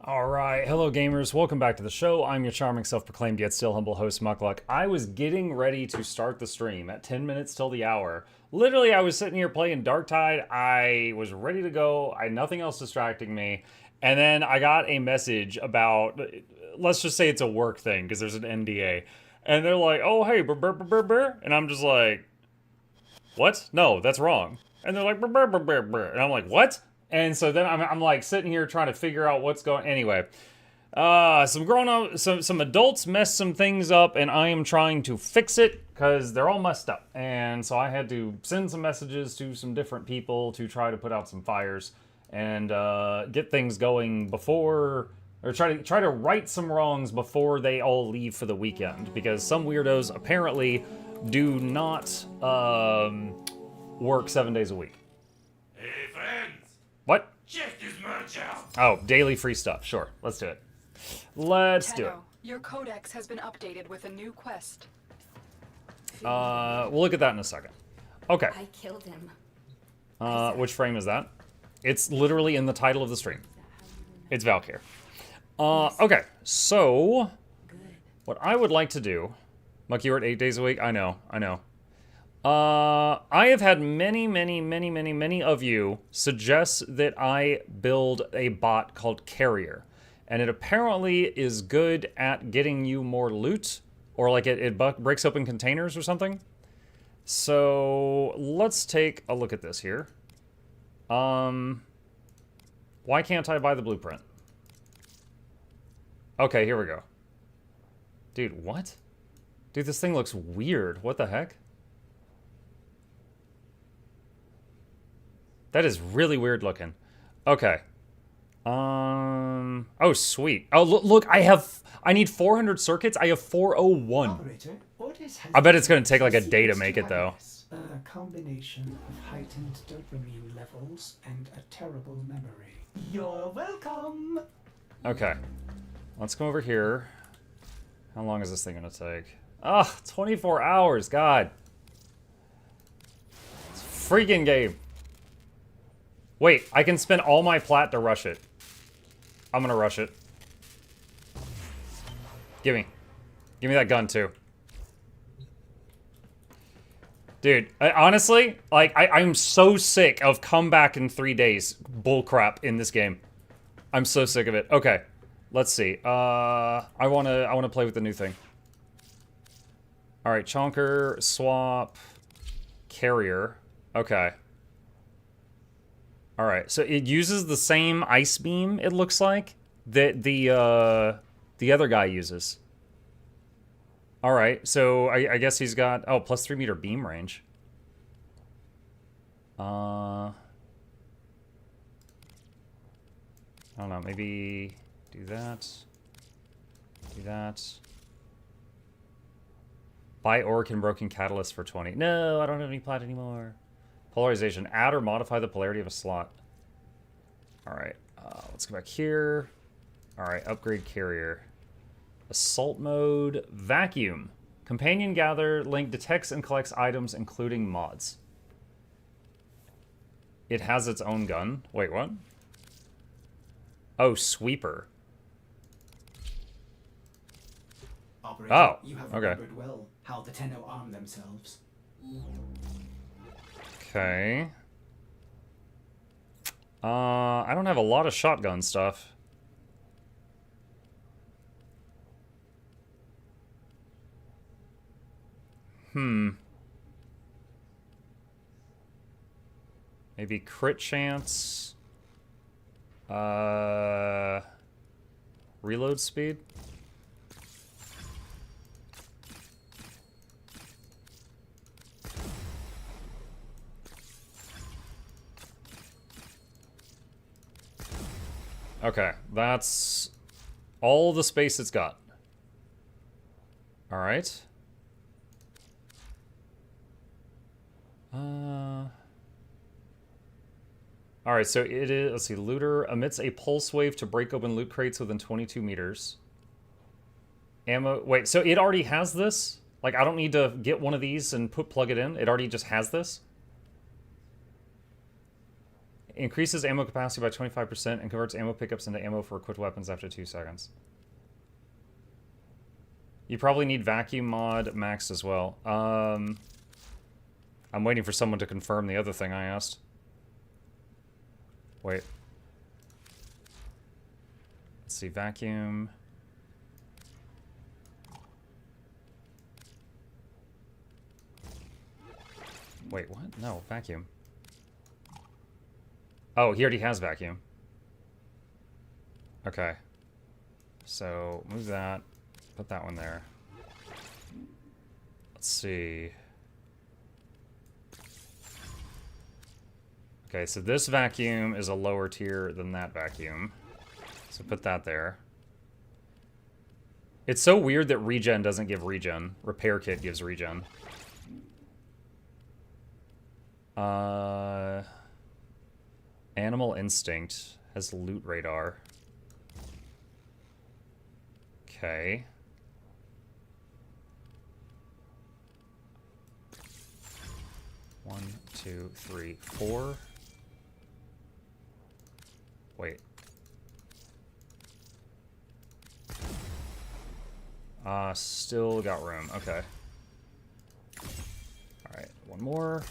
Alright, hello gamers, welcome back to the show. I'm your charming, self-proclaimed yet still humble host, Mukluk. I was getting ready to start the stream at 10 minutes till the hour. Literally, I was sitting here playing Darktide, I was ready to go, I had nothing else distracting me, and then I got a message about, let's just say it's a work thing, because there's an NDA, and they're like, oh hey, brr, brr, brr, brr, brr. And I'm just like, what? No, that's wrong. And they're like, brr, brr, brr, brr, brr. And I'm like, what? And so then I'm like sitting here trying to figure out what's going. Anyway, some grown up, some adults messed some things up, and I am trying to fix it because they're all messed up. And so I had to send some messages to some different people to try to put out some fires and get things going before, or try to right some wrongs before they all leave for the weekend, because some weirdos apparently do not work 7 days a week. Hey, friends! What? Check this merch out! Oh, daily free stuff. Sure, let's do it. Let's do it. Your codex has been updated with a new quest. We'll look at that in a second. Okay. I killed him. Which frame is that? It's literally in the title of the stream. It's Valkyr. Okay, so what I would like to do, Muck, you were at 8 days a week? I know. I have had many of you suggest that I build a bot called Carrier. And it apparently is good at getting you more loot, or like it breaks open containers or something. So let's take a look at this here. Why can't I buy the blueprint? Okay, here we go. Dude, what? Dude, this thing looks weird. What the heck? That is really weird looking. Okay. Oh, sweet. Oh, look, I need 400 circuits. I have 401. Operator, I bet it's going to take like a day to make it, though. A combination of heightened dopamine levels and a terrible memory. You're welcome! Okay. Let's go over here. How long is this thing going to take? Ah, 24 hours. God. It's a freaking game. Wait, I can spend all my plat to rush it. I'm gonna rush it. Give me that gun too. Dude, honestly, like, I'm so sick of come back in 3 days bullcrap in this game. I'm so sick of it. Okay, let's see. I wanna play with the new thing. All right, Chonker, swap, Carrier. Okay. All right, so it uses the same ice beam, it looks like, that the other guy uses. All right, so I guess he's got, oh, plus 3 meter beam range. I don't know, maybe do that. Do that. Buy Orc and Broken Catalyst for 20. No, I don't have any plat anymore. Polarization. Add or modify the polarity of a slot. Alright. Let's go back here. Alright. Upgrade Carrier. Assault mode. Vacuum. Companion Gather. Link detects and collects items, including mods. It has its own gun. Wait, what? Oh, Sweeper. Operator, Oh, you have okay. remembered well how the Tenno arm themselves. Okay. I don't have a lot of shotgun stuff. Maybe crit chance. Reload speed. Okay, that's all the space it's got. All right. All right, so it is, let's see, looter emits a pulse wave to break open loot crates within 22 meters. Ammo, wait, so it already has this? Like, I don't need to get one of these and plug it in? It already just has this? increases ammo capacity by 25% and converts ammo pickups into ammo for equipped weapons after 2 seconds. You probably need vacuum mod maxed as well. I'm waiting for someone to confirm the other thing I asked. Wait. Let's see, vacuum. Wait, what? No, vacuum. Oh, he already has vacuum. Okay. So, move that. Put that one there. Let's see. Okay, so this vacuum is a lower tier than that vacuum. So put that there. It's so weird that regen doesn't give regen. Repair kit gives regen. Animal instinct has loot radar. Okay. One, two, three, four. Wait. Still got room. Okay. Alright, one more.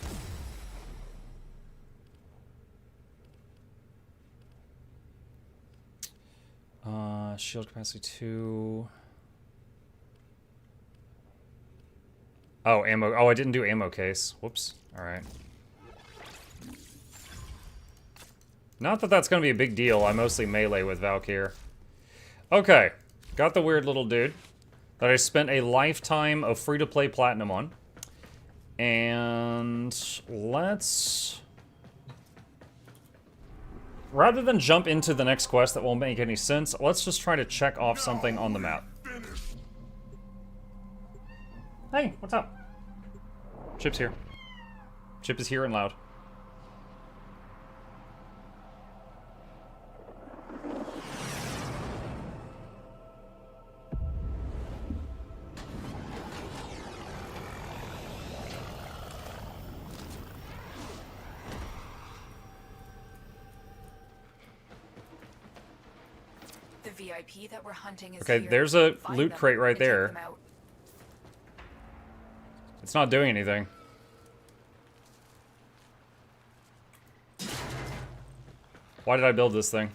Shield capacity 2. Oh, ammo. Oh, I didn't do ammo case. Whoops. Alright. Not that that's going to be a big deal. I mostly melee with Valkyr. Okay. Got the weird little dude that I spent a lifetime of free-to-play platinum on. And let's... rather than jump into the next quest that won't make any sense, let's just try to check off something on the map. Hey, what's up? Chip's here. Chip is here and loud. The VIP that we're hunting is Okay, here. there's a Find loot them crate right and take there. them out. It's not doing anything. Why did I build this thing?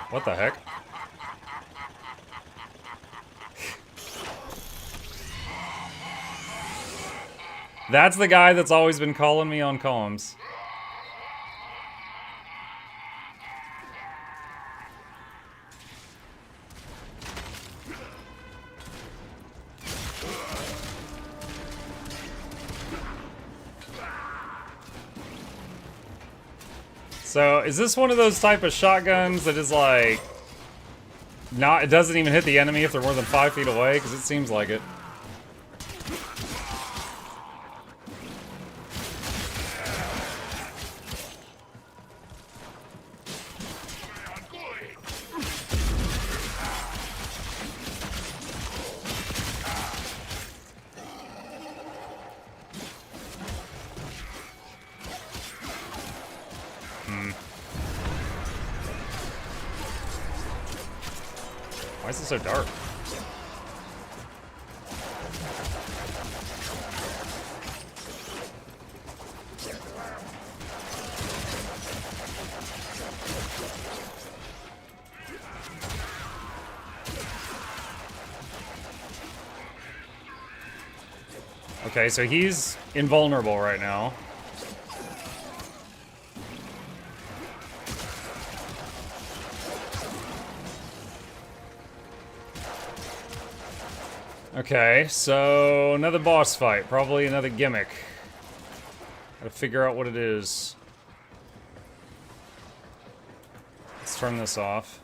What the heck? That's the guy that's always been calling me on comms. So, is this one of those type of shotguns that is like... it doesn't even hit the enemy if they're more than 5 feet away? Because it seems like it. Why is it so dark? Okay, so he's invulnerable right now. Okay, so another boss fight, probably another gimmick. Gotta figure out what it is. Let's turn this off.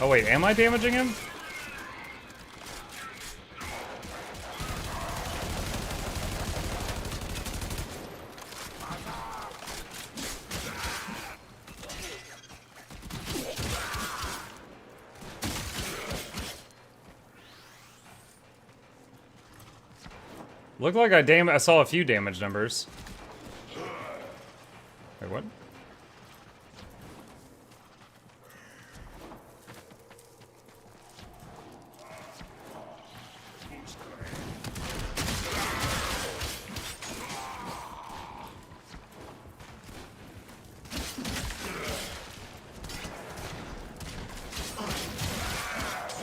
Oh wait, am I damaging him? Looked like I saw a few damage numbers. Wait, what?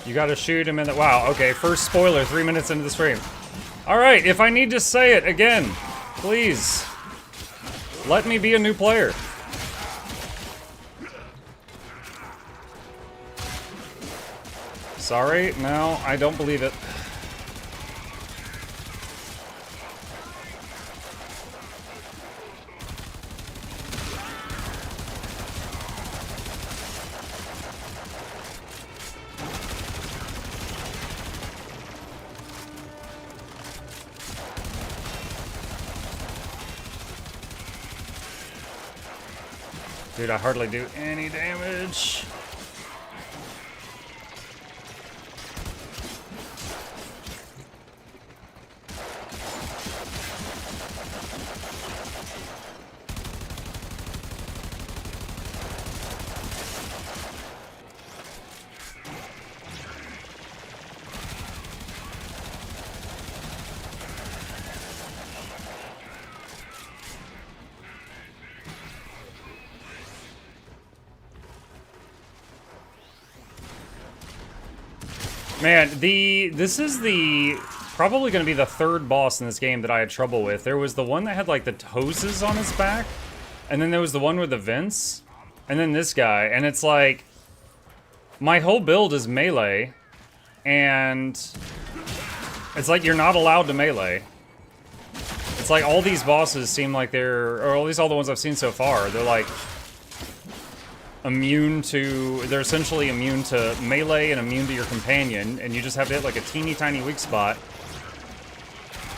You gotta shoot him in the... Wow, okay, first spoiler 3 minutes into the stream. Alright, if I need to say it again, please, let me be a new player. Sorry, no, I don't believe it. Dude, I hardly do any damage. Man, this is probably going to be the third boss in this game that I had trouble with. There was the one that had like the hoses on his back, and then there was the one with the vents, and then this guy, and it's like my whole build is melee, and it's like you're not allowed to melee. It's like all these bosses seem like they're, or at least all the ones I've seen so far, they're like they're essentially immune to melee and immune to your companion, and you just have to hit like a teeny tiny weak spot,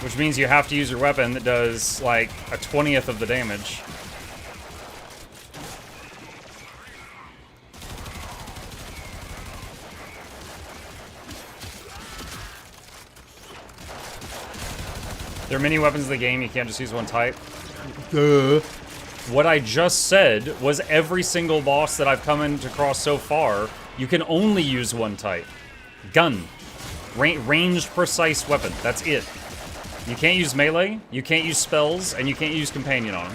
which means you have to use your weapon that does like a 20th of the damage. There are many weapons in the game, you can't just use one type. Duh. What I just said was every single boss that I've come across so far, you can only use one type. Gun. Ranged, precise weapon. That's it. You can't use melee, you can't use spells, and you can't use companion on.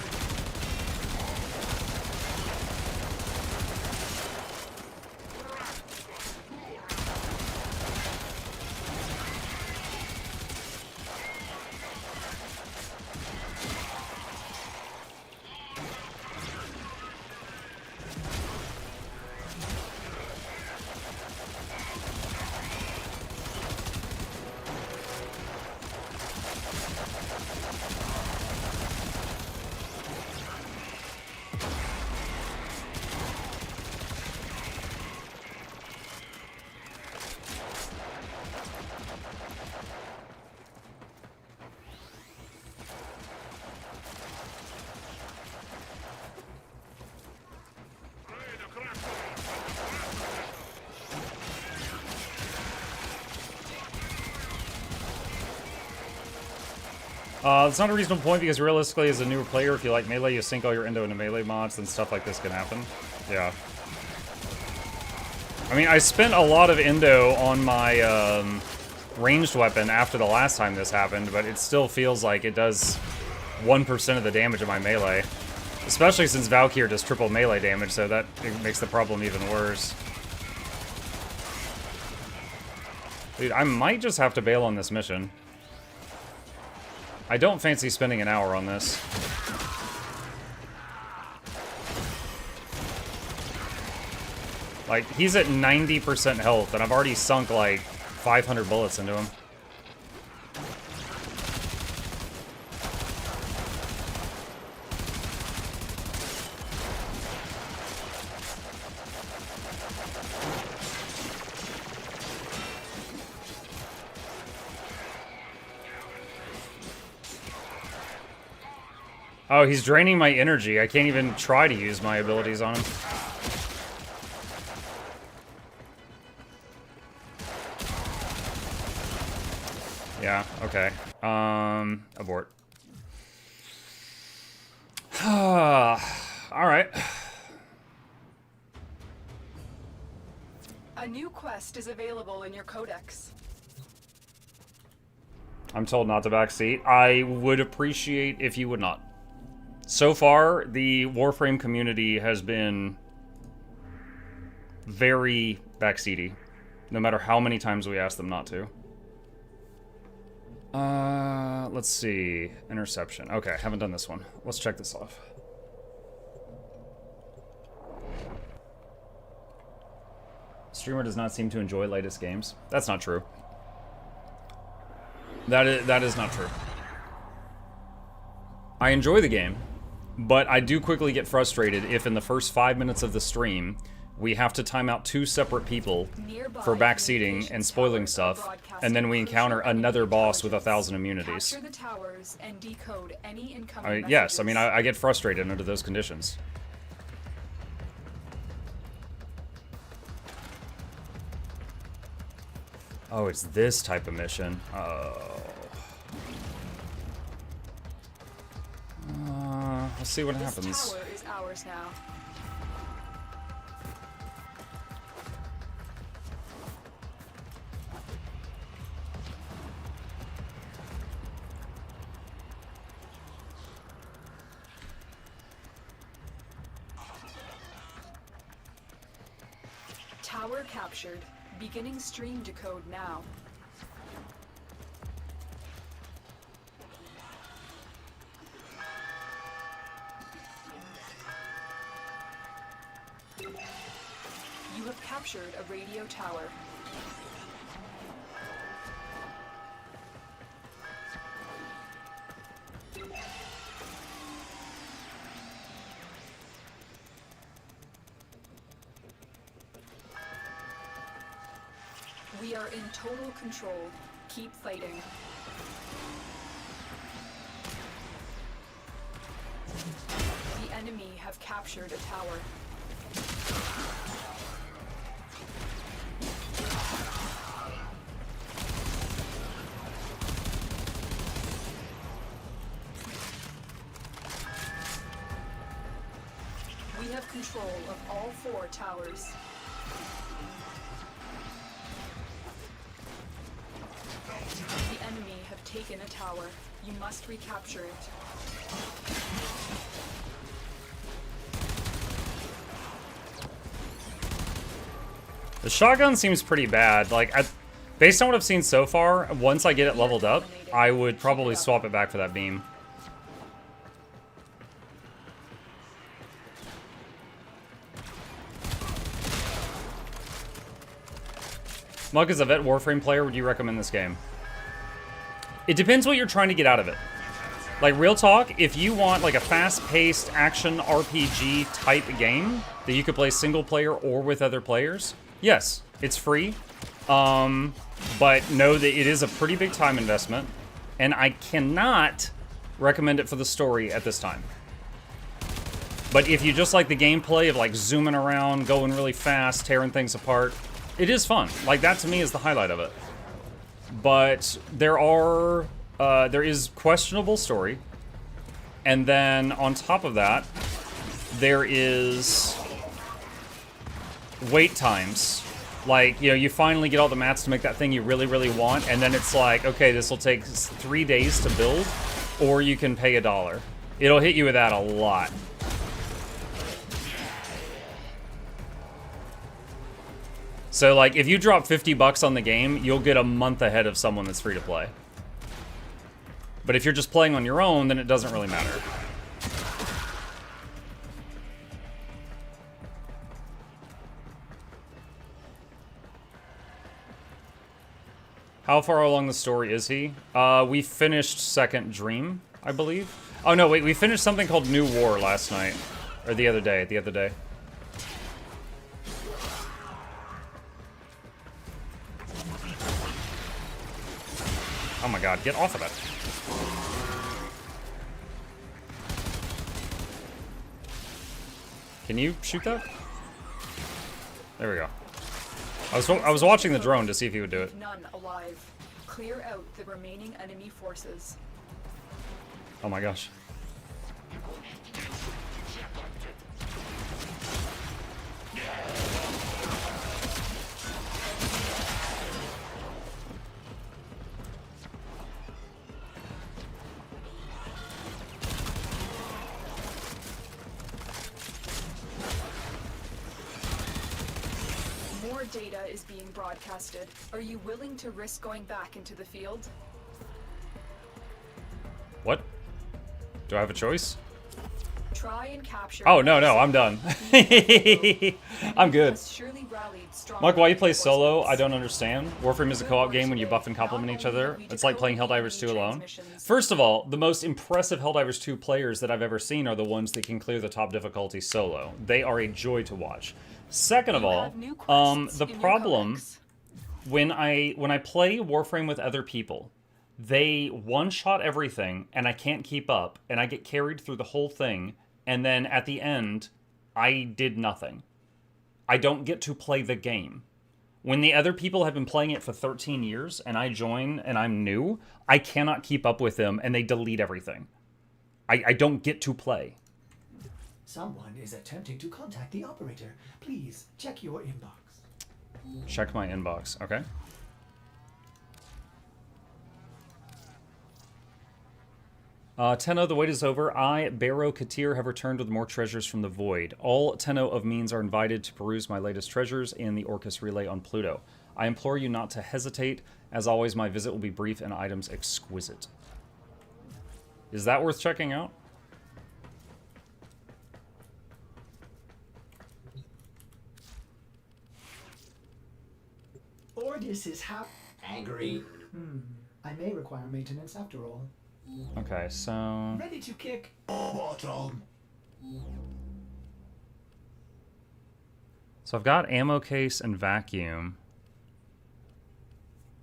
It's not a reasonable point because realistically, as a newer player, if you like melee, you sink all your endo into melee mods, then stuff like this can happen. Yeah. I mean, I spent a lot of endo on my ranged weapon after the last time this happened, but it still feels like it does 1% of the damage of my melee. Especially since Valkyr does triple melee damage, so that it makes the problem even worse. Dude, I might just have to bail on this mission. I don't fancy spending an hour on this. Like, he's at 90% health, and I've already sunk, like, 500 bullets into him. Oh, he's draining my energy. I can't even try to use my abilities on him. Yeah, okay. Abort. Alright. A new quest is available in your codex. I'm told not to backseat. I would appreciate if you would not. So far, the Warframe community has been very backseaty, no matter how many times we ask them not to. Let's see. Interception. Okay, haven't done this one. Let's check this off. Streamer does not seem to enjoy latest games. That's not true. That is not true. I enjoy the game, but I do quickly get frustrated if in the first 5 minutes of the stream we have to time out 2 separate people for backseating and spoiling stuff, and then we encounter another boss with 1,000 immunities. Capture the towers and decode any incoming messages. Yes, I mean, I get frustrated under those conditions. Oh, it's this type of mission. Oh. Let's see what happens. This tower is ours now. Tower captured. Beginning stream decode now. You have captured a radio tower. We are in total control. Keep fighting. The enemy have captured a tower. We have control of all 4 towers. The enemy have taken a tower. You must recapture it. The shotgun seems pretty bad. Like, based on what I've seen so far, once I get it leveled up, I would probably swap it back for that beam. Mug, as a vet Warframe player, would you recommend this game? It depends what you're trying to get out of it. Like, real talk, if you want like a fast-paced action RPG type game that you could play single player or with other players, yes, it's free. But know that it is a pretty big time investment, and I cannot recommend it for the story at this time. But if you just like the gameplay of like zooming around, going really fast, tearing things apart, it is fun. Like, that to me is the highlight of it. But there is questionable story, and then on top of that, there is wait times. Like, you know, you finally get all the mats to make that thing you really, really want, and then it's like, okay, this will take 3 days to build, or you can pay $1. It'll hit you with that a lot. So, like, if you drop 50 bucks on the game, you'll get a month ahead of someone that's free to play. But if you're just playing on your own, then it doesn't really matter. How far along the story is he? We finished Second Dream, I believe. Oh, no, wait, we finished something called New War last night. Or the other day, Oh my god, get off of it. Can you shoot that? There we go. I was watching the drone to see if he would do it. None alive. Clear out the remaining enemy forces. Oh my gosh. More data is being broadcasted. Are you willing to risk going back into the field? What? Do I have a choice? Try and capture. Oh, no, I'm done. I'm good. Surely rallied strong Mark, why you play solo? I reinforcements. don't understand. Warframe is a co-op game when you buff and complement each other. It's like playing Helldivers 2 alone. First of all, the most impressive Helldivers 2 players that I've ever seen are the ones that can clear the top difficulty solo. They are a joy to watch. Second of You all, have new quests the in your problem codex. when I play Warframe with other people, they one-shot everything and I can't keep up and I get carried through the whole thing, and then at the end I did nothing. I don't get to play the game. When the other people have been playing it for 13 years and I join and I'm new, I cannot keep up with them and they delete everything. I don't get to play. Someone is attempting to contact the operator. Please check your inbox. Check my inbox, okay? Tenno, the wait is over. I, Baro Ki'Teer, have returned with more treasures from the void. All Tenno of Means are invited to peruse my latest treasures in the Orcus Relay on Pluto. I implore you not to hesitate. As always, my visit will be brief and items exquisite. Is that worth checking out? Ordis is angry. I may require maintenance after all. Okay, so... Ready to kick. Bottom. So I've got ammo case and vacuum.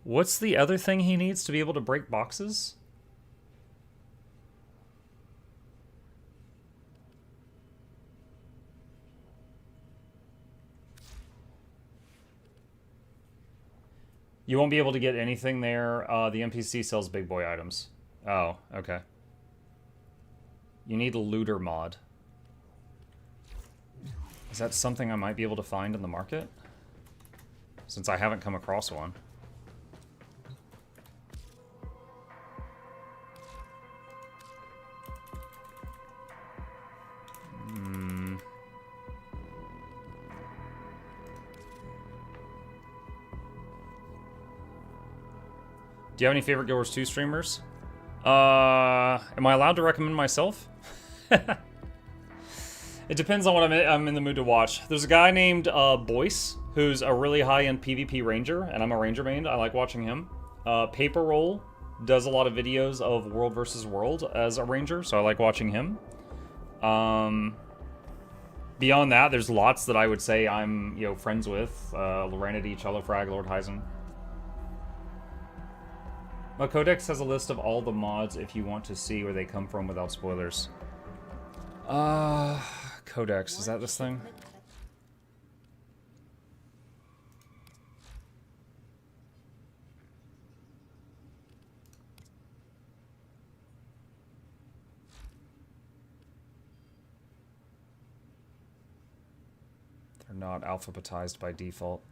What's the other thing he needs to be able to break boxes? You won't be able to get anything there. The NPC sells big boy items. Oh, okay. You need a looter mod. Is that something I might be able to find in the market? Since I haven't come across one. Do you have any favorite Guild Wars 2 streamers? Am I allowed to recommend myself? It depends on what I'm in the mood to watch. There's a guy named Boyce, who's a really high-end PvP ranger, and I'm a ranger main. I like watching him. Paper Roll does a lot of videos of World versus World as a ranger, so I like watching him. Beyond that, there's lots that I would say I'm, friends with. Loranity, Frag, Lord Heisen. My codex has a list of all the mods if you want to see where they come from without spoilers. Codex, is that this thing? They're not alphabetized by default.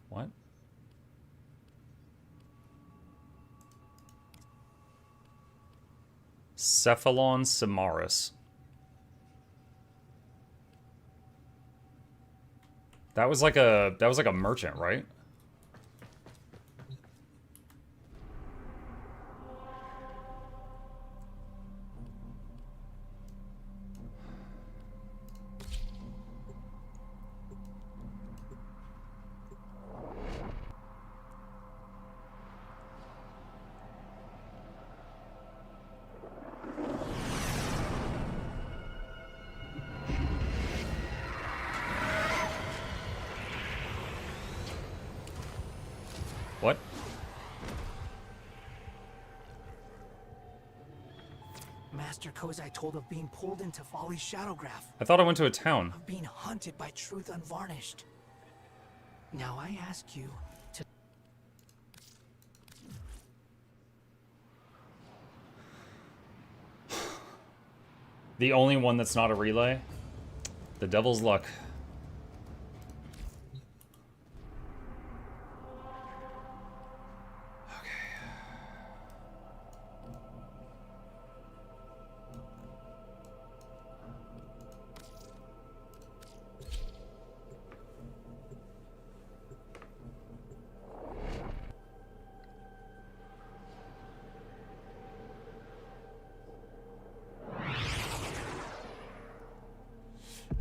What? Cephalon Simaris. That was like a merchant, right? What? Master Kozai told of being pulled into Folly's Shadowgraph, I thought I went to a town. of being hunted by truth unvarnished. Now I ask you to... The only one that's not a relay? The devil's luck.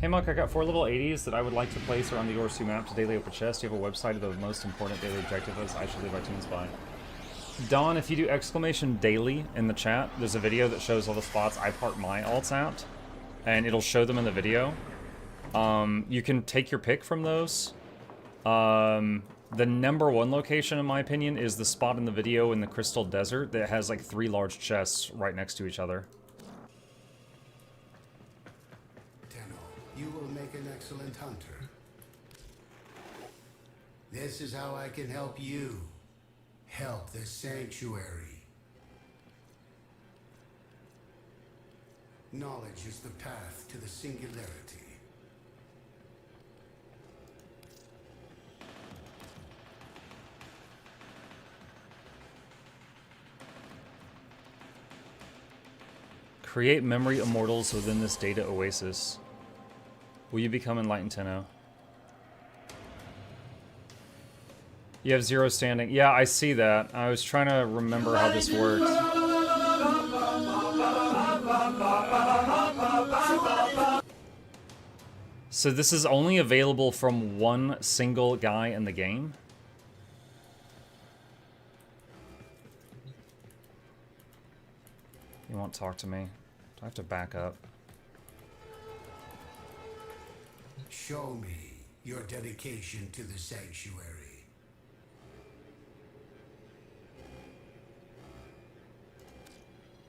Hey Muck, I got 4 level 80s that I would like to place around the Orsu map to daily open chest. Do you have a website of the most important daily objective as I should leave iTunes by? Don, if you do exclamation daily in the chat, there's a video that shows all the spots I park my alts at, and it'll show them in the video. You can take your pick from those. The #1 location, in my opinion, is the spot in the video in the Crystal Desert that has like 3 large chests right next to each other. You will make an excellent hunter. This is how I can help you. Help the sanctuary. Knowledge is the path to the singularity. Create memory immortals within this data oasis. Will you become enlightened, Tenno? You have 0 standing. Yeah, I see that. I was trying to remember how this works. So this is only available from one single guy in the game? You won't talk to me. Do I have to back up? Show me your dedication to the sanctuary.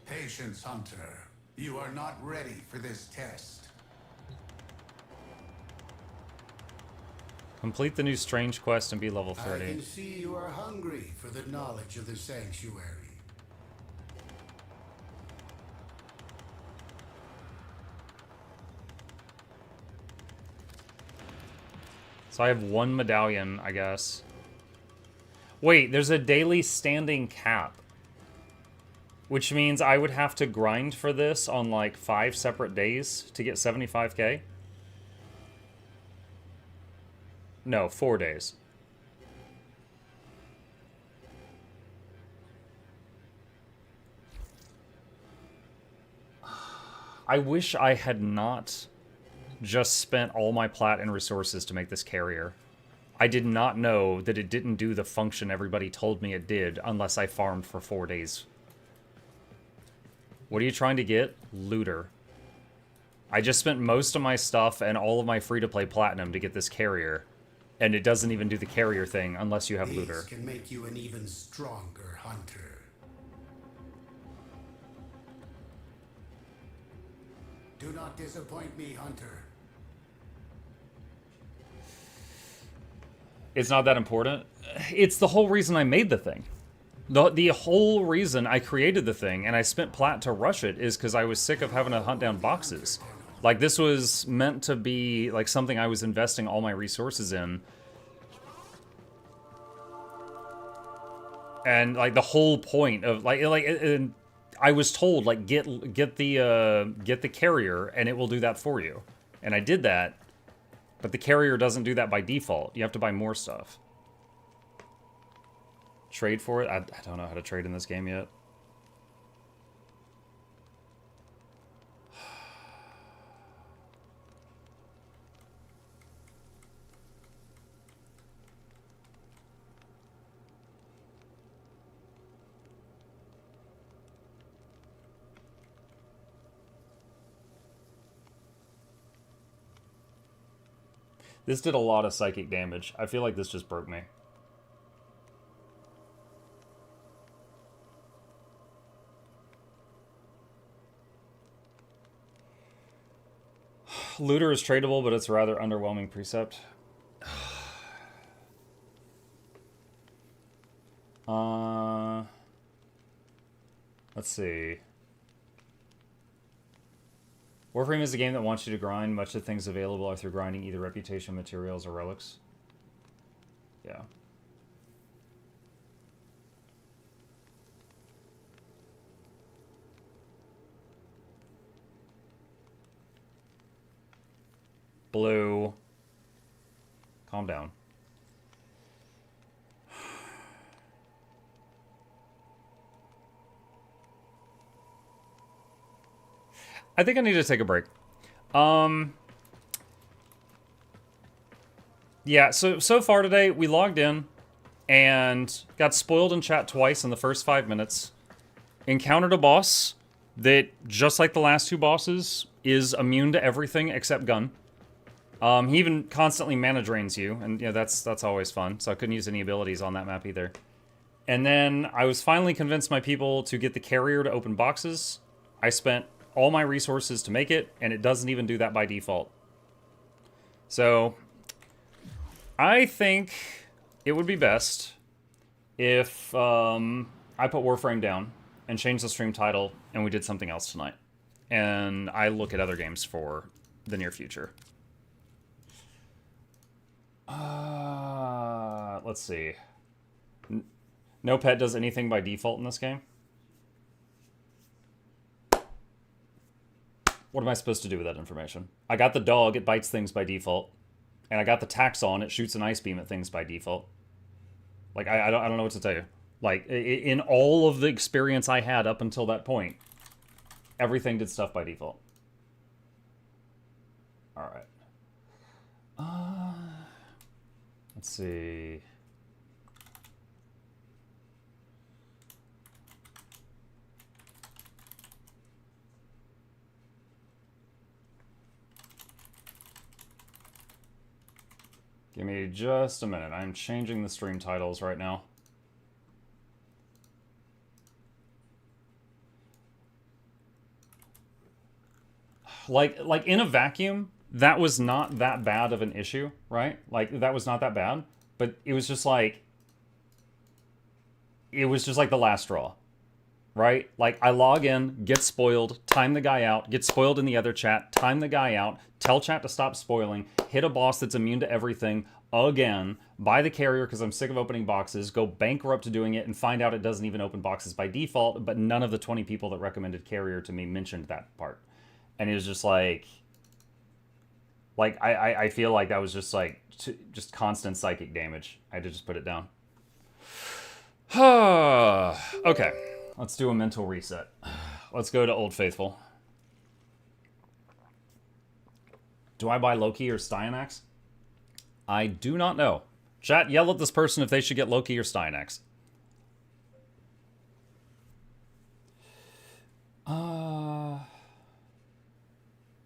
Patience, Hunter. You are not ready for this test. Complete the new strange quest and be level I 30. can see you are hungry for the knowledge of the sanctuary. So I have 1 medallion, I guess. Wait, there's a daily standing cap. Which means I would have to grind for this on like 5 separate days to get 75k? No, 4 days. I wish I had not just spent all my plat and resources to make this carrier. I did not know that it didn't do the function everybody told me it did unless I farmed for 4 days. What are you trying to get? Looter. I just spent most of my stuff and all of my free-to-play platinum to get this carrier, and it doesn't even do the carrier thing unless you have These looter. can make you an even stronger hunter. Do not disappoint me, Hunter. It's not that important. It's the whole reason I made the thing. The whole reason I created the thing and I spent plat to rush it is because I was sick of having to hunt down boxes. Like, this was meant to be like something I was investing all my resources in. And like the whole point of I was told, like, get the carrier and it will do that for you. And I did that, but the carrier doesn't do that by default. You have to buy more stuff. Trade for it? I don't know how to trade in this game yet. This did a lot of psychic damage. I feel like this just broke me. Looter is tradable, but it's a rather underwhelming precept. Let's see. Warframe is a game that wants you to grind. Much of the things available are through grinding either reputation, materials, or relics. Yeah. Blue. Calm down. I think I need to take a break. Yeah, so far today, we logged in and got spoiled in chat twice in the first 5 minutes. Encountered a boss that, just like the last two bosses, is immune to everything except gun. He even constantly mana drains you, and you know, that's always fun, so I couldn't use any abilities on that map either. And then I was finally convinced my people to get the carrier to open boxes. I spent all my resources to make it, and it doesn't even do that by default. So, I think it would be best if I put Warframe down and changed the stream title, and we did something else tonight. And I look at other games for the near future. Let's see. No pet does anything by default in this game. What am I supposed to do with that information? I got the dog, it bites things by default. And I got the taxon, it shoots an ice beam at things by default. Like, I don't know what to tell you. Like, in all of the experience I had up until that point, everything did stuff by default. Alright. Let's see. Give me just a minute. I'm changing the stream titles right now. Like in a vacuum, that was not that bad of an issue, right? Like, that was not that bad. But it was just like... It was just like the last straw. Right? Like, I log in, get spoiled, time the guy out, get spoiled in the other chat, time the guy out, tell chat to stop spoiling, hit a boss that's immune to everything again, buy the carrier because I'm sick of opening boxes, go bankrupt doing it, and find out it doesn't even open boxes by default, but none of the 20 people that recommended carrier to me mentioned that part. And it was just like... I feel like that was just like, just constant psychic damage. I had to just put it down. Okay. Let's do a mental reset. Let's go to Old Faithful. Do I buy Loki or Styanax? I do not know. Chat, yell at this person if they should get Loki or Styanax.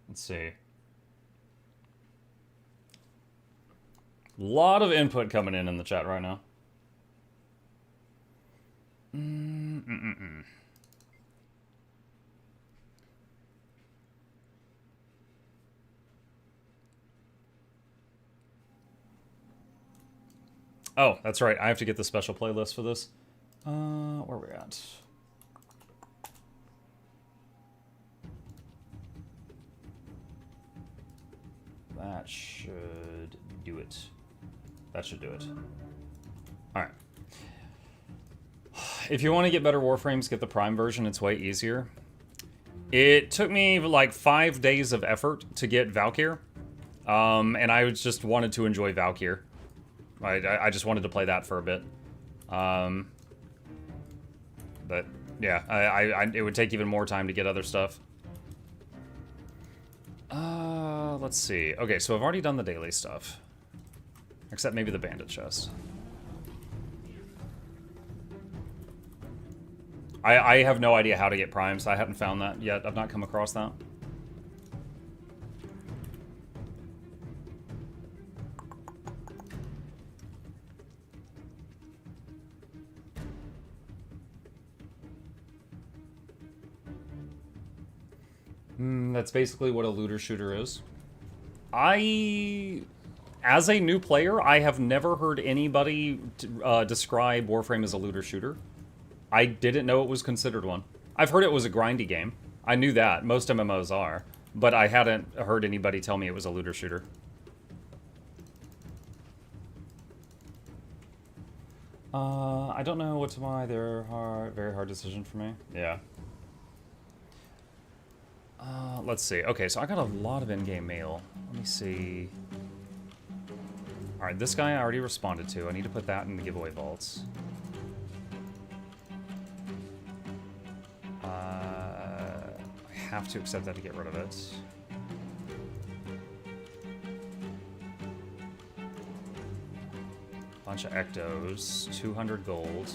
Let's see. A lot of input coming in the chat right now. Oh, that's right. I have to get the special playlist for this. Where are we at? That should do it. That should do it. Alright. If you want to get better Warframes, get the Prime version. It's way easier. It took me like 5 days of effort to get Valkyr. And I just wanted to enjoy Valkyr. I just wanted to play that for a bit. But yeah, it would take even more time to get other stuff. Let's see. Okay, so I've already done the daily stuff. Except maybe the bandit chest. I have no idea how to get primes. I haven't found that yet. I've not come across that. That's basically what a looter shooter is. As a new player, I have never heard anybody describe Warframe as a looter shooter. I didn't know it was considered one. I've heard it was a grindy game. I knew that. Most MMOs are. But I hadn't heard anybody tell me it was a looter shooter. I don't know what's why they're hard, very hard decision for me. Yeah. Let's see. Okay, so I got a lot of in-game mail. Let me see. Alright, this guy I already responded to. I need to put that in the giveaway vaults. I have to accept that to get rid of it. Bunch of ectos, 200 gold.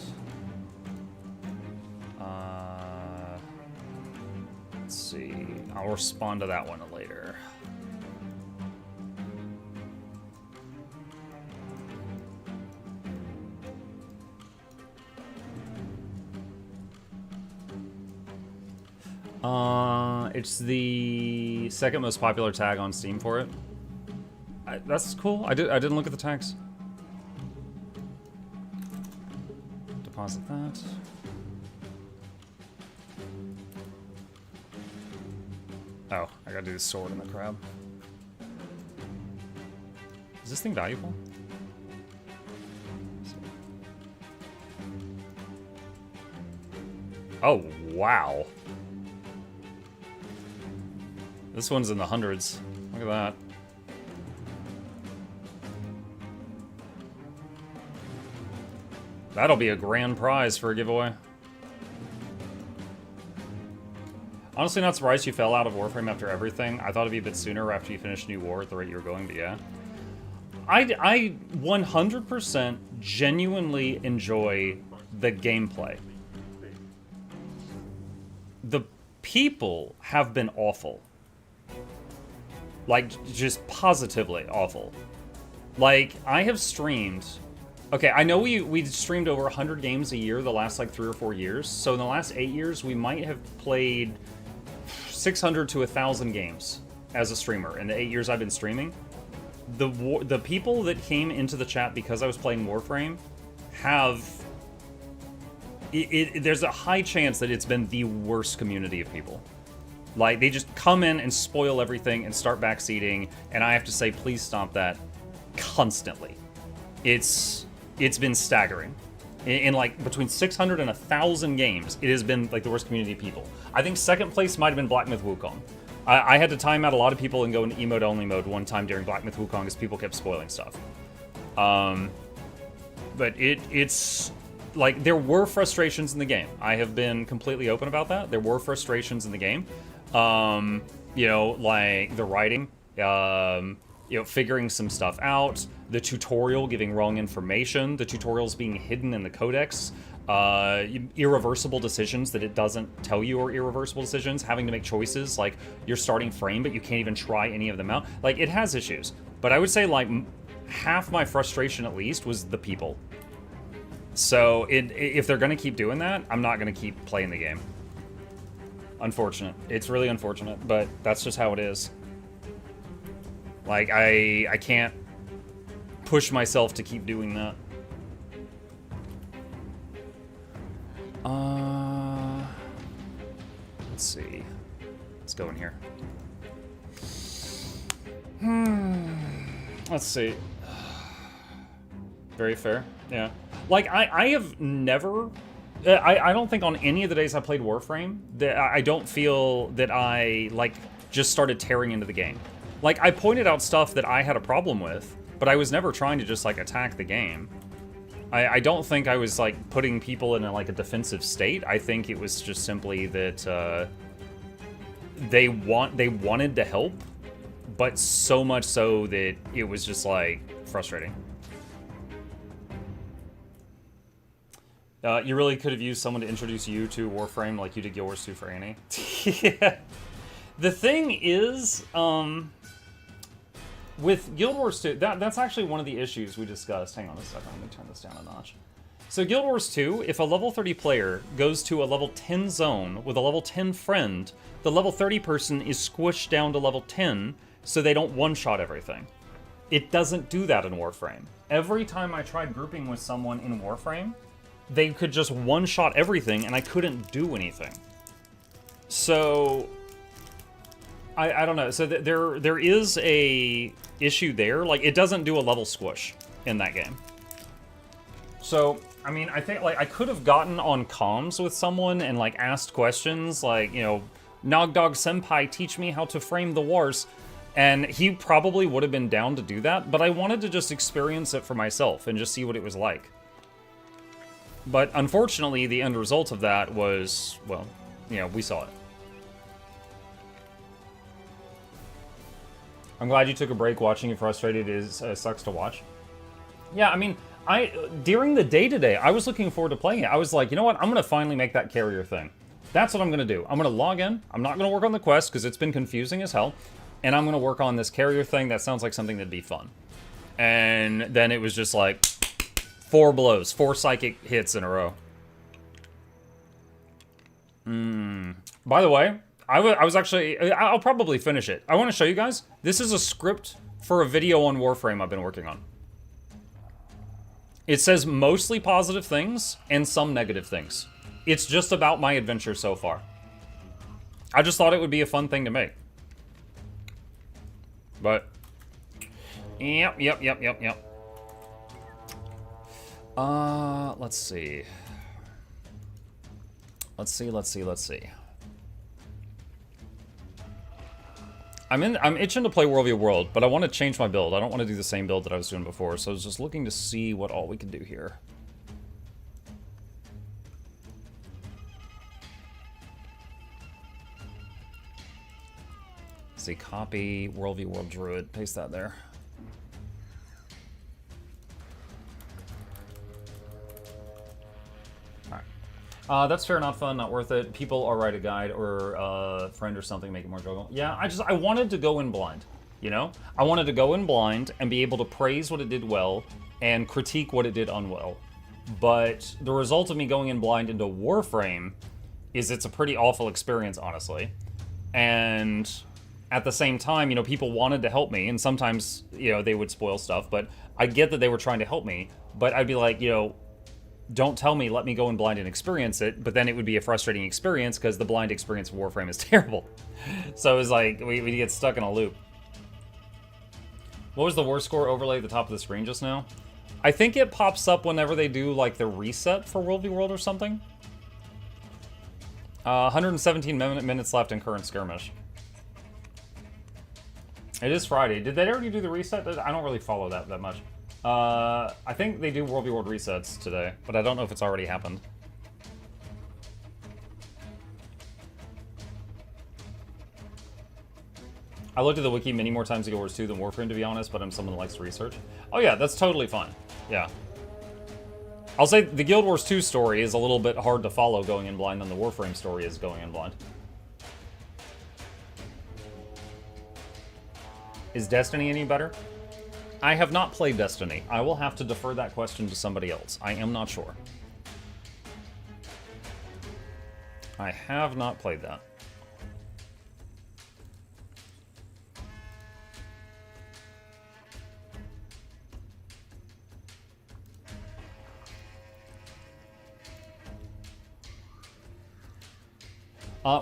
Let's see. I'll respond to that one later. It's the second most popular tag on Steam for it. That's cool. I didn't look at the tags. Deposit that. Oh, I gotta do the sword and the crab. Is this thing valuable? Oh, wow. This one's in the hundreds. Look at that. That'll be a grand prize for a giveaway. Honestly, not surprised you fell out of Warframe after everything. I thought it'd be a bit sooner after you finished New War at the rate you were going, but yeah. I 100% genuinely enjoy the gameplay. The people have been awful. Like, just positively awful. Like, I have streamed... Okay, I know we streamed over 100 games a year the last, like, 3 or 4 years. So in the last 8 years, we might have played 600 to 1,000 games as a streamer in the 8 years I've been streaming. The people that came into the chat because I was playing Warframe have... there's a high chance that it's been the worst community of people. Like, they just come in and spoil everything and start backseating, and I have to say, please stop that constantly. It's been staggering. In like, between 600 and 1,000 games, it has been, like, the worst community of people. I think second place might have been Black Myth Wukong. I had to time out a lot of people and go into emote-only mode one time during Black Myth Wukong as people kept spoiling stuff. But it's... Like, there were frustrations in the game. I have been completely open about that. There were frustrations in the game. You know, like the writing, you know, figuring some stuff out, the tutorial giving wrong information, the tutorials being hidden in the codex, irreversible decisions that it doesn't tell you are irreversible decisions, having to make choices like your starting frame, but you can't even try any of them out. Like, it has issues. But I would say, like, half my frustration at least was the people. So, if they're going to keep doing that, I'm not going to keep playing the game. Unfortunate. It's really unfortunate, but that's just how it is. Like, I can't push myself to keep doing that. Let's see. Let's go in here. Let's see. Very fair. Yeah. Like, I have never... I don't think on any of the days I played Warframe that I don't feel that I, like, just started tearing into the game. Like, I pointed out stuff that I had a problem with, but I was never trying to just, like, attack the game. I don't think I was, like, putting people in, like, a defensive state. I think it was just simply that they wanted to help, but so much so that it was just, like, frustrating. You really could have used someone to introduce you to Warframe like you did Guild Wars 2 for Annie. Yeah. The thing is, with Guild Wars 2, that's actually one of the issues we discussed. Hang on a second, let me turn this down a notch. So Guild Wars 2, if a level 30 player goes to a level 10 zone with a level 10 friend, the level 30 person is squished down to level 10 so they don't one-shot everything. It doesn't do that in Warframe. Every time I tried grouping with someone in Warframe, they could just one-shot everything, and I couldn't do anything. So, I don't know. So there is a issue there. Like, it doesn't do a level squish in that game. So, I mean, I think, like, I could have gotten on comms with someone and, like, asked questions, like, you know, Nogdog Senpai, teach me how to frame the wars. And he probably would have been down to do that, but I wanted to just experience it for myself and just see what it was like. But unfortunately, the end result of that was, well, you know, we saw it. I'm glad you took a break. Watching you frustrated is sucks to watch. Yeah, I mean, during the day today, I was looking forward to playing it. I was like, you know what? I'm going to finally make that carrier thing. That's what I'm going to do. I'm going to log in. I'm not going to work on the quest because it's been confusing as hell. And I'm going to work on this carrier thing. That sounds like something that'd be fun. And then it was just like 4 blows, 4 psychic hits in a row. By the way, I was actually... I'll probably finish it. I want to show you guys. This is a script for a video on Warframe I've been working on. It says mostly positive things and some negative things. It's just about my adventure so far. I just thought it would be a fun thing to make. But, yep. Let's see. Let's see. I'm itching to play World v. World, but I want to change my build. I don't want to do the same build that I was doing before, so I was just looking to see what all we can do here. Let's see, copy World v. World Druid, paste that there. Alright. That's fair, not fun, not worth it. People are write a guide or a friend or something, make it more enjoyable. Yeah, I wanted to go in blind, you know? I wanted to go in blind and be able to praise what it did well and critique what it did unwell. But the result of me going in blind into Warframe is it's a pretty awful experience, honestly. And at the same time, you know, people wanted to help me, and sometimes, you know, they would spoil stuff, but I get that they were trying to help me, but I'd be like, you know, don't tell me, let me go in blind and experience it, but then it would be a frustrating experience because the blind experience of Warframe is terrible. So it was like, we get stuck in a loop. What was the worst score overlay at the top of the screen just now? I think it pops up whenever they do, like, the reset for World v. World or something. 117 minutes left in current skirmish. It is Friday. Did they already do the reset? I don't really follow that much. I think they do World v. World resets today, but I don't know if it's already happened. I looked at the wiki many more times in Guild Wars 2 than Warframe, to be honest, but I'm someone that likes to research. Oh yeah, that's totally fine. Yeah. I'll say the Guild Wars 2 story is a little bit hard to follow going in blind than the Warframe story is going in blind. Is Destiny any better? I have not played Destiny. I will have to defer that question to somebody else. I am not sure. I have not played that.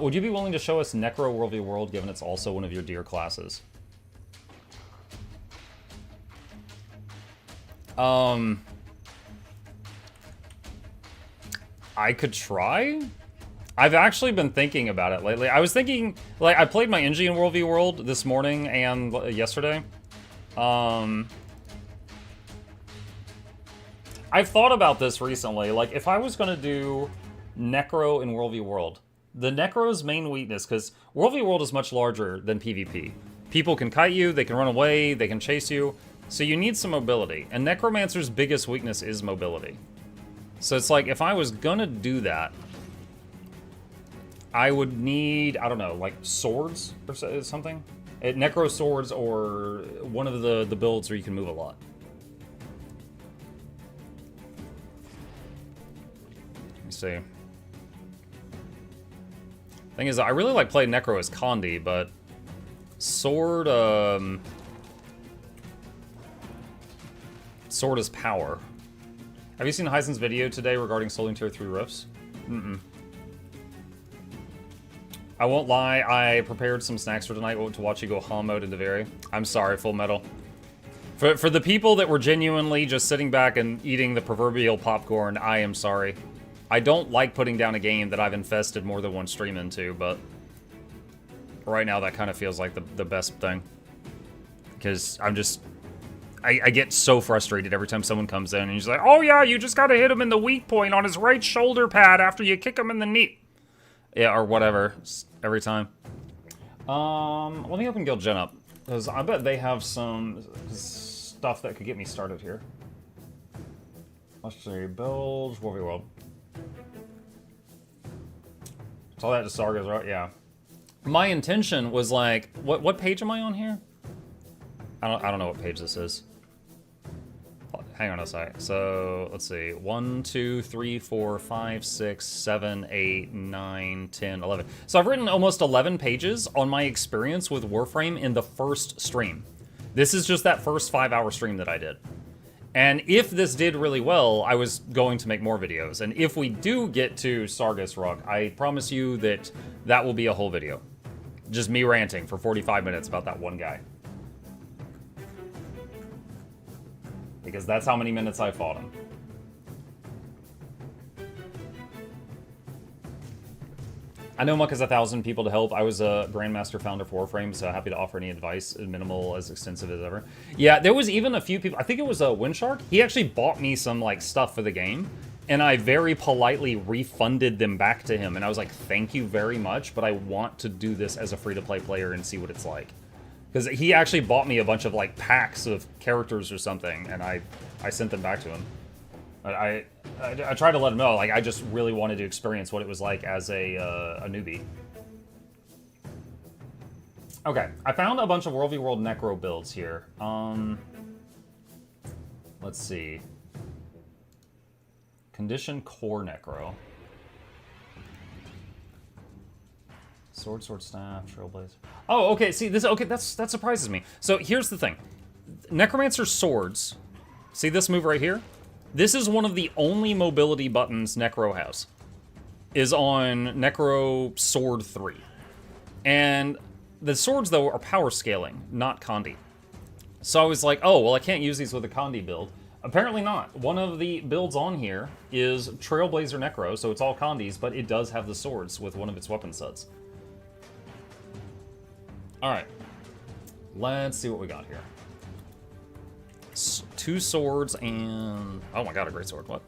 Would you be willing to show us Necro World v. World, given it's also one of your dear classes? I could try? I've actually been thinking about it lately. I was thinking, like, I played my Engie in World v. World this morning and yesterday. I've thought about this recently. Like, if I was going to do Necro in World v. World, the Necro's main weakness, because World v. World is much larger than PvP. People can kite you, they can run away, they can chase you. So you need some mobility, and Necromancer's biggest weakness is mobility. So it's like, if I was gonna do that, I would need, I don't know, like swords or something? Necro swords or one of the builds where you can move a lot. Let me see. Thing is, I really like playing Necro as Condi, but Sword, Sword is power. Have you seen Heisen's video today regarding Soul Tier 3 rifts? Mm-mm. I won't lie, I prepared some snacks for tonight to watch you go HAL mode into Very. I'm sorry, Full Metal. For the people that were genuinely just sitting back and eating the proverbial popcorn, I am sorry. I don't like putting down a game that I've invested more than one stream into, but right now that kind of feels like the best thing. Because I'm just... I get so frustrated every time someone comes in and he's like, oh yeah, you just gotta hit him in the weak point on his right shoulder pad after you kick him in the knee. Yeah, or whatever. Every time. Let me open Guild Gen up. Because I bet they have some stuff that could get me started here. Let's see. Builds. War v World. Saw that to Sargas, right? Yeah. My intention was like... What page am I on here? I don't know what page this is. Hang on a sec. So, let's see. 1, 2, 3, 4, 5, 6, 7, 8, 9, 10, 11. So I've written almost 11 pages on my experience with Warframe in the first stream. This is just that first 5-hour stream that I did. And if this did really well, I was going to make more videos. And if we do get to Sargas Rock, I promise you that that will be a whole video. Just me ranting for 45 minutes about that one guy. Because that's how many minutes I fought him. I know Muck has 1,000 people to help. I was a Grandmaster founder for Warframe, so happy to offer any advice, as minimal, as extensive as ever. Yeah, there was even a few people, I think it was Windshark. He actually bought me some like stuff for the game, and I very politely refunded them back to him, and I was like, thank you very much, but I want to do this as a free-to-play player and see what it's like. Because he actually bought me a bunch of, like, packs of characters or something, and I sent them back to him. But I tried to let him know, like, I just really wanted to experience what it was like as a newbie. Okay, I found a bunch of World v World Necro builds here. Let's see. Condition Core Necro. Sword, staff, trailblazer. Oh, okay. See this. Okay, that surprises me. So here's the thing: Necromancer swords. See this move right here? This is one of the only mobility buttons Necro has. Is on Necro Sword 3, and the swords though are power scaling, not Condi. So I was like, oh well, I can't use these with a Condi build. Apparently not. One of the builds on here is Trailblazer Necro, so it's all Condis, but it does have the swords with one of its weapon sets. Alright, let's see what we got here. 2 swords and... oh my god, a great sword, what?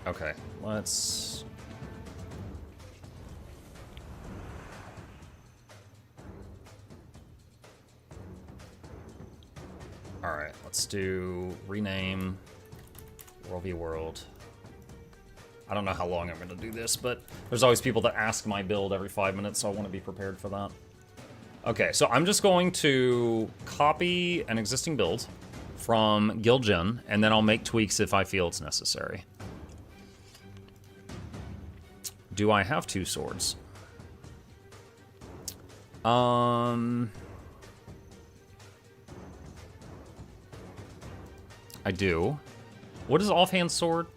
Okay, let's... Alright, let's do rename World v World. I don't know how long I'm going to do this, but there's always people that ask my build every 5 minutes, so I want to be prepared for that. Okay, so I'm just going to copy an existing build from Guild Gen, and then I'll make tweaks if I feel it's necessary. Do I have 2 swords? I do. What is offhand sword?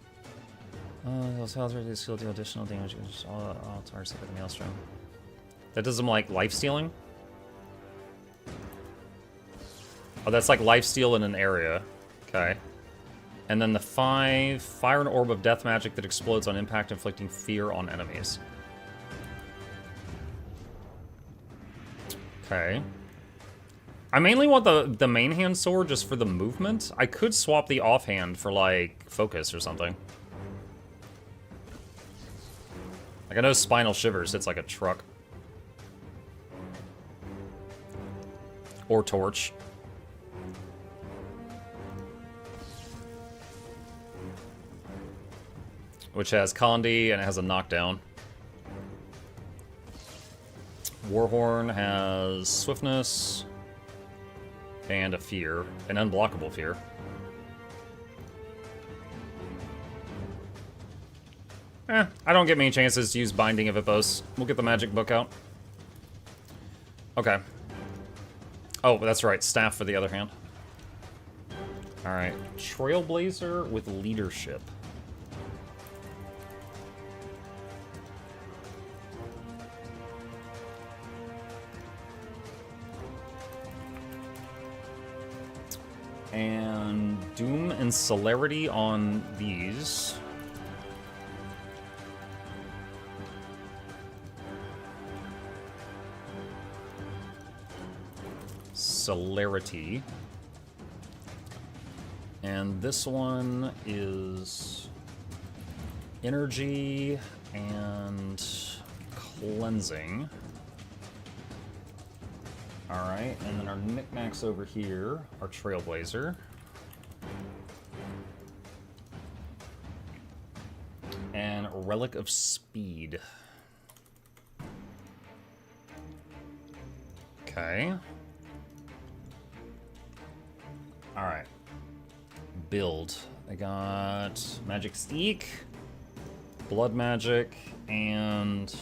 Skill deal additional damage. All targets with the maelstrom. That does them like life stealing. Oh, that's like life steal in an area. Okay. And then the 5 fire an orb of death magic that explodes on impact, inflicting fear on enemies. Okay. I mainly want the main hand sword just for the movement. I could swap the offhand for like focus or something. Like I know Spinal Shivers hits like a truck. Or Torch. Which has Condi and it has a knockdown. Warhorn has Swiftness and a Fear, an unblockable Fear. I don't get many chances to use Binding of Hippos. We'll get the magic book out. Okay. Oh, that's right. Staff for the other hand. Alright. Trailblazer with leadership. And Doom and Celerity on these. Celerity. And this one is energy and cleansing. Alright, and then our knickknacks over here are Trailblazer. And Relic of Speed. Okay. Alright. Build. I got Magic Steak, Blood Magic, and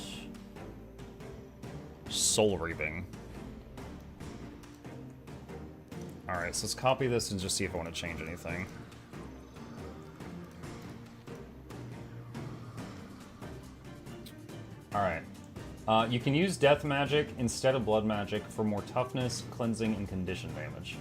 Soul Reaping. Alright, so let's copy this and just see if I want to change anything. Alright. You can use Death Magic instead of Blood Magic for more toughness, cleansing, and condition damage.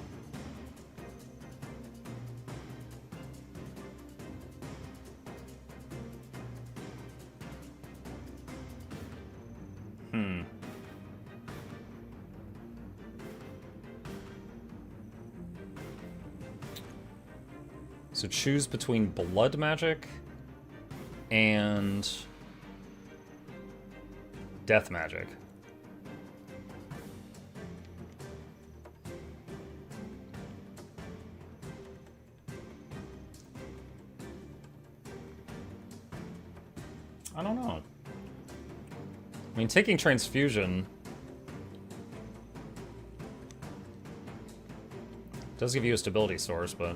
So choose between Blood Magic and Death Magic. I don't know. I mean, taking Transfusion does give you a stability source, but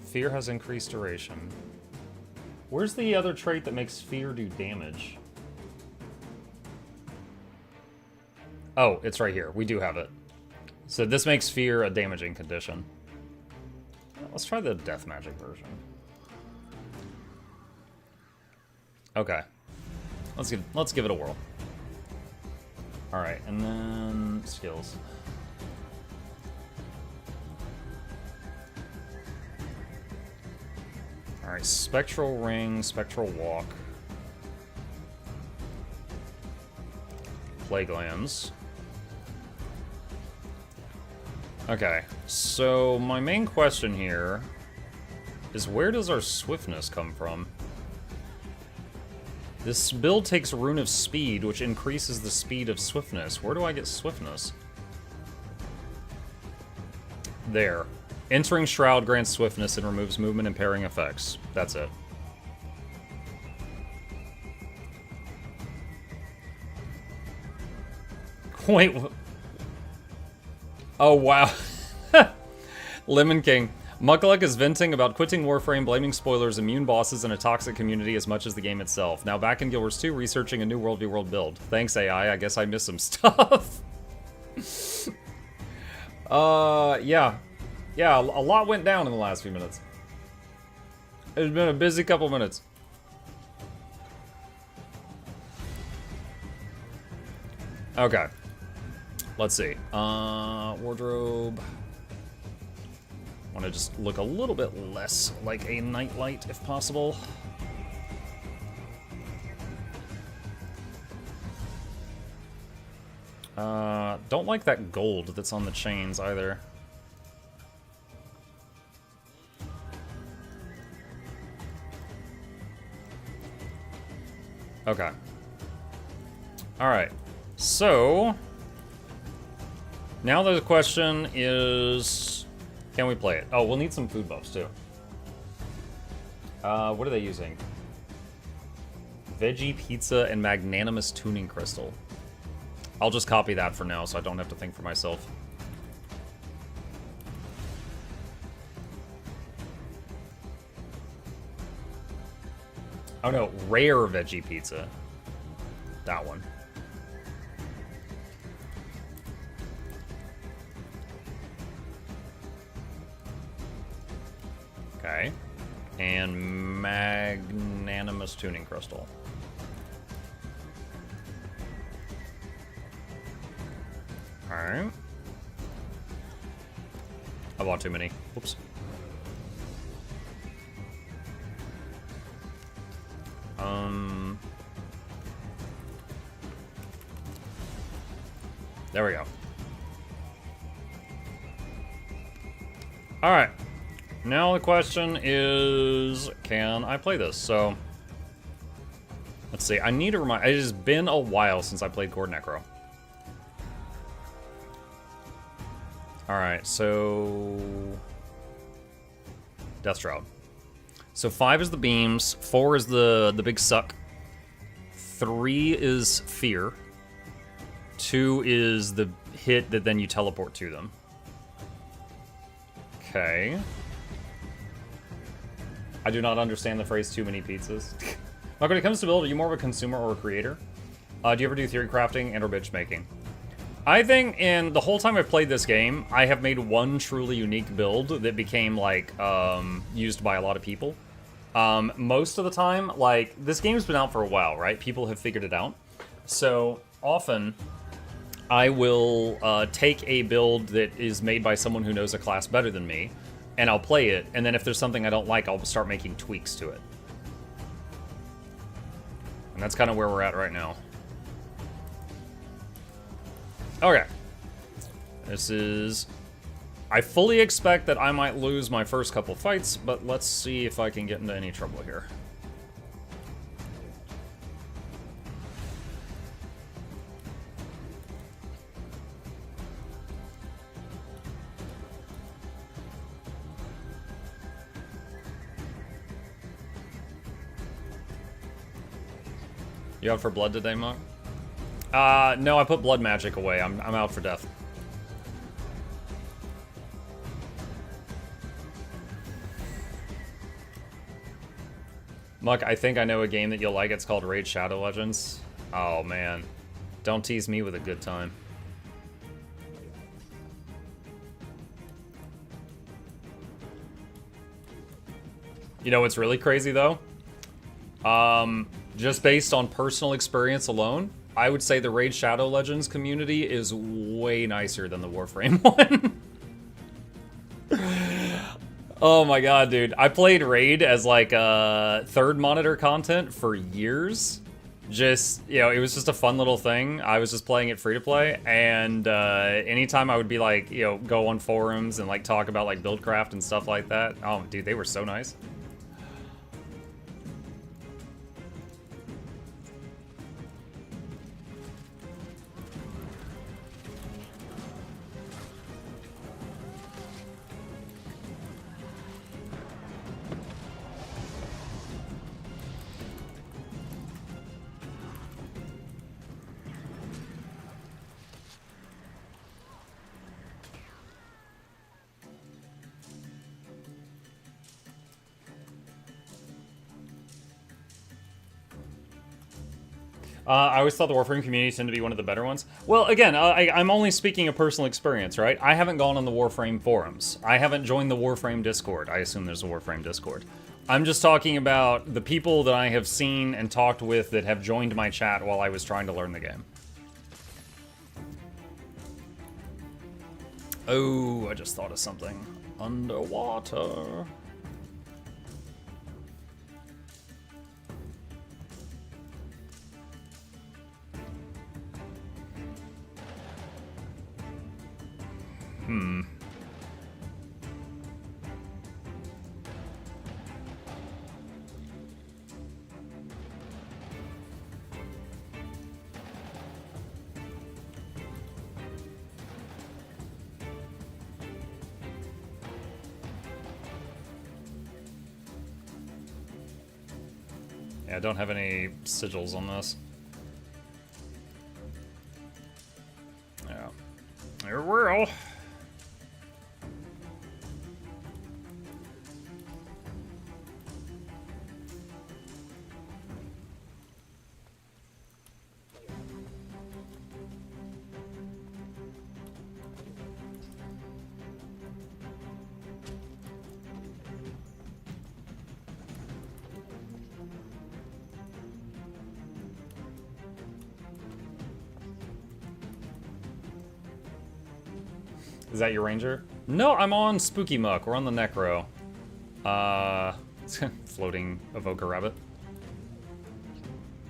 Fear has increased duration. Where's the other trait that makes Fear do damage? Oh, it's right here. We do have it. So this makes Fear a damaging condition. Let's try the Death Magic version. Okay. Let's give it a whirl. Alright, and then skills. Alright, Spectral Ring, Spectral Walk. Plague Lands. Okay, so my main question here is where does our swiftness come from? This build takes Rune of Speed, which increases the speed of swiftness. Where do I get swiftness? There. Entering Shroud grants swiftness and removes movement impairing effects. That's it. Wait. Oh, wow. Lemon King. Mukluk is venting about quitting Warframe, blaming spoilers, immune bosses, and a toxic community as much as the game itself. Now back in Guild Wars 2, researching a new World v World build. Thanks, AI. I guess I missed some stuff. Yeah. Yeah, a lot went down in the last few minutes. It's been a busy couple minutes. Okay. Let's see. Wardrobe. Want to just look a little bit less like a nightlight, if possible. Don't like that gold that's on the chains either. Okay. Alright. So, now the question is, can we play it? Oh, we'll need some food buffs too. What are they using? Veggie Pizza and Magnanimous Tuning Crystal. I'll just copy that for now so I don't have to think for myself. Oh no, Rare Veggie Pizza. That one. Okay. And magnanimous tuning crystal. Alright. I bought too many. Whoops. There we go. Alright. Now the question is, can I play this? So, let's see. I need to remind... It has been a while since I played Core Necro. Alright, so... Death Shroud. So 5 is the beams, 4 is the big suck, 3 is fear, 2 is the hit that then you teleport to them. Okay. I do not understand the phrase too many pizzas. Like, when it comes to build, are you more of a consumer or a creator? Do you ever do theory crafting and or bitch making? I think in the whole time I've played this game, I have made one truly unique build that became, like, used by a lot of people. Most of the time, like, this game's been out for a while, right? People have figured it out. So, often, I will take a build that is made by someone who knows a class better than me, and I'll play it, and then if there's something I don't like, I'll start making tweaks to it. And that's kind of where we're at right now. Okay. This is... I fully expect that I might lose my first couple fights, but let's see if I can get into any trouble here. You out for blood today, Mark? No, I put blood magic away. I'm out for death. Muck, I think I know a game that you'll like. It's called Raid Shadow Legends. Oh, man. Don't tease me with a good time. You know what's really crazy, though? Just based on personal experience alone, I would say the Raid Shadow Legends community is way nicer than the Warframe one. Oh my god, dude. I played Raid as like third monitor content for years. Just, you know, it was just a fun little thing. I was just playing it free to play, and anytime I would be like, you know, go on forums and like talk about like buildcraft and stuff like that. Oh, dude, they were so nice. I always thought the Warframe community tended to be one of the better ones. Well, again, I'm only speaking of personal experience, right? I haven't gone on the Warframe forums. I haven't joined the Warframe Discord. I assume there's a Warframe Discord. I'm just talking about the people that I have seen and talked with that have joined my chat while I was trying to learn the game. Oh, I just thought of something. Underwater. Yeah, I don't have any sigils on this. Yeah. There will. Is that your ranger? No, I'm on Spooky Muck. We're on the Necro. Floating Evoker Rabbit.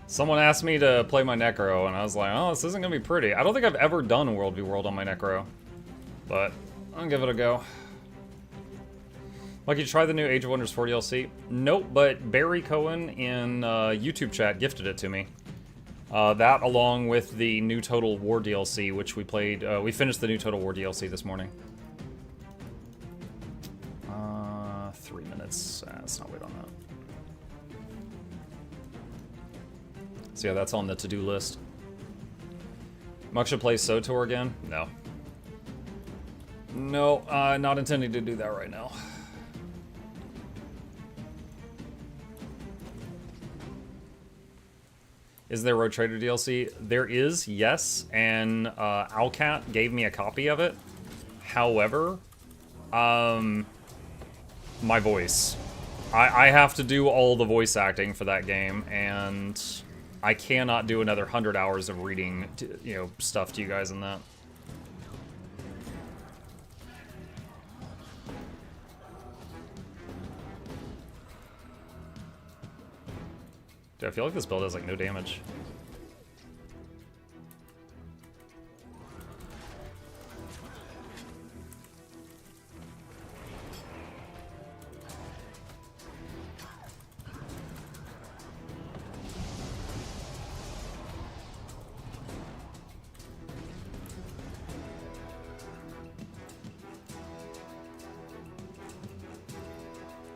Someone asked me to play my Necro, and I was like, oh, this isn't gonna be pretty. I don't think I've ever done World v World on my Necro. But I'll give it a go. Like, you try the new Age of Wonders 4 DLC? Nope, but Barry Cohen in YouTube chat gifted it to me. That along with the new Total War DLC, which we played. We finished the new Total War DLC this morning. 3 minutes. Let's not wait on that. So yeah, that's on the to-do list. Muck should play SOTOR again? No. No, not intending to do that right now. Is there Road Trader DLC? There is, yes, and Owlcat gave me a copy of it. However, my voice. I have to do all the voice acting for that game, and I cannot do another 100 hours of reading, stuff to you guys in that. Dude, I feel like this build has, like, no damage.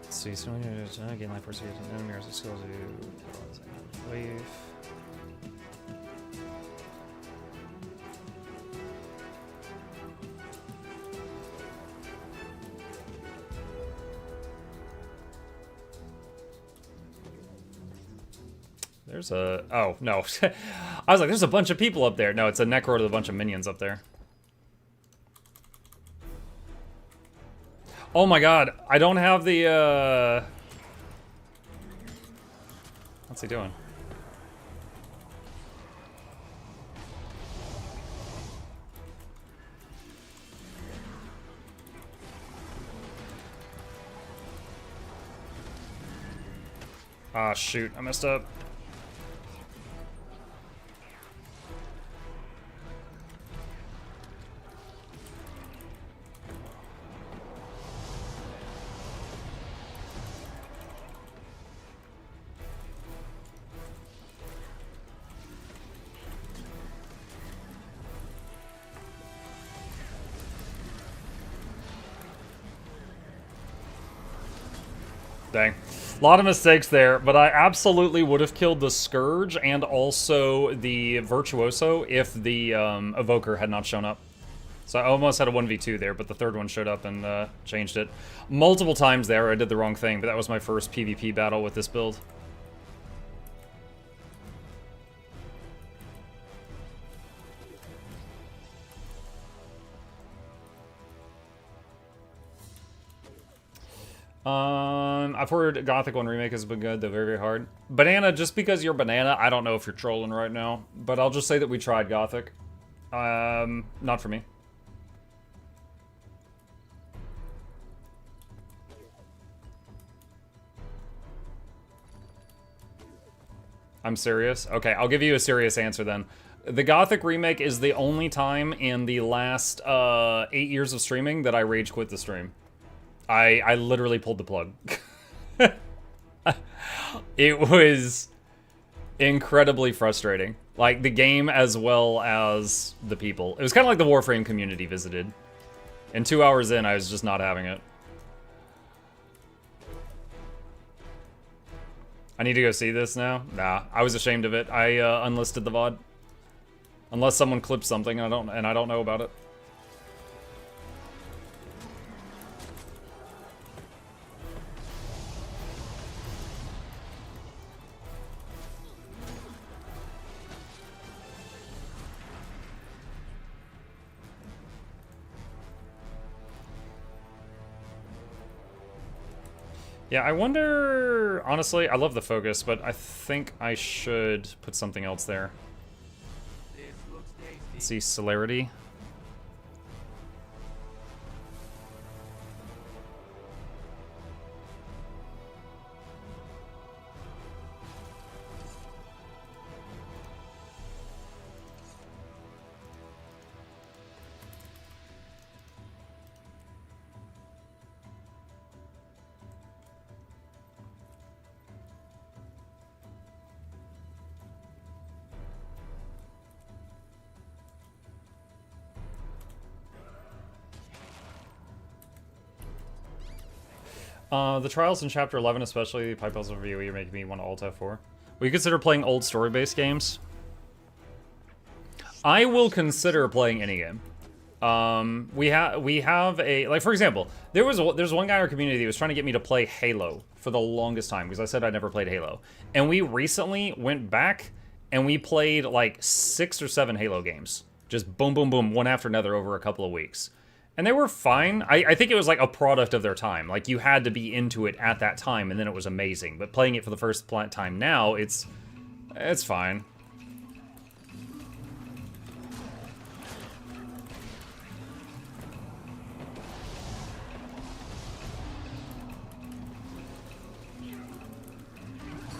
See, so when you're again, life force using enemy mirrors, skills you wave. There's a... Oh, no. I was like, there's a bunch of people up there. No, it's a Necro with a bunch of minions up there. Oh my god, I don't have the, What's he doing? Ah, shoot, I messed up. Dang. A lot of mistakes there, but I absolutely would have killed the Scourge and also the Virtuoso if the Evoker had not shown up. So I almost had a 1v2 there, but the third one showed up and changed it. Multiple times there I did the wrong thing, but that was my first PvP battle with this build. I've heard Gothic 1 Remake has been good, though very, very hard. Banana, just because you're Banana, I don't know if you're trolling right now, but I'll just say that we tried Gothic. Not for me. I'm serious? Okay, I'll give you a serious answer then. The Gothic Remake is the only time in the last 8 years of streaming that I rage quit the stream. I literally pulled the plug. It was incredibly frustrating. Like, the game as well as the people. It was kind of like the Warframe community visited. And 2 hours in, I was just not having it. I need to go see this now? Nah, I was ashamed of it. I unlisted the VOD. Unless someone clipped something and I don't know about it. Yeah, I wonder... Honestly, I love the focus, but I think I should put something else there. Let's see, celerity. The trials in Chapter 11, especially Pipe Puzzle Review, you're making me want to Alt F4. Will you consider playing old story-based games? I will consider playing any game. We have a, like, for example, there's one guy in our community that was trying to get me to play Halo for the longest time because I said I never played Halo, and we recently went back and we played like 6 or 7 Halo games, just boom boom boom, one after another over a couple of weeks, and they were fine. I think it was like a product of their time. Like, you had to be into it at that time, and then it was amazing. But playing it for the first time now, it's fine.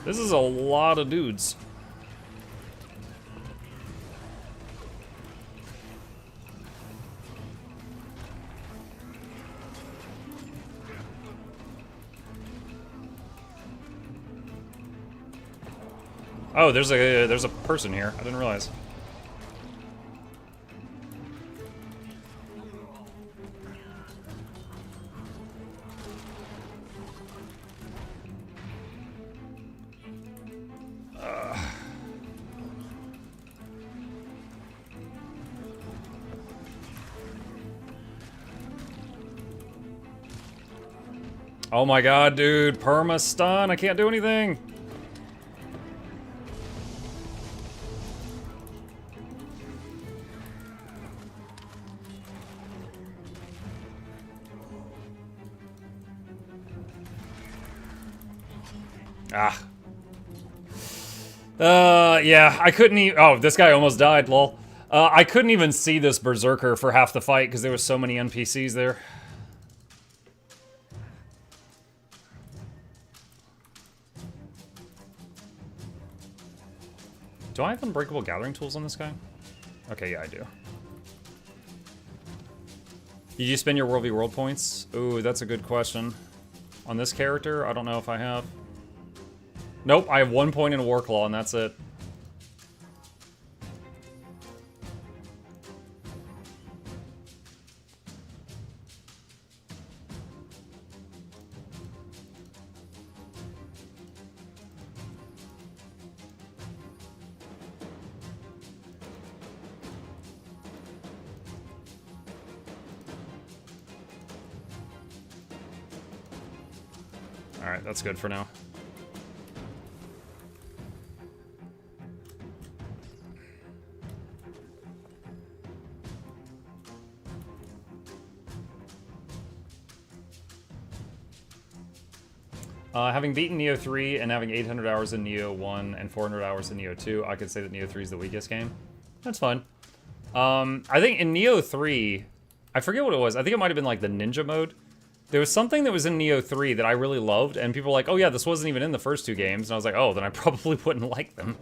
This is a lot of dudes. Oh, there's a person here. I didn't realize. Oh my god, dude. Perma stun. I can't do anything. Yeah, I couldn't even... Oh, this guy almost died, lol. I couldn't even see this Berserker for half the fight because there was so many NPCs there. Do I have unbreakable gathering tools on this guy? Okay, yeah, I do. Did you spend your World v World points? Ooh, that's a good question. On this character, I don't know if I have. Nope, I have 1 point in War Claw, and that's it. Alright, that's good for now. Having beaten Neo 3 and having 800 hours in Neo 1 and 400 hours in Neo 2, I could say that Neo 3 is the weakest game. That's fun. I think in Neo 3, I forget what it was. I think it might have been like the ninja mode. There was something that was in Neo 3 that I really loved, and people were like, oh yeah, this wasn't even in the first 2 games. And I was like, oh, then I probably wouldn't like them.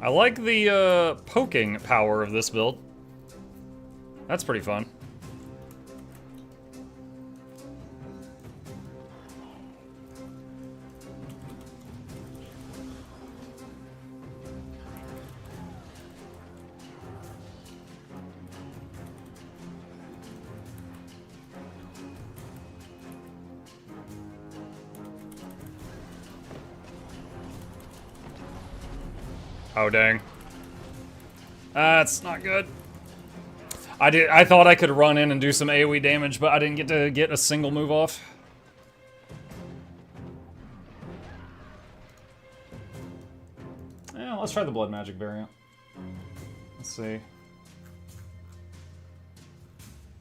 I like the poking power of this build. That's pretty fun. Oh, dang. That's not good. I thought I could run in and do some AoE damage, but I didn't get to get a single move off. Yeah, let's try the blood magic variant. Let's see.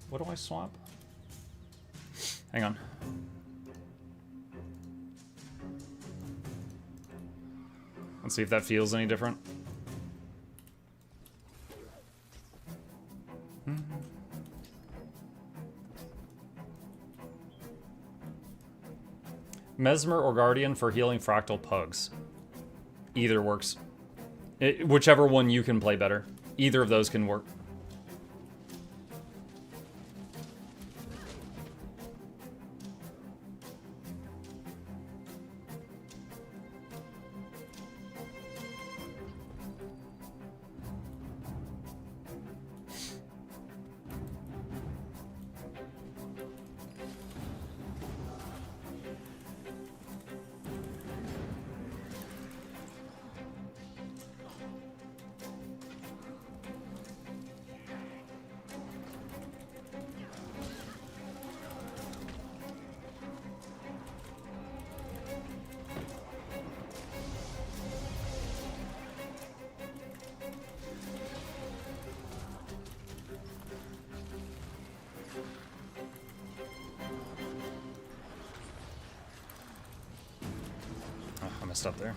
What do I swap? Hang on. Let's see if that feels any different. Mesmer or Guardian for healing fractal pugs. Either works. Whichever one you can play better. Either of those can work. Oh, I messed up there.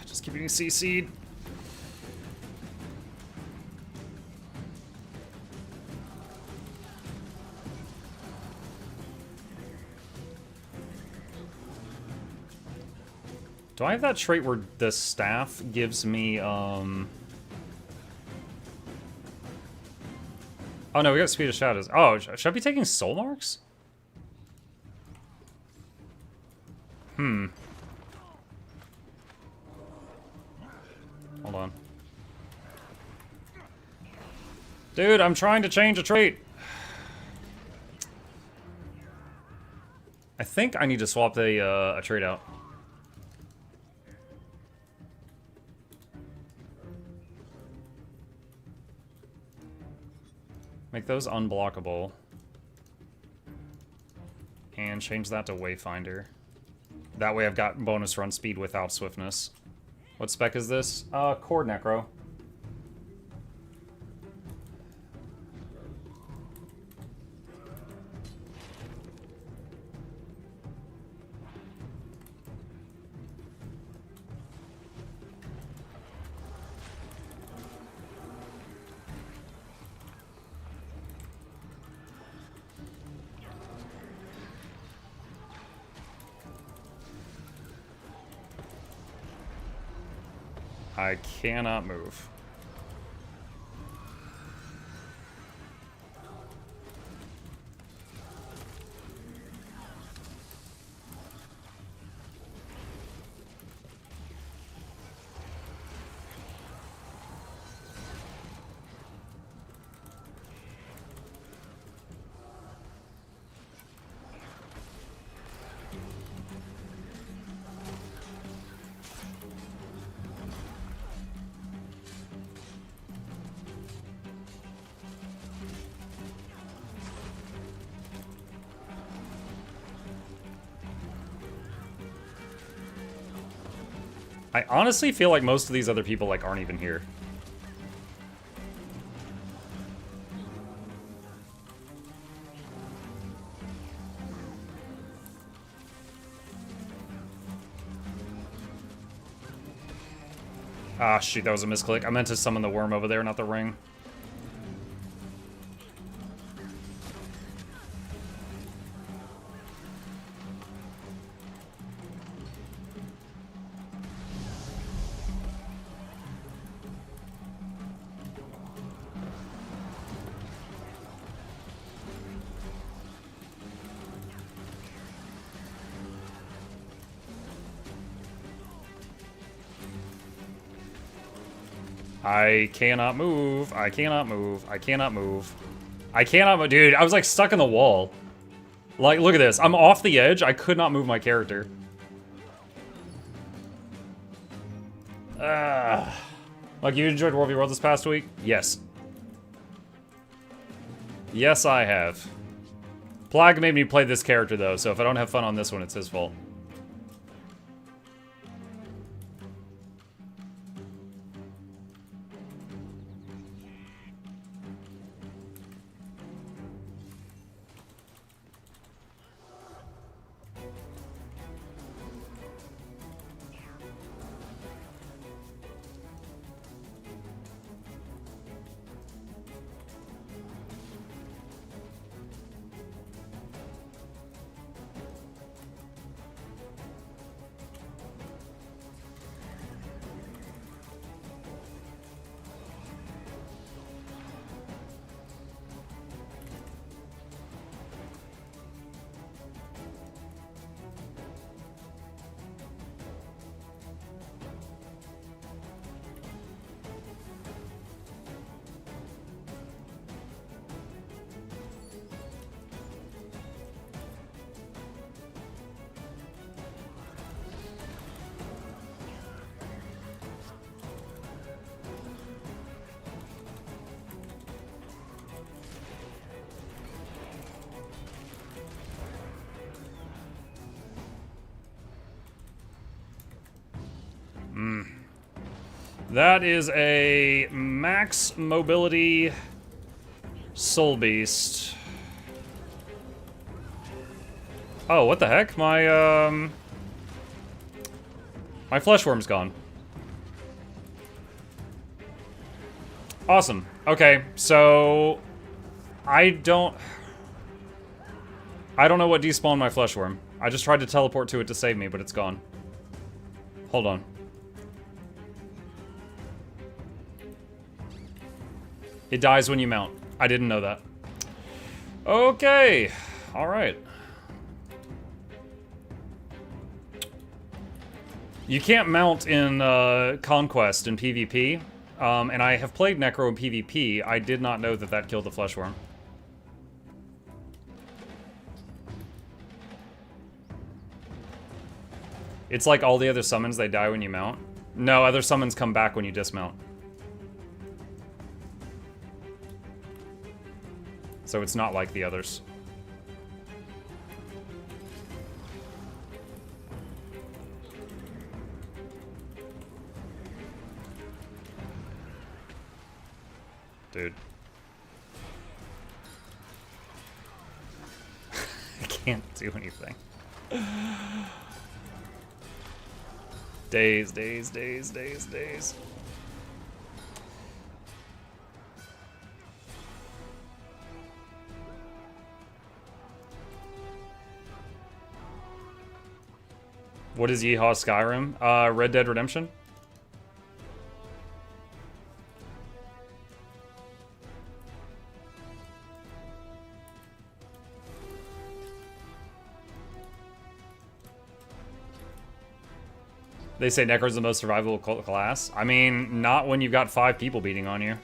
Just keep getting CC'd. Do I have that trait where the staff gives me, Oh no, we got Speed of Shadows. Oh, should I be taking soul marks? Hold on. Dude, I'm trying to change a trait. I think I need to swap a trait out. Make those unblockable. And change that to Wayfinder. That way I've got bonus run speed without swiftness. What spec is this? Cord Necro. I cannot move. I honestly feel like most of these other people like aren't even here. Ah, shoot, that was a misclick. I meant to summon the worm over there, not the ring. I cannot move. I cannot move. I cannot move. I cannot move. Dude, I was like stuck in the wall. Like, look at this. I'm off the edge. I could not move my character. Like, you enjoyed World v. World this past week? Yes. Yes, I have. Plague made me play this character, though, so if I don't have fun on this one, it's his fault. That is a max mobility soul beast. Oh, what the heck? My flesh worm's gone. Awesome. Okay, so I don't know what despawned my flesh worm. I just tried to teleport to it to save me, but it's gone. Hold on. It dies when you mount. I didn't know that. Okay. All right. You can't mount in Conquest in PvP, and I have played Necro in PvP. I did not know that that killed the flesh worm. It's like all the other summons, they die when you mount. No, other summons come back when you dismount. So it's not like the others. Dude. I can't do anything. Days, days, days, days, days. What is Yeehaw Skyrim? Red Dead Redemption? They say Necro's the most survivable class. I mean, not when you've got 5 people beating on you.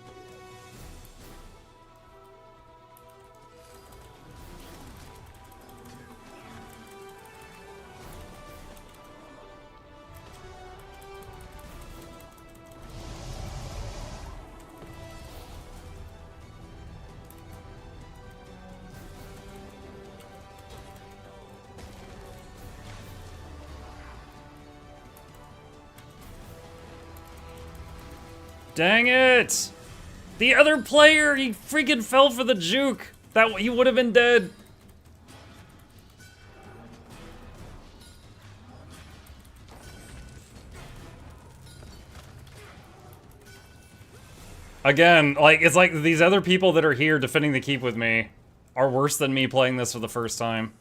Dang it! The other player, he freaking fell for the juke. That he would have been dead. Again, like, it's like these other people that are here defending the keep with me are worse than me playing this for the first time.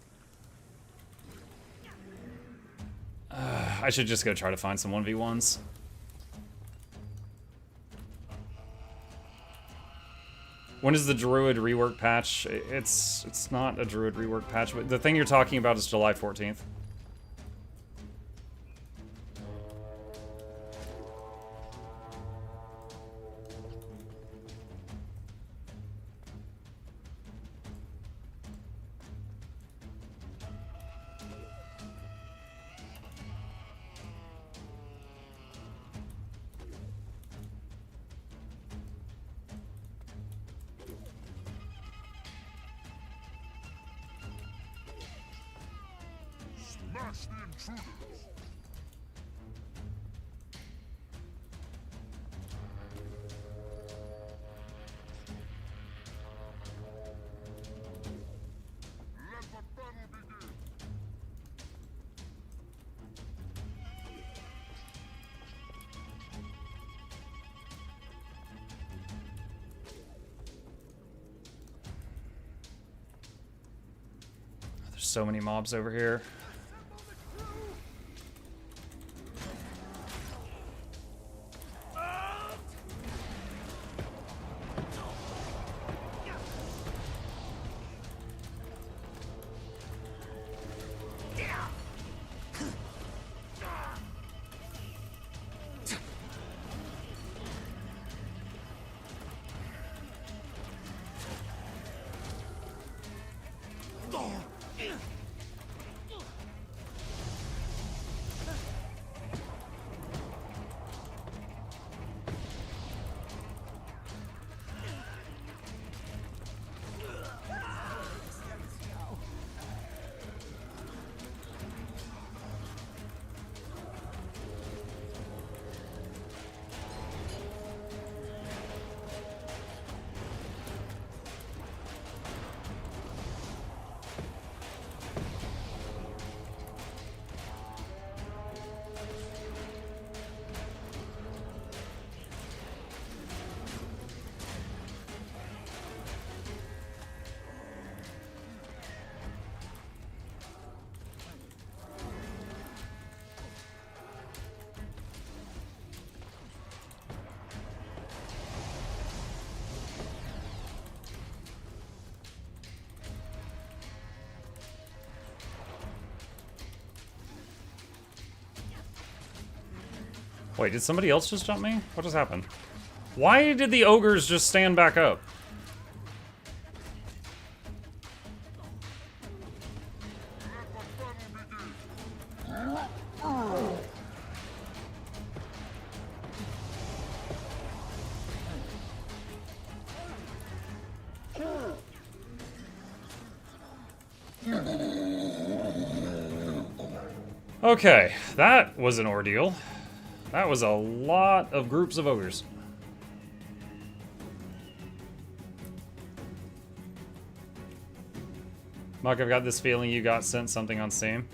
I should just go try to find some 1v1s. When is the Druid rework patch? It's not a Druid rework patch, but the thing you're talking about is July 14th. So many mobs over here. Wait, did somebody else just jump me? What just happened? Why did the ogres just stand back up? Okay, that was an ordeal. That was a lot of groups of ogres. Muck, I've got this feeling you got sent something on Steam.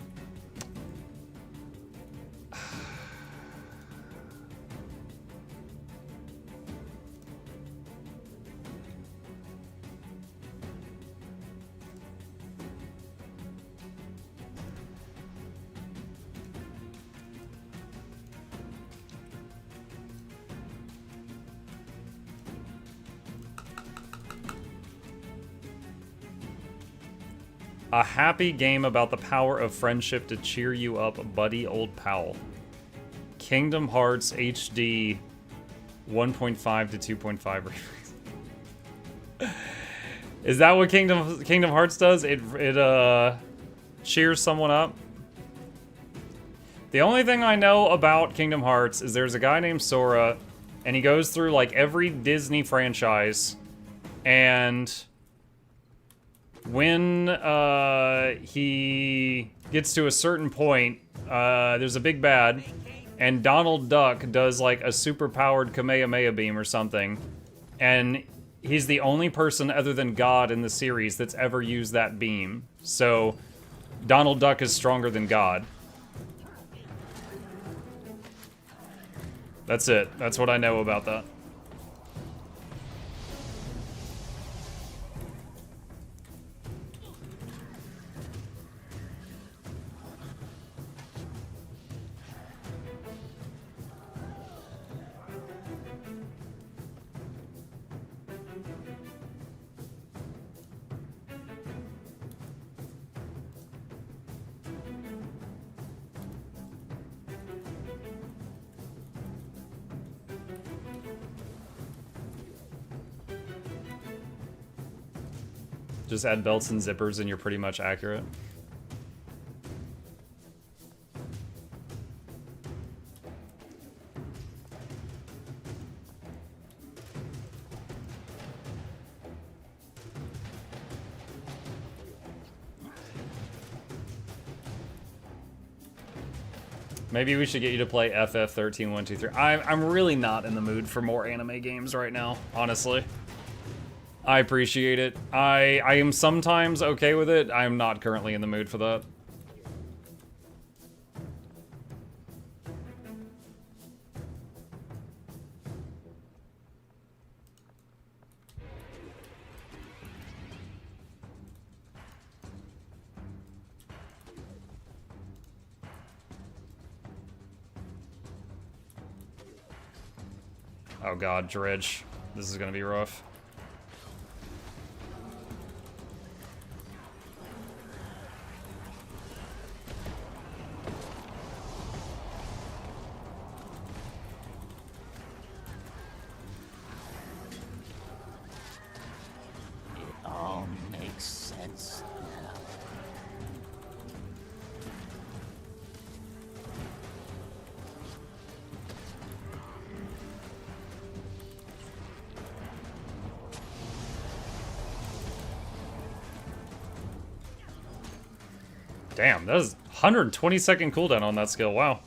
A happy game about the power of friendship to cheer you up, buddy old pal. Kingdom Hearts HD 1.5 to 2.5 remix. Is that what Kingdom Hearts does? It cheers someone up? The only thing I know about Kingdom Hearts is there's a guy named Sora, and he goes through like every Disney franchise, and when he gets to a certain point, there's a big bad, and Donald Duck does like a super-powered Kamehameha beam or something, and he's the only person other than God in the series that's ever used that beam. So Donald Duck is stronger than God. That's it. That's what I know about that. Just add belts and zippers and you're pretty much accurate. Maybe we should get you to play FF13123. I'm really not in the mood for more anime games right now, honestly. I appreciate it. I am sometimes okay with it. I am not currently in the mood for that. Oh god, Dredge. This is gonna be rough. It all makes sense now. Damn, that was 120-second cooldown on that skill. Wow.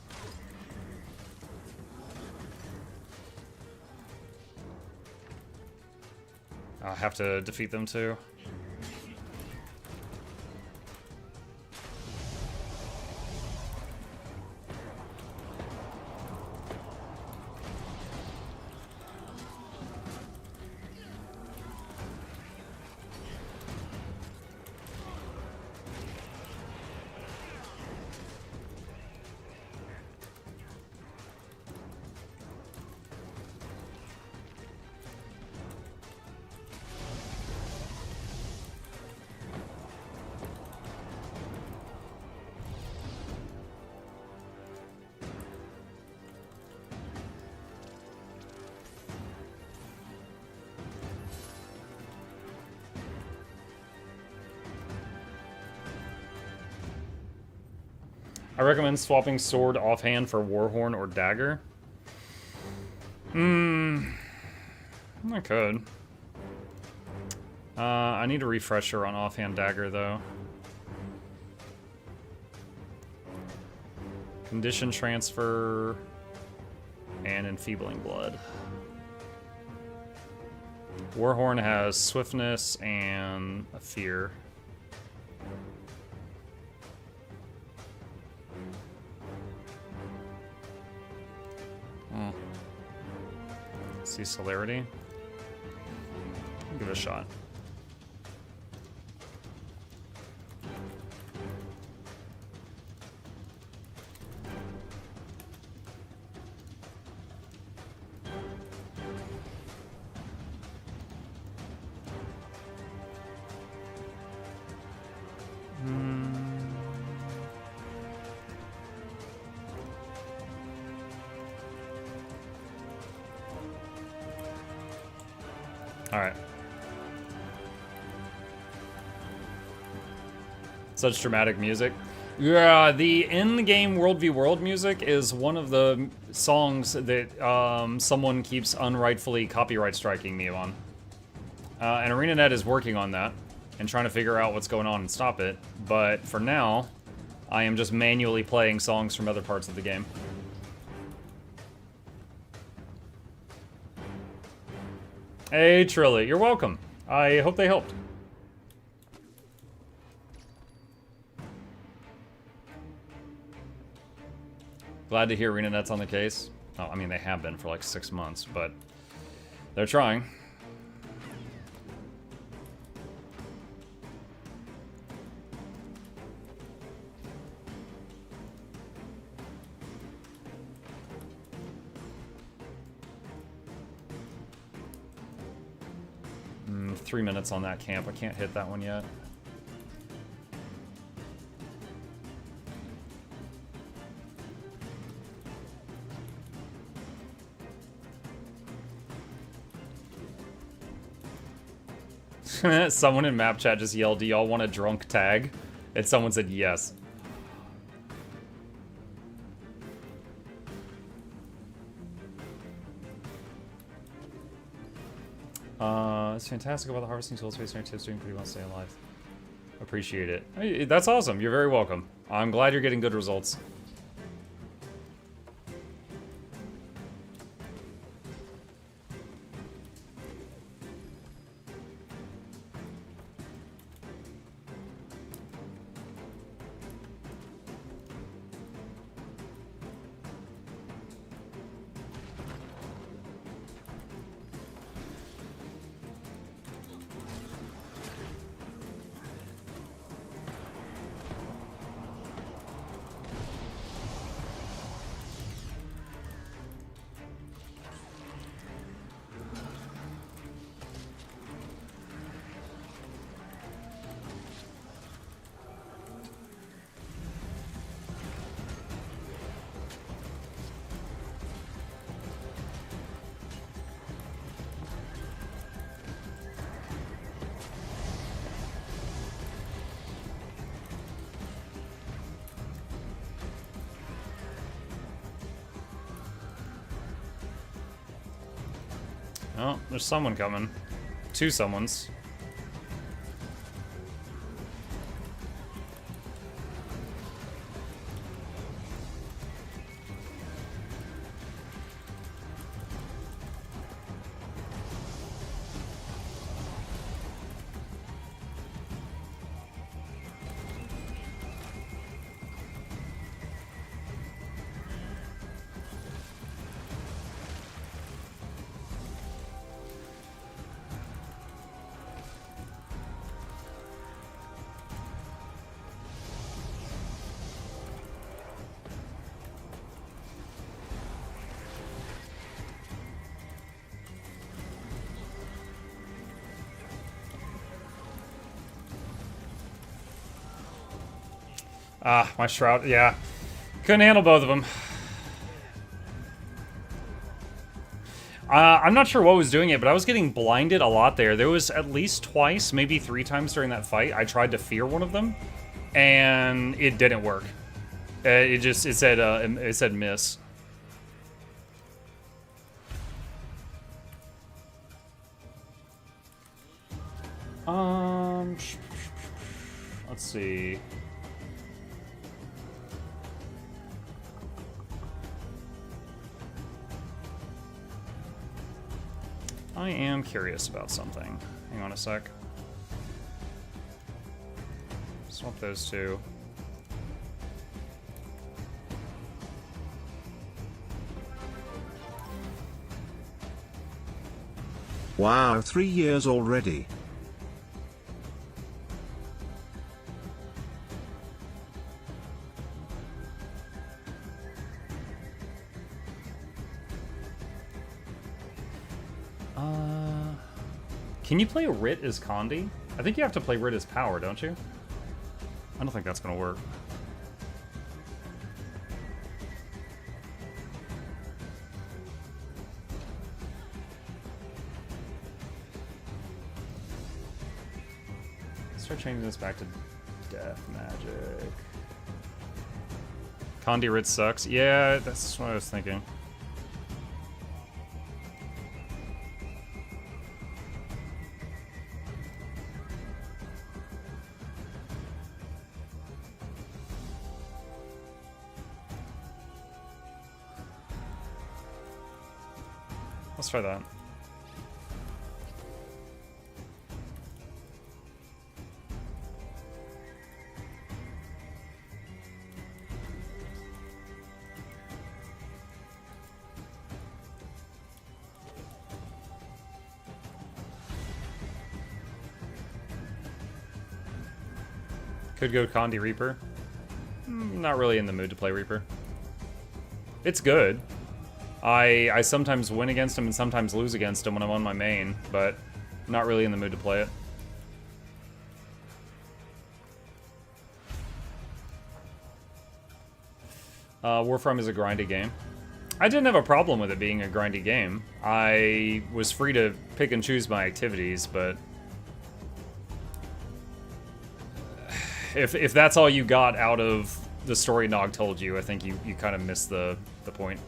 I'll have to defeat them too. I recommend swapping sword offhand for warhorn or dagger. I could. I need a refresher on offhand dagger though. Condition transfer and enfeebling blood. Warhorn has swiftness and a fear. See celerity. Give it a shot. Alright. Such dramatic music. Yeah, the in-game World v World music is one of the songs that someone keeps unrightfully copyright striking me on. And ArenaNet is working on that and trying to figure out what's going on and stop it. But for now, I am just manually playing songs from other parts of the game. Hey, Trilly, you're welcome. I hope they helped. Glad to hear ArenaNet's on the case. Oh, I mean, they have been for like 6 months, but they're trying. Mm, 3 minutes on that camp. I can't hit that one yet. Someone in map chat just yelled, "Do y'all want a drunk tag?" And someone said yes. It's fantastic about the harvesting tool space and your tips doing pretty well. Stay alive. Appreciate it. Hey, that's awesome. You're very welcome. I'm glad you're getting good results. Oh, there's someone coming. Two someones. Ah, my shroud, yeah. Couldn't handle both of them. I'm not sure what was doing it, but I was getting blinded a lot there. There was at least twice, maybe 3 times during that fight, I tried to fear one of them, and it didn't work. It said miss. Let's see. I am curious about something. Hang on a sec. Swap those two. Wow, 3 years already. Can you play Rit as Condi? I think you have to play Rit as Power, don't you? I don't think that's gonna work. Let's start changing this back to Death Magic. Condi Rit sucks. Yeah, that's what I was thinking. Let's try that. Could go Condi Reaper. Not really in the mood to play Reaper. It's good. I sometimes win against him and sometimes lose against him when I'm on my main, but I'm not really in the mood to play it. Warframe is a grindy game. I didn't have a problem with it being a grindy game. I was free to pick and choose my activities, but if that's all you got out of the story Nog told you, I think you kind of missed the point.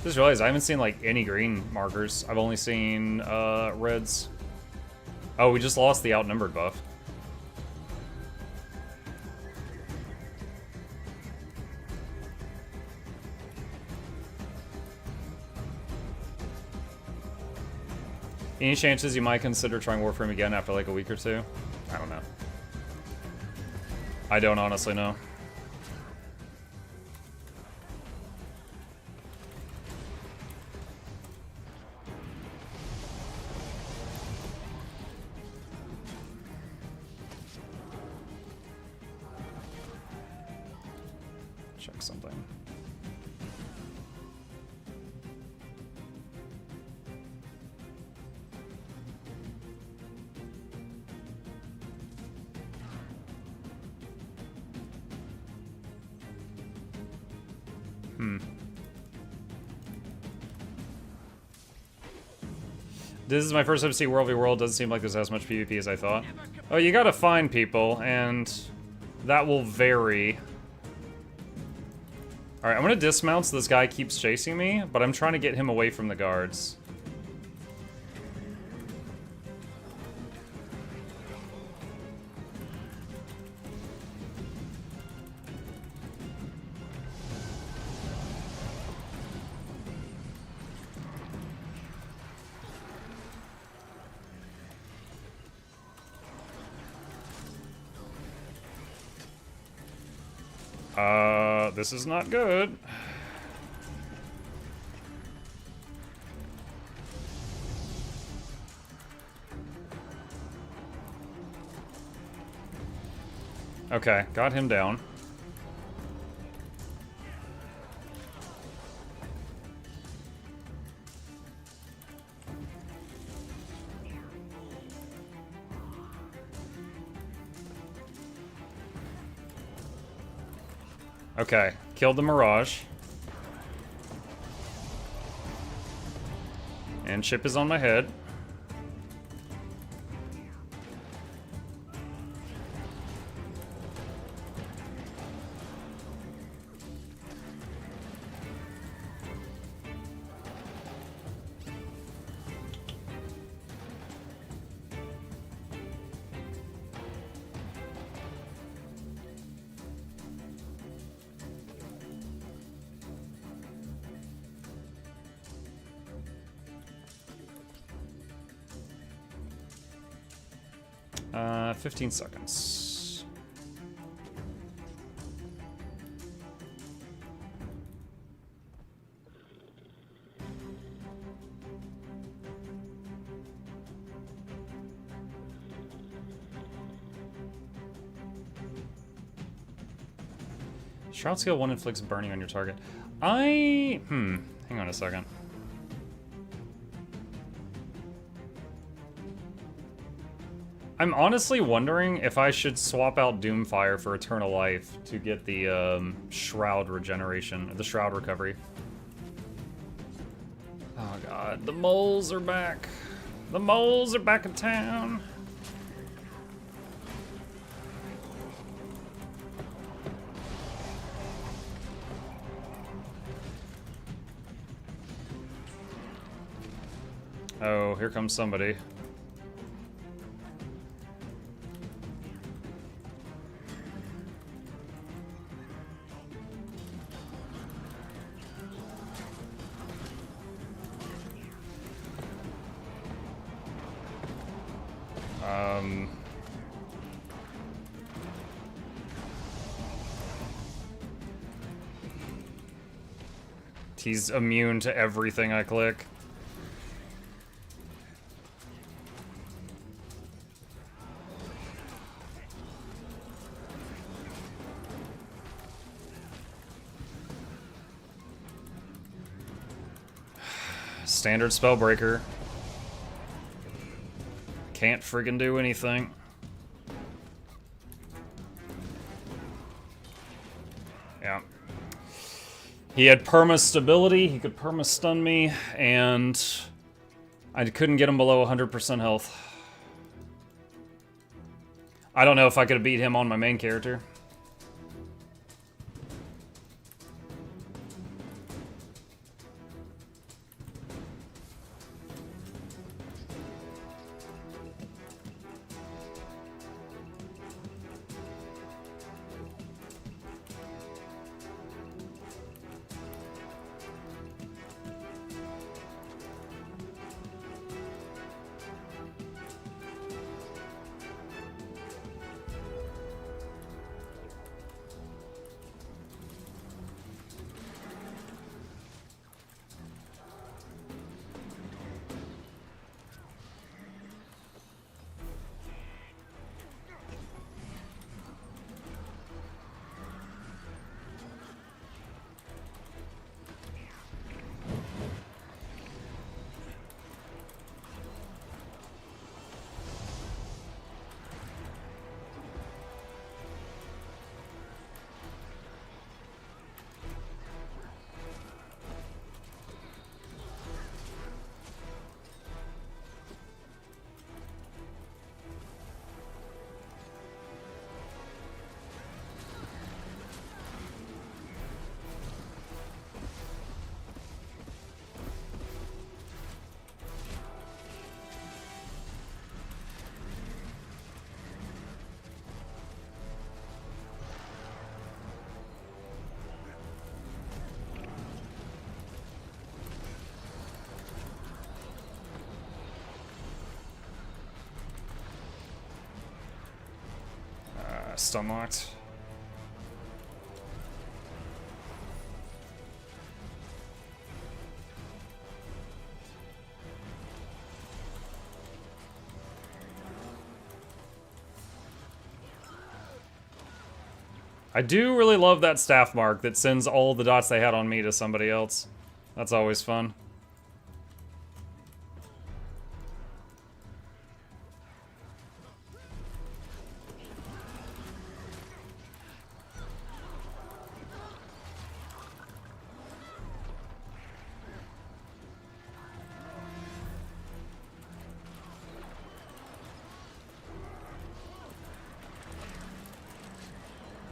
Just realized I haven't seen like any green markers. I've only seen reds. Oh, we just lost the outnumbered buff. Any chances you might consider trying Warframe again after like a week or two? I don't know. I don't honestly know. Check something. This is my first time to see World v World. Doesn't seem like there's as much PvP as I thought. Oh, you gotta find people, and that will vary. Alright, I'm gonna dismount so this guy keeps chasing me, but I'm trying to get him away from the guards. This is not good. Okay, got him down. Okay, killed the Mirage. And Chip is on my head. Uh, 15 seconds. Shroud skill 1 inflicts burning on your target. Hang on a second. I'm honestly wondering if I should swap out Doomfire for Eternal Life to get the Shroud regeneration, the Shroud recovery. Oh god, the moles are back. The moles are back in town. Oh, here comes somebody. He's immune to everything I click. Standard Spellbreaker. Can't friggin' do anything. Yeah. He had perma stability, he could perma stun me, and I couldn't get him below 100% health. I don't know if I could have beat him on my main character. Stun locked. I do really love that staff mark that sends all the dots they had on me to somebody else. That's always fun.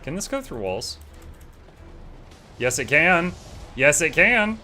Can this go through walls? Yes, it can. Yes, it can.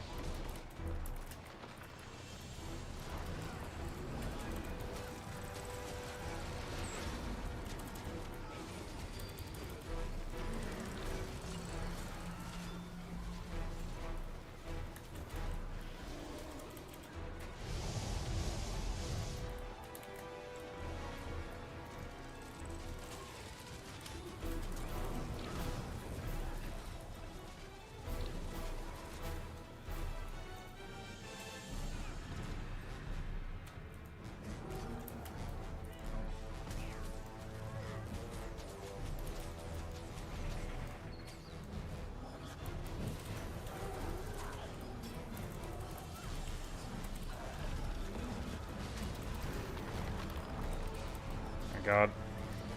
God.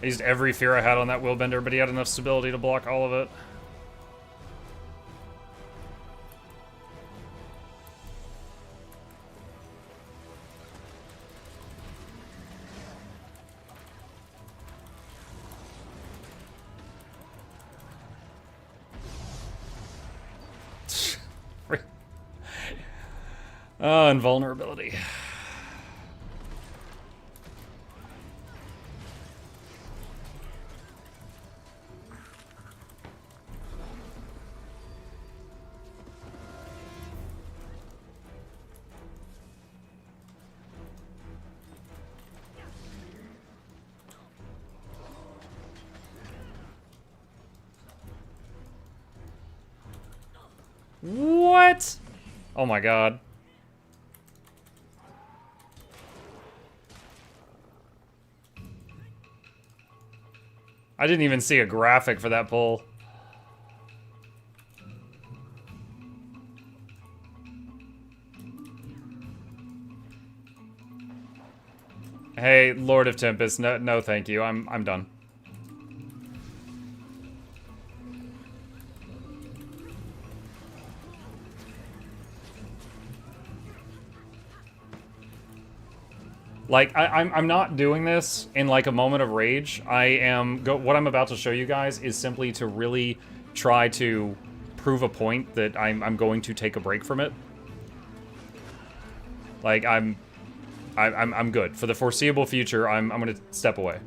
I used every fear I had on that Willbender, but he had enough stability to block all of it. Invulnerability. What? Oh my god. I didn't even see a graphic for that pull. Hey, Lord of Tempest, no thank you. I'm done. Like, I'm not doing this in, like, a moment of rage. What I'm about to show you guys is simply to really try to prove a point that I'm going to take a break from it. Like, I'm good. For the foreseeable future, I'm gonna step away.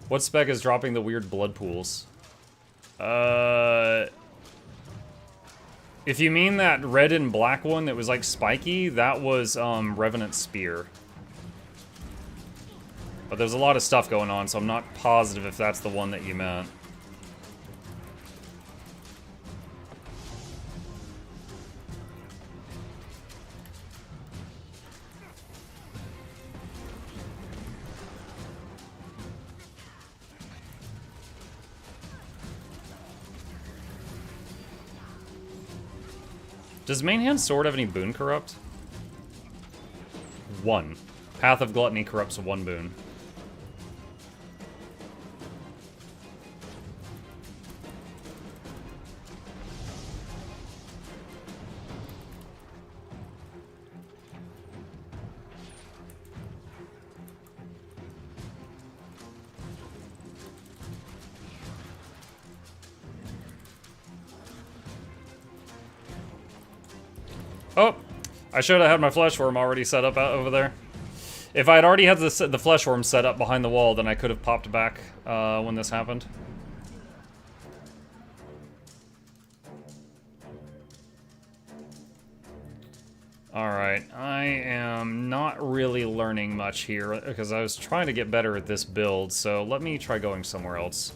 What spec is dropping the weird blood pools? If you mean that red and black one that was like spiky, that was Revenant Spear. But there's a lot of stuff going on, so I'm not positive if that's the one that you meant. Does Mainhand Sword have any boon corrupt? 1. Path of Gluttony corrupts 1 boon. Oh, I should have had my flesh worm already set up out over there. If I had already had the flesh worm set up behind the wall, then I could have popped back when this happened. Alright, I am not really learning much here because I was trying to get better at this build, so let me try going somewhere else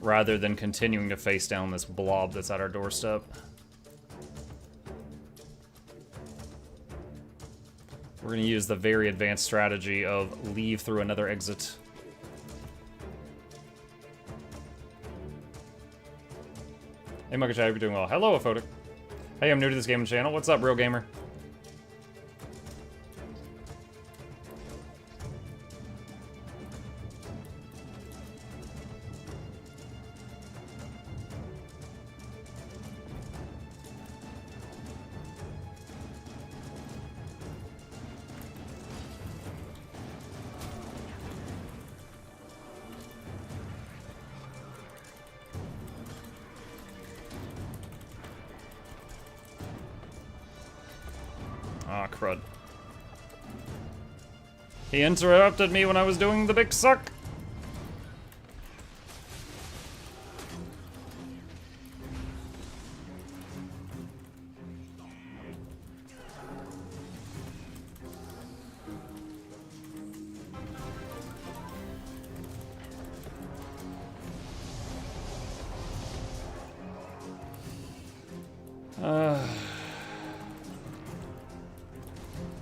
rather than continuing to face down this blob that's at our doorstep. We're going to use the very advanced strategy of leave through another exit. Hey, MuklukYoutube, you're doing well. Hello, Aphotic. Hey, I'm new to this gaming channel. What's up, real gamer? Ah, crud. He interrupted me when I was doing the big suck.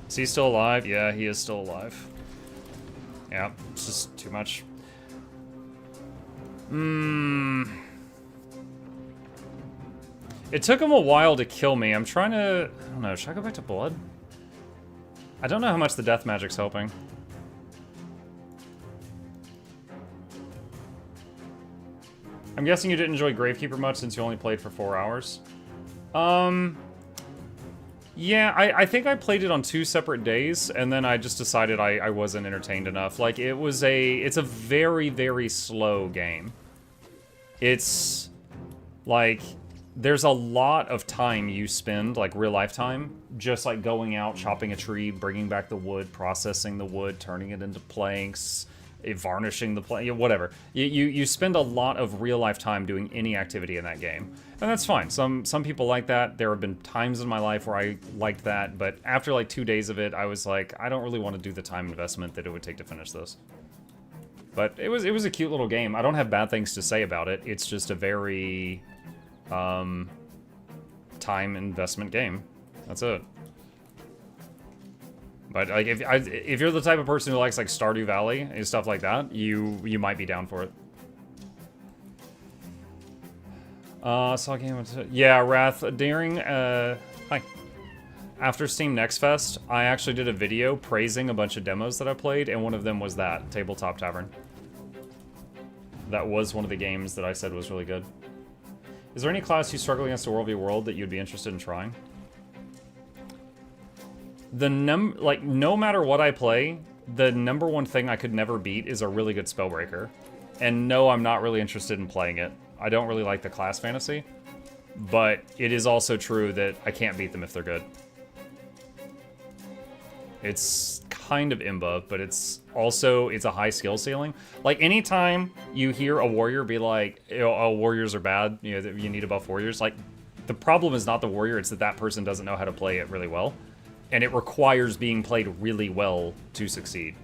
Is he still alive? Yeah, he is still alive. Yeah, it's just too much. It took him a while to kill me. I'm trying to... I don't know, should I go back to blood? I don't know how much the death magic's helping. I'm guessing you didn't enjoy Gravekeeper much since you only played for 4 hours. Yeah, I think I played it on 2 separate days, and then I just decided I wasn't entertained enough. Like, it's a very, very slow game. It's, like, there's a lot of time you spend, like, real-life time, just, like, going out, chopping a tree, bringing back the wood, processing the wood, turning it into planks, varnishing the plank, whatever. You spend a lot of real-life time doing any activity in that game. And that's fine. Some people like that. There have been times in my life where I liked that, but after like 2 days of it, I was like, I don't really want to do the time investment that it would take to finish this. But it was a cute little game. I don't have bad things to say about it. It's just a very time investment game. That's it. But like if you're the type of person who likes like Stardew Valley and stuff like that, you might be down for it. Saw a game. Yeah, Wrath during hi. After Steam Next Fest, I actually did a video praising a bunch of demos that I played, and one of them was that Tabletop Tavern. That was one of the games that I said was really good. Is there any class you struggle against a World v World that you'd be interested in trying? Like, no matter what I play, the #1 thing I could never beat is a really good Spellbreaker. And no, I'm not really interested in playing it. I don't really like the class fantasy. But it is also true that I can't beat them if they're good. It's kind of imba, but it's a high skill ceiling. Like, anytime you hear a warrior be like, oh, warriors are bad, you know, you need to buff warriors, like, the problem is not the warrior, it's that that person doesn't know how to play it really well. And it requires being played really well to succeed.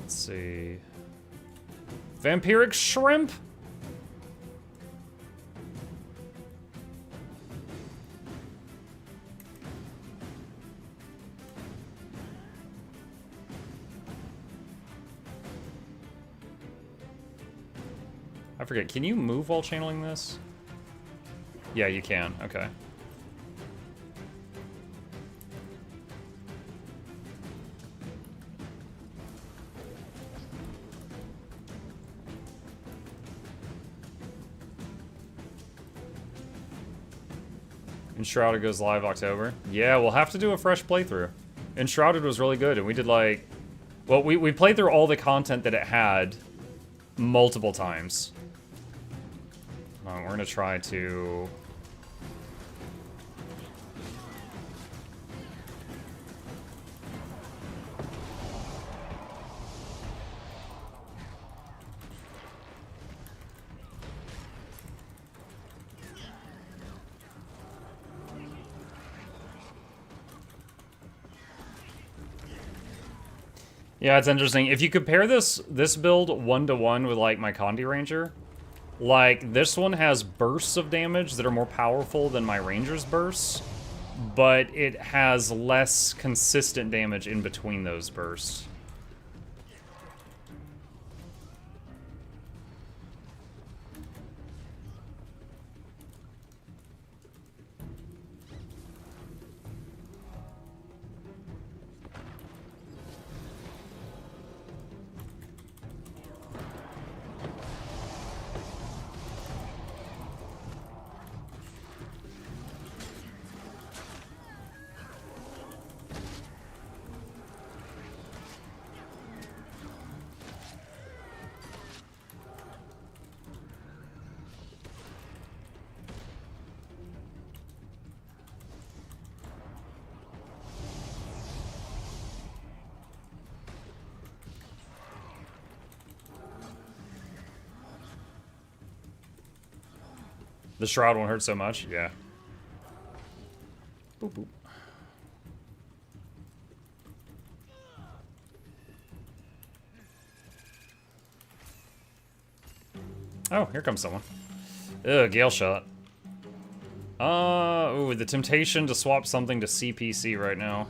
Let's see. Vampiric Shrimp? I forget, can you move while channeling this? Yeah, you can, okay. Enshrouded goes live October. Yeah, we'll have to do a fresh playthrough. Enshrouded was really good, and we did like... Well, we played through all the content that it had multiple times. We're gonna try to... Yeah, it's interesting. If you compare this build 1-to-1 with like my Condi Ranger, like this one has bursts of damage that are more powerful than my Ranger's bursts, but it has less consistent damage in between those bursts. The Shroud won't hurt so much? Yeah. Boop, boop. Oh, here comes someone. Ugh, Gale Shot. Ooh, the temptation to swap something to CPC right now.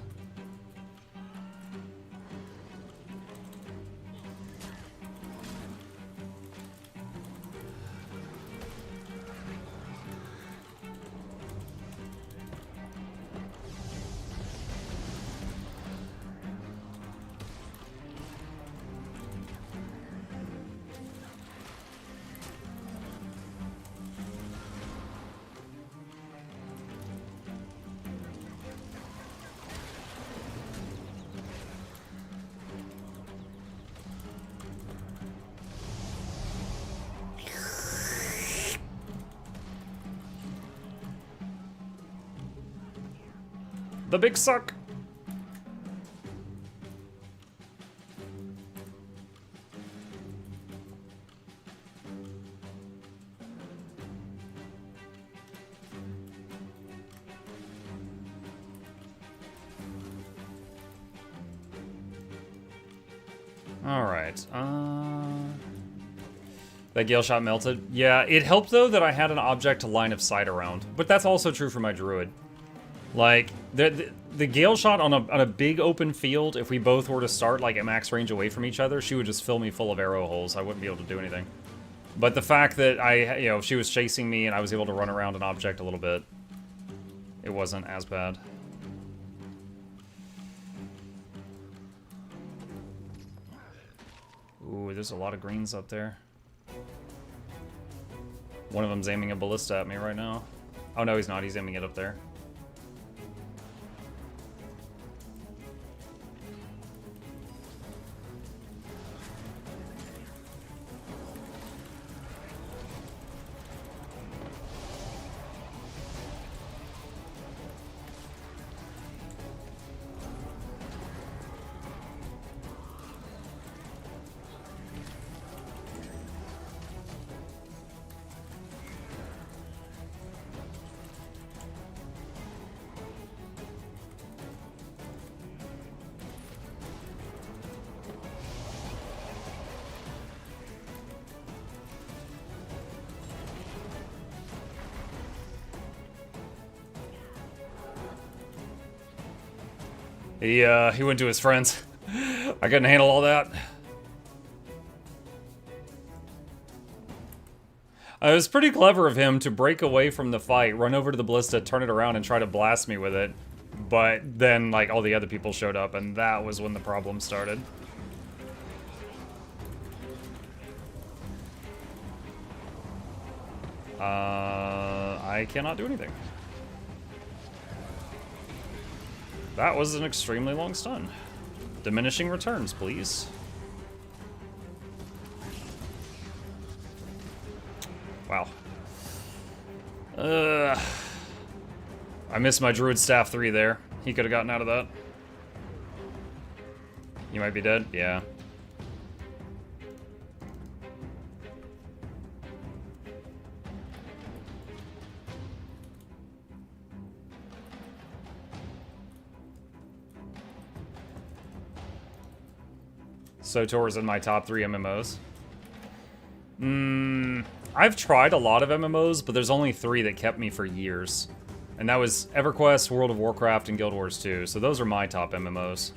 The big suck. Alright, that gale shot melted. Yeah, it helped though that I had an object to line of sight around. But that's also true for my druid. Like, the gale shot on a big open field, if we both were to start like at max range away from each other, she would just fill me full of arrow holes. I wouldn't be able to do anything. But the fact that she was chasing me and I was able to run around an object a little bit, it wasn't as bad. Ooh, there's a lot of greens up there. One of them's aiming a ballista at me right now. Oh no, he's not. He's aiming it up there. He went to his friends. I couldn't handle all that. It was pretty clever of him to break away from the fight, run over to the ballista, turn it around, and try to blast me with it. But then, like, all the other people showed up, and that was when the problem started. I cannot do anything. That was an extremely long stun. Diminishing returns, please. Wow. I missed my Druid Staff 3 there. He could have gotten out of that. You might be dead? Yeah. SOTOR's in my top 3 MMOs. I've tried a lot of MMOs, but there's only 3 that kept me for years. And that was EverQuest, World of Warcraft, and Guild Wars 2. So those are my top MMOs.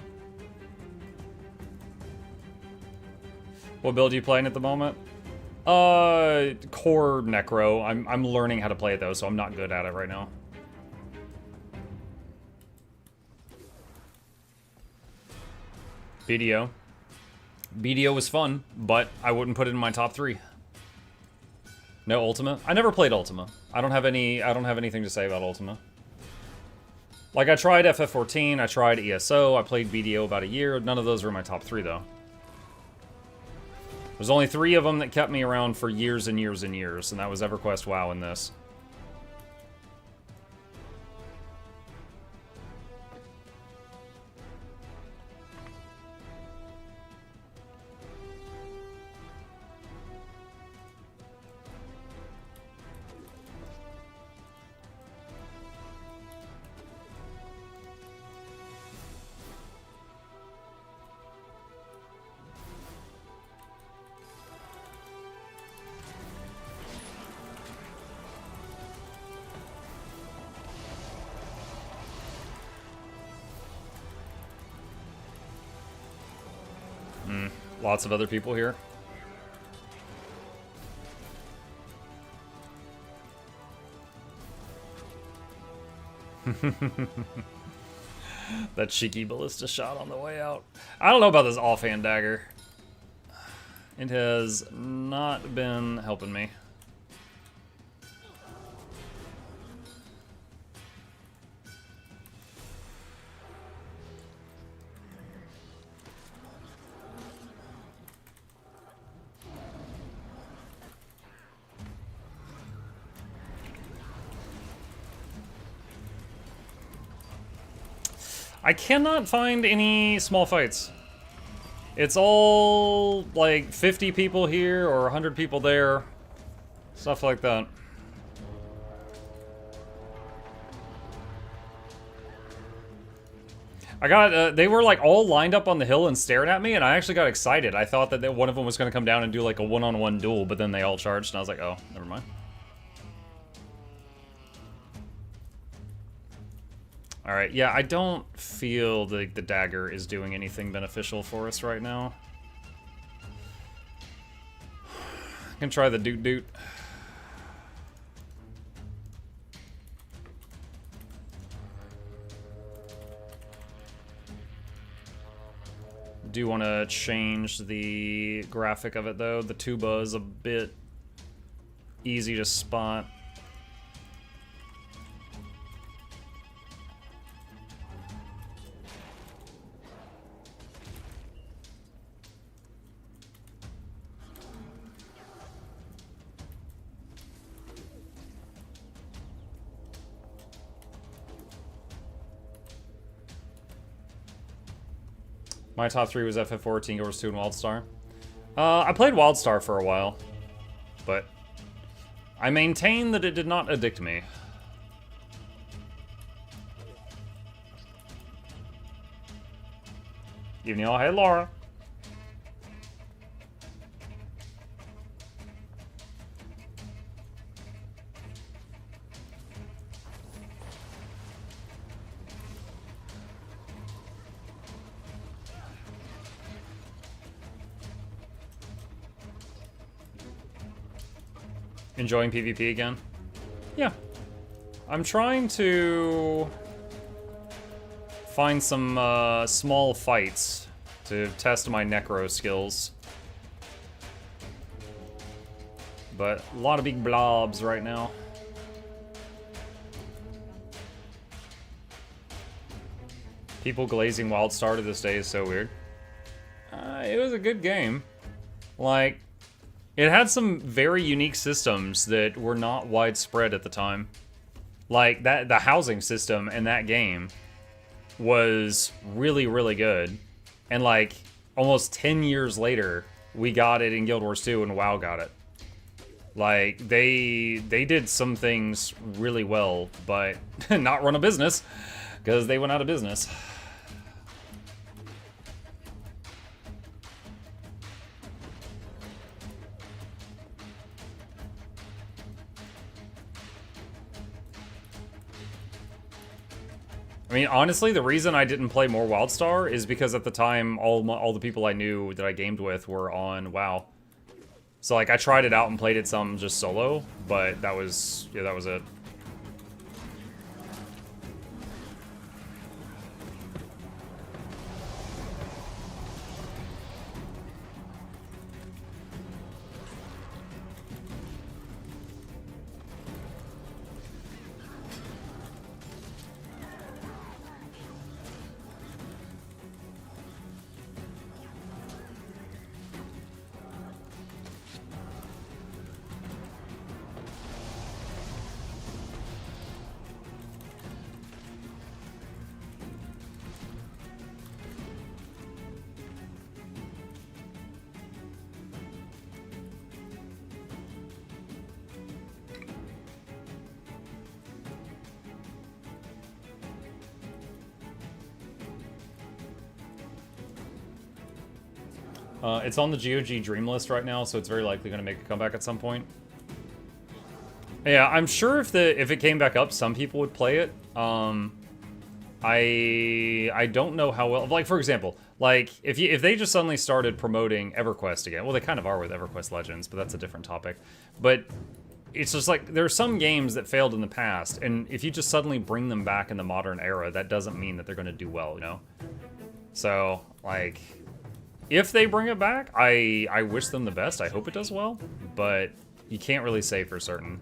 What build are you playing at the moment? Core Necro. I'm learning how to play it though, so I'm not good at it right now. BDO. BDO was fun, but I wouldn't put it in my top 3. No Ultima? I never played Ultima. I don't have anything to say about Ultima. Like, I tried FF14, I tried ESO, I played BDO about a year. None of those were in my top 3, though. There's only 3 of them that kept me around for years and years and years, and that was EverQuest, WoW, and this. Lots of other people here. That cheeky ballista shot on the way out. I don't know about this offhand dagger. It has not been helping me. I cannot find any small fights. It's all like 50 people here or 100 people there. Stuff like that. I got, they were like all lined up on the hill and staring at me, and I actually got excited. I thought that one of them was going to come down and do like a one-on-one duel, but then they all charged, and I was like, oh, never mind. Alright, yeah, I don't feel like the dagger is doing anything beneficial for us right now. I can try the doot-doot. Do want to change the graphic of it though. The tuba is a bit easy to spot. My top 3 was FF4, Teen Wars 2, and WildStar. I played WildStar for a while, but I maintain that it did not addict me. Evening all, hey Laura. Enjoying PvP again? Yeah. I'm trying to find some small fights to test my necro skills. But a lot of big blobs right now. People glazing WildStar to this day is so weird. It was a good game. Like, it had some very unique systems that were not widespread at the time. Like, the housing system in that game was really, really good. And, like, almost 10 years later, we got it in Guild Wars 2 and WoW got it. Like, they did some things really well, but not run a business, because they went out of business. I mean, honestly, the reason I didn't play more WildStar is because at the time, all the people I knew that I gamed with were on WoW. So, like, I tried it out and played it some just solo, but that was, yeah, that was it. It's on the GOG Dream list right now, so it's very likely going to make a comeback at some point. Yeah, I'm sure if it came back up, some people would play it. I don't know how well. Like, for example, like if they just suddenly started promoting EverQuest again, well, they kind of are with EverQuest Legends, but that's a different topic. But it's just like there are some games that failed in the past, and if you just suddenly bring them back in the modern era, that doesn't mean that they're going to do well, you know. So like, if they bring it back, I wish them the best. I hope it does well, but you can't really say for certain.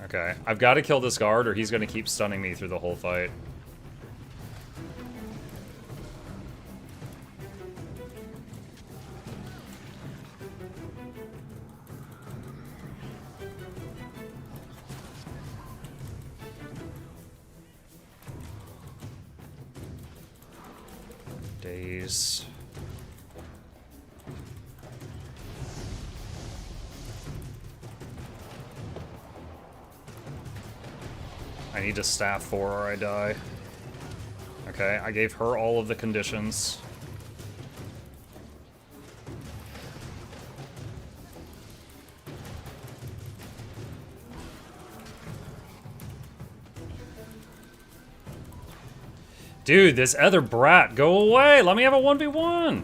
Okay, I've got to kill this guard or he's going to keep stunning me through the whole fight. days. I need to staff 4 or I die. Okay, I gave her all of the conditions. Dude, this other brat, go away! Let me have a 1v1!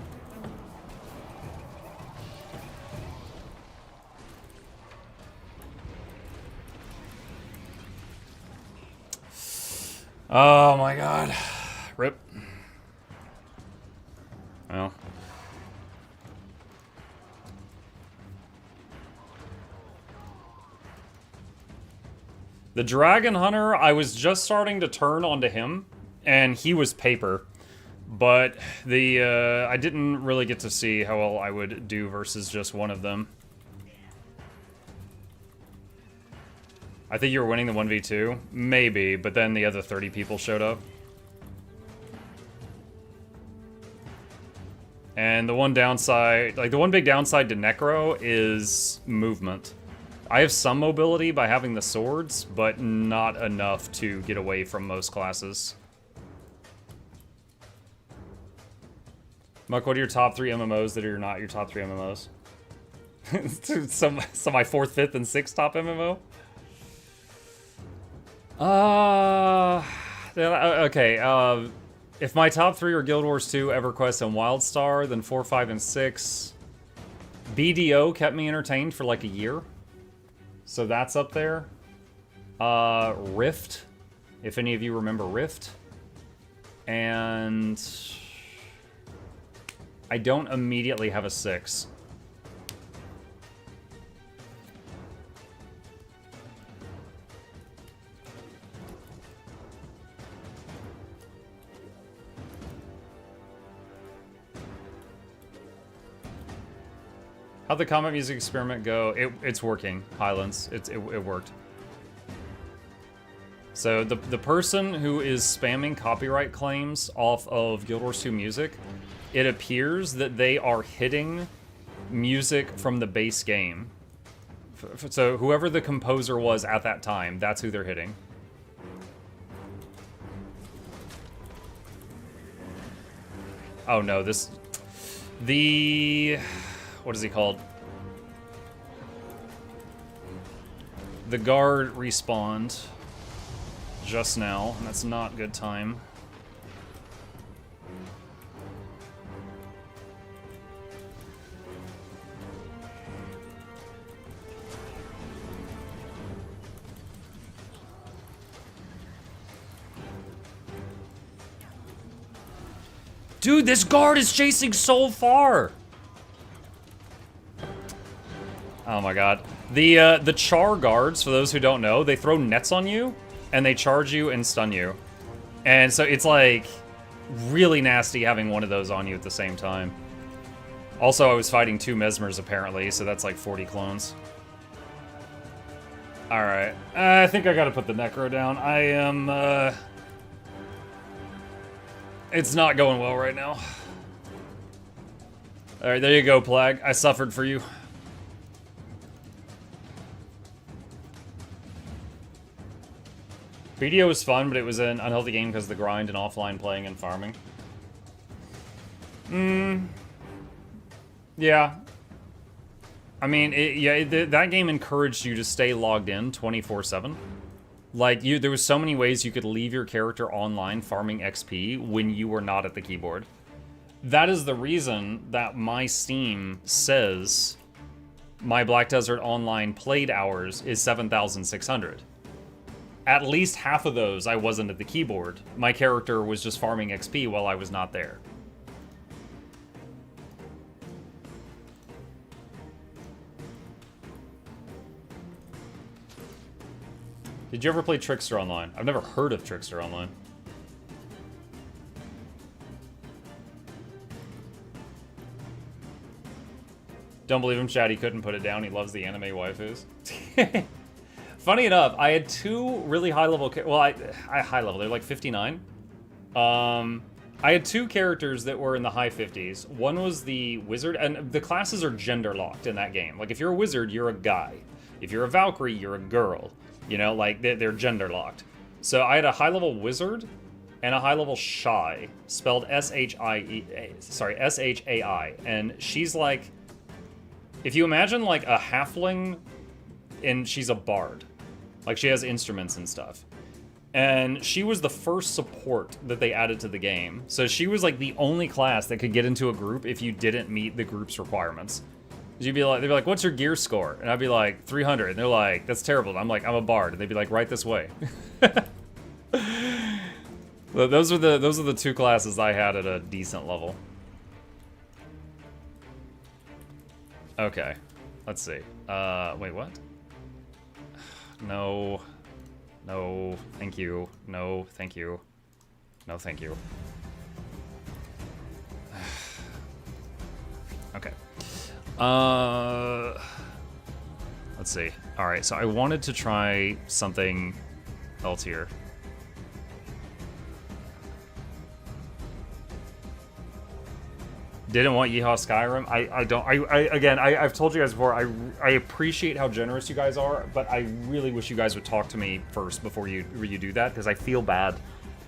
Oh my god. Rip. Well. The Dragon Hunter, I was just starting to turn onto him, and he was paper. But the, I didn't really get to see how well I would do versus just one of them. I think you were winning the 1v2. Maybe, but then the other 30 people showed up. And the one downside, like the one big downside to Necro is movement. I have some mobility by having the swords, but not enough to get away from most classes. Muck, what are your top 3 MMOs that are not your top 3 MMOs? so my 4th, 5th, and 6th top MMO? Okay, if my top 3 are Guild Wars 2, EverQuest, and WildStar, then 4, 5, and 6. BDO kept me entertained for like a year. So that's up there. Rift, if any of you remember Rift. And I don't immediately have a 6. How'd the combat music experiment go? It's working, Highlands. It worked. So the person who is spamming copyright claims off of Guild Wars 2 music, it appears that they are hitting music from the base game. So whoever the composer was at that time, that's who they're hitting. Oh no, what is he called? The guard respawned just now, and that's not good time. Dude, this guard is chasing so far! Oh my god. The char guards, for those who don't know, they throw nets on you, and they charge you and stun you. And so it's like really nasty having one of those on you at the same time. Also, I was fighting 2 Mesmers apparently, so that's like 40 clones. Alright. I think I gotta put the Necro down. I am, it's not going well right now. Alright, there you go, Plague. I suffered for you. BDO was fun, but it was an unhealthy game because of the grind and offline playing and farming. Yeah. I mean, that game encouraged you to stay logged in 24/7. Like, there was so many ways you could leave your character online farming XP when you were not at the keyboard. That is the reason that my Steam says my Black Desert Online played hours is 7,600. At least half of those I wasn't at the keyboard. My character was just farming XP while I was not there. Did you ever play Trickster Online? I've never heard of Trickster Online. Don't believe him, Chad. He couldn't put it down. He loves the anime waifus. Funny enough, I had 2 really high level, well, I high level, they're like 59. I had two characters that were in the high 50s. One was the wizard, and the classes are gender locked in that game. Like, if you're a wizard, you're a guy. If you're a Valkyrie, you're a girl. You know, like, they're gender locked. So I had a high level wizard and a high level shy, spelled S-H-I-E, sorry, S-H-A-I. And she's like, if you imagine like a halfling and she's a bard, like she has instruments and stuff. And she was the first support that they added to the game. So she was like the only class that could get into a group if you didn't meet the group's requirements. You'd be like, they'd be like, what's your gear score? And I'd be like, 300. And they're like, that's terrible. And I'm like, I'm a bard. And they'd be like, right this way. Those are the two classes I had at a decent level. Okay, let's see. Wait, what? No. No, thank you. No, thank you. No, thank you. Okay. Let's see. Alright, so I wanted to try something else here. Didn't want Yeehaw Skyrim. I've told you guys before, I appreciate how generous you guys are, but I really wish you guys would talk to me first before you do that, because I feel bad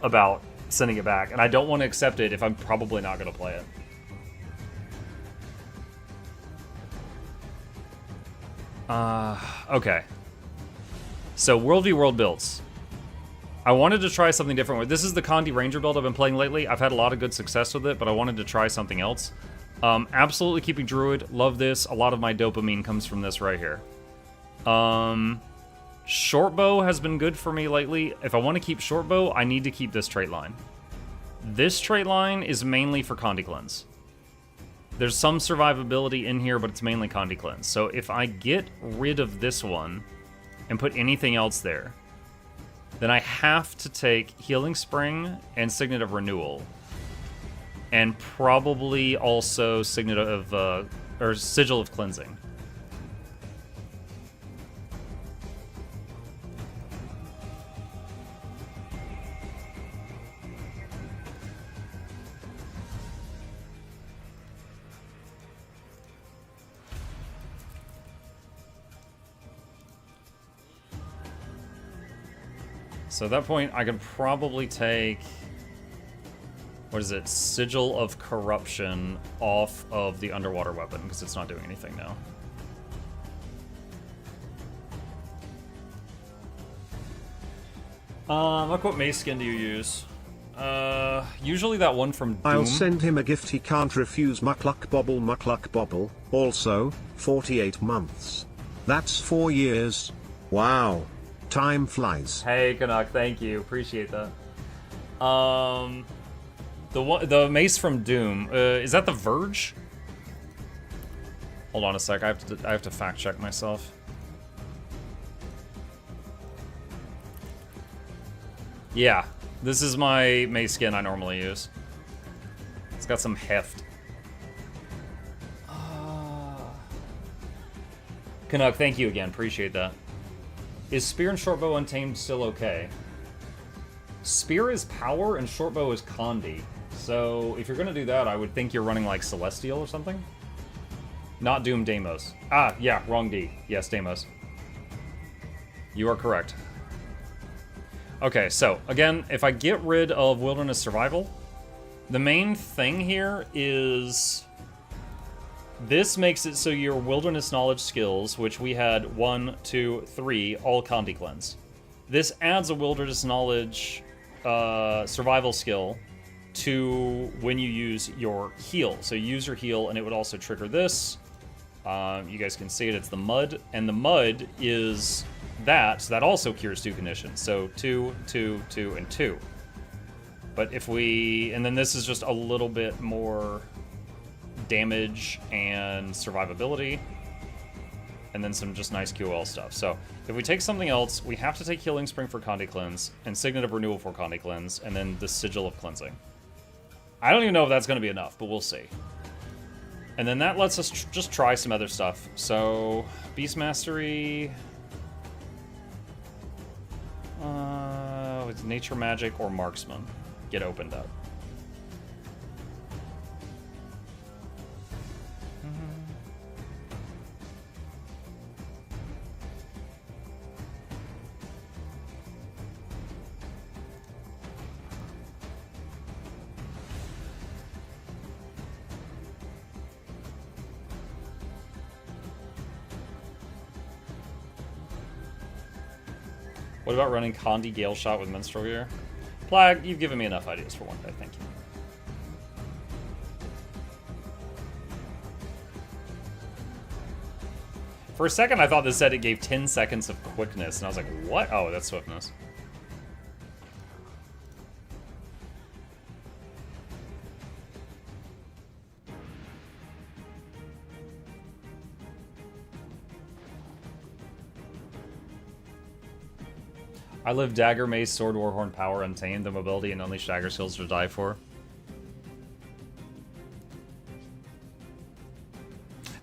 about sending it back, and I don't want to accept it if I'm probably not going to play it. Okay. So, World v. World builds. I wanted to try something different. This is the Condi Ranger build I've been playing lately. I've had a lot of good success with it, but I wanted to try something else. Absolutely keeping Druid. Love this. A lot of my dopamine comes from this right here. Shortbow has been good for me lately. If I want to keep Shortbow, I need to keep this trait line. This trait line is mainly for Condi Cleanse. There's some survivability in here, but it's mainly Condi Cleanse. So if I get rid of this one and put anything else there, then I have to take Healing Spring and Signet of Renewal. And probably also Signet of, or Sigil of Cleansing. So at that point, I could probably take, what is it, Sigil of Corruption off of the underwater weapon, because it's not doing anything now. Look, what mace skin do you use? Usually that one from Doom. I'll send him a gift he can't refuse. Mukluk Bobble. Also, 48 months. That's 4 years. Wow. Time flies. Hey, Canuck, thank you. Appreciate that. The mace from Doom. Is that the Verge? Hold on a sec. I have to fact check myself. Yeah, this is my mace skin I normally use. It's got some heft. Canuck, thank you again. Appreciate that. Is Spear and Shortbow Untamed still okay? Spear is power and Shortbow is Condi. So if you're gonna do that, I would think you're running like Celestial or something. Not Doom, Deimos. Ah, yeah, wrong D. Yes, Deimos. You are correct. Okay, so again, if I get rid of Wilderness Survival, the main thing here is this makes it so your Wilderness Knowledge skills, which we had 1, 2, 3, all Condi Cleanse. This adds a Wilderness Knowledge survival skill to when you use your heal. So you use your heal, and it would also trigger this. You guys can see it, it's the Mud, and the Mud is that, so that also cures 2 conditions. So 2, 2, 2, and 2. But if we, and then this is just a little bit more damage and survivability, and then some just nice QL stuff. So if we take something else, we have to take Healing Spring for Condi Cleanse, and Signet of Renewal for Condi Cleanse, and then the Sigil of Cleansing. I don't even know if that's going to be enough, but we'll see. And then that lets us just try some other stuff. So, Beast Mastery, with Nature Magic or Marksman get opened up. What about running Condi Gale Shot with Minstrel Gear? Plag, you've given me enough ideas for one day, thank you. For a second, I thought this said it gave 10 seconds of quickness, and I was like, what? Oh, that's swiftness. I live Dagger, Mace, Sword, Warhorn, Power, Untamed, the mobility, and Unleash Dagger skills to die for.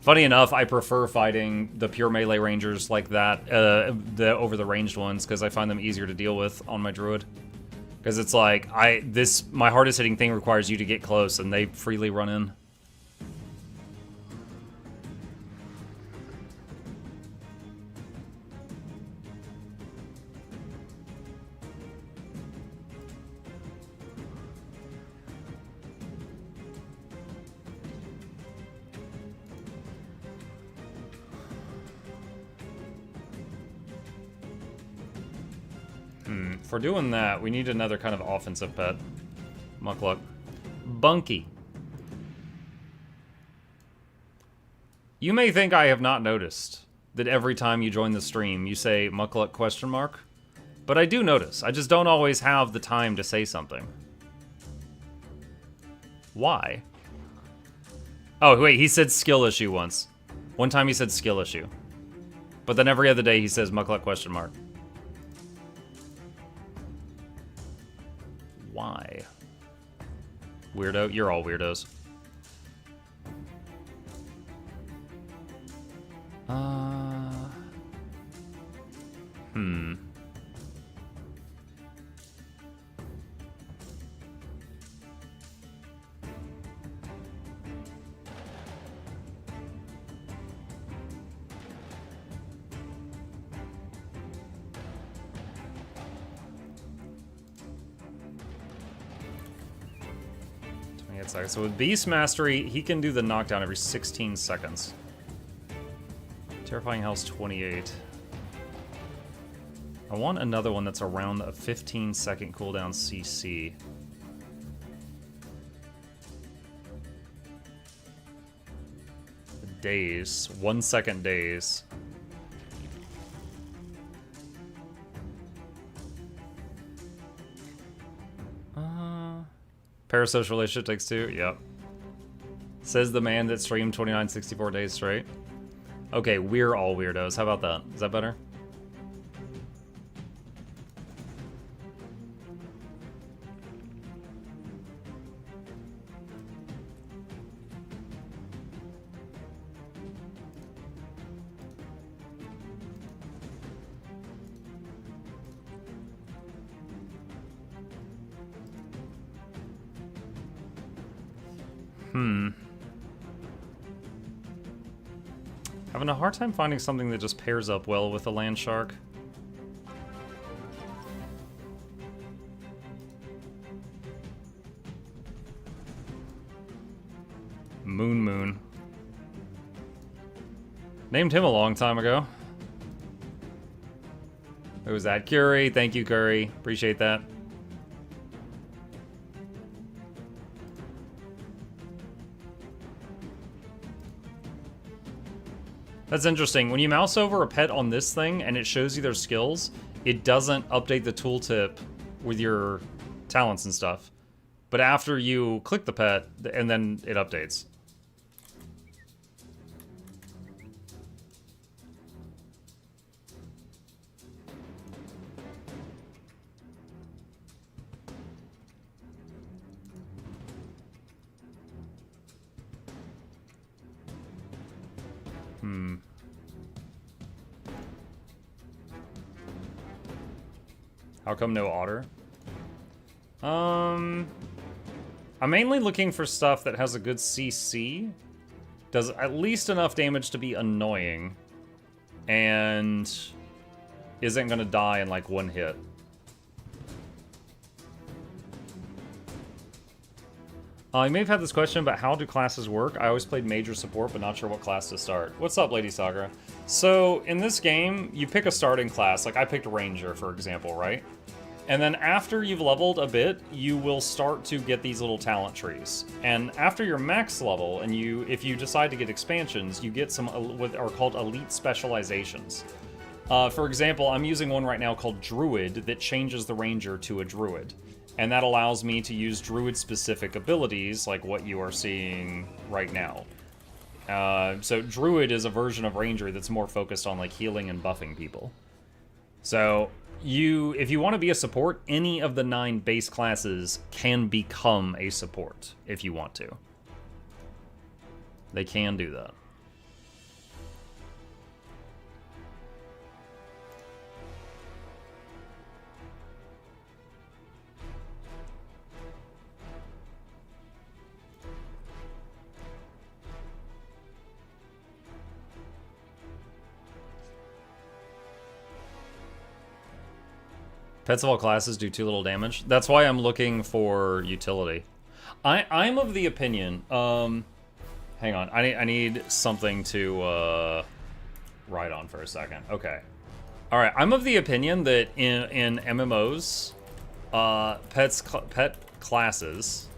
Funny enough, I prefer fighting the pure melee rangers like that over the ranged ones because I find them easier to deal with on my druid. Because it's like my hardest hitting thing requires you to get close, and they freely run in. For doing that, we need another kind of offensive pet. Mukluk. Bunky. You may think I have not noticed that every time you join the stream, you say Mukluk question mark. But I do notice. I just don't always have the time to say something. Why? Oh, wait, he said skill issue once. One time he said skill issue. But then every other day he says Mukluk question mark. Why? Weirdo? You're all weirdos. So with Beast Mastery, he can do the knockdown every 16 seconds. Terrifying Hell's 28. I want another one that's around a 15-second cooldown CC. Daze. 1 second daze. Parasocial relationship takes 2. Yep. Says the man that streamed 2964 days straight. Okay, we're all weirdos. How about that? Is that better? Having a hard time finding something that just pairs up well with a land shark. Moon. Named him a long time ago. Who was that? Curry. Thank you, Curry. Appreciate that. That's interesting. When you mouse over a pet on this thing and it shows you their skills, it doesn't update the tooltip with your talents and stuff. But after you click the pet, and then it updates. How come no otter? I'm mainly looking for stuff that has a good CC, does at least enough damage to be annoying, and isn't gonna die in like one hit. You may have had this question about how do classes work. I always played major support, but not sure what class to start. What's up, Lady Sagra? So, in this game, you pick a starting class. Like, I picked Ranger, for example, right? And then after you've leveled a bit, you will start to get these little talent trees. And after your max level, and if you decide to get expansions, you get some what are called elite specializations. For example, I'm using one right now called Druid that changes the Ranger to a Druid. And that allows me to use Druid-specific abilities, like what you are seeing right now. So Druid is a version of Ranger that's more focused on like healing and buffing people. So if you want to be a support, any of the 9 base classes can become a support if you want to. They can do that. Pets of all classes do 2 little damage. That's why I'm looking for utility. I'm of the opinion. Hang on, I need something to write on for a second. Okay. All right. I'm of the opinion that in MMOs, pet classes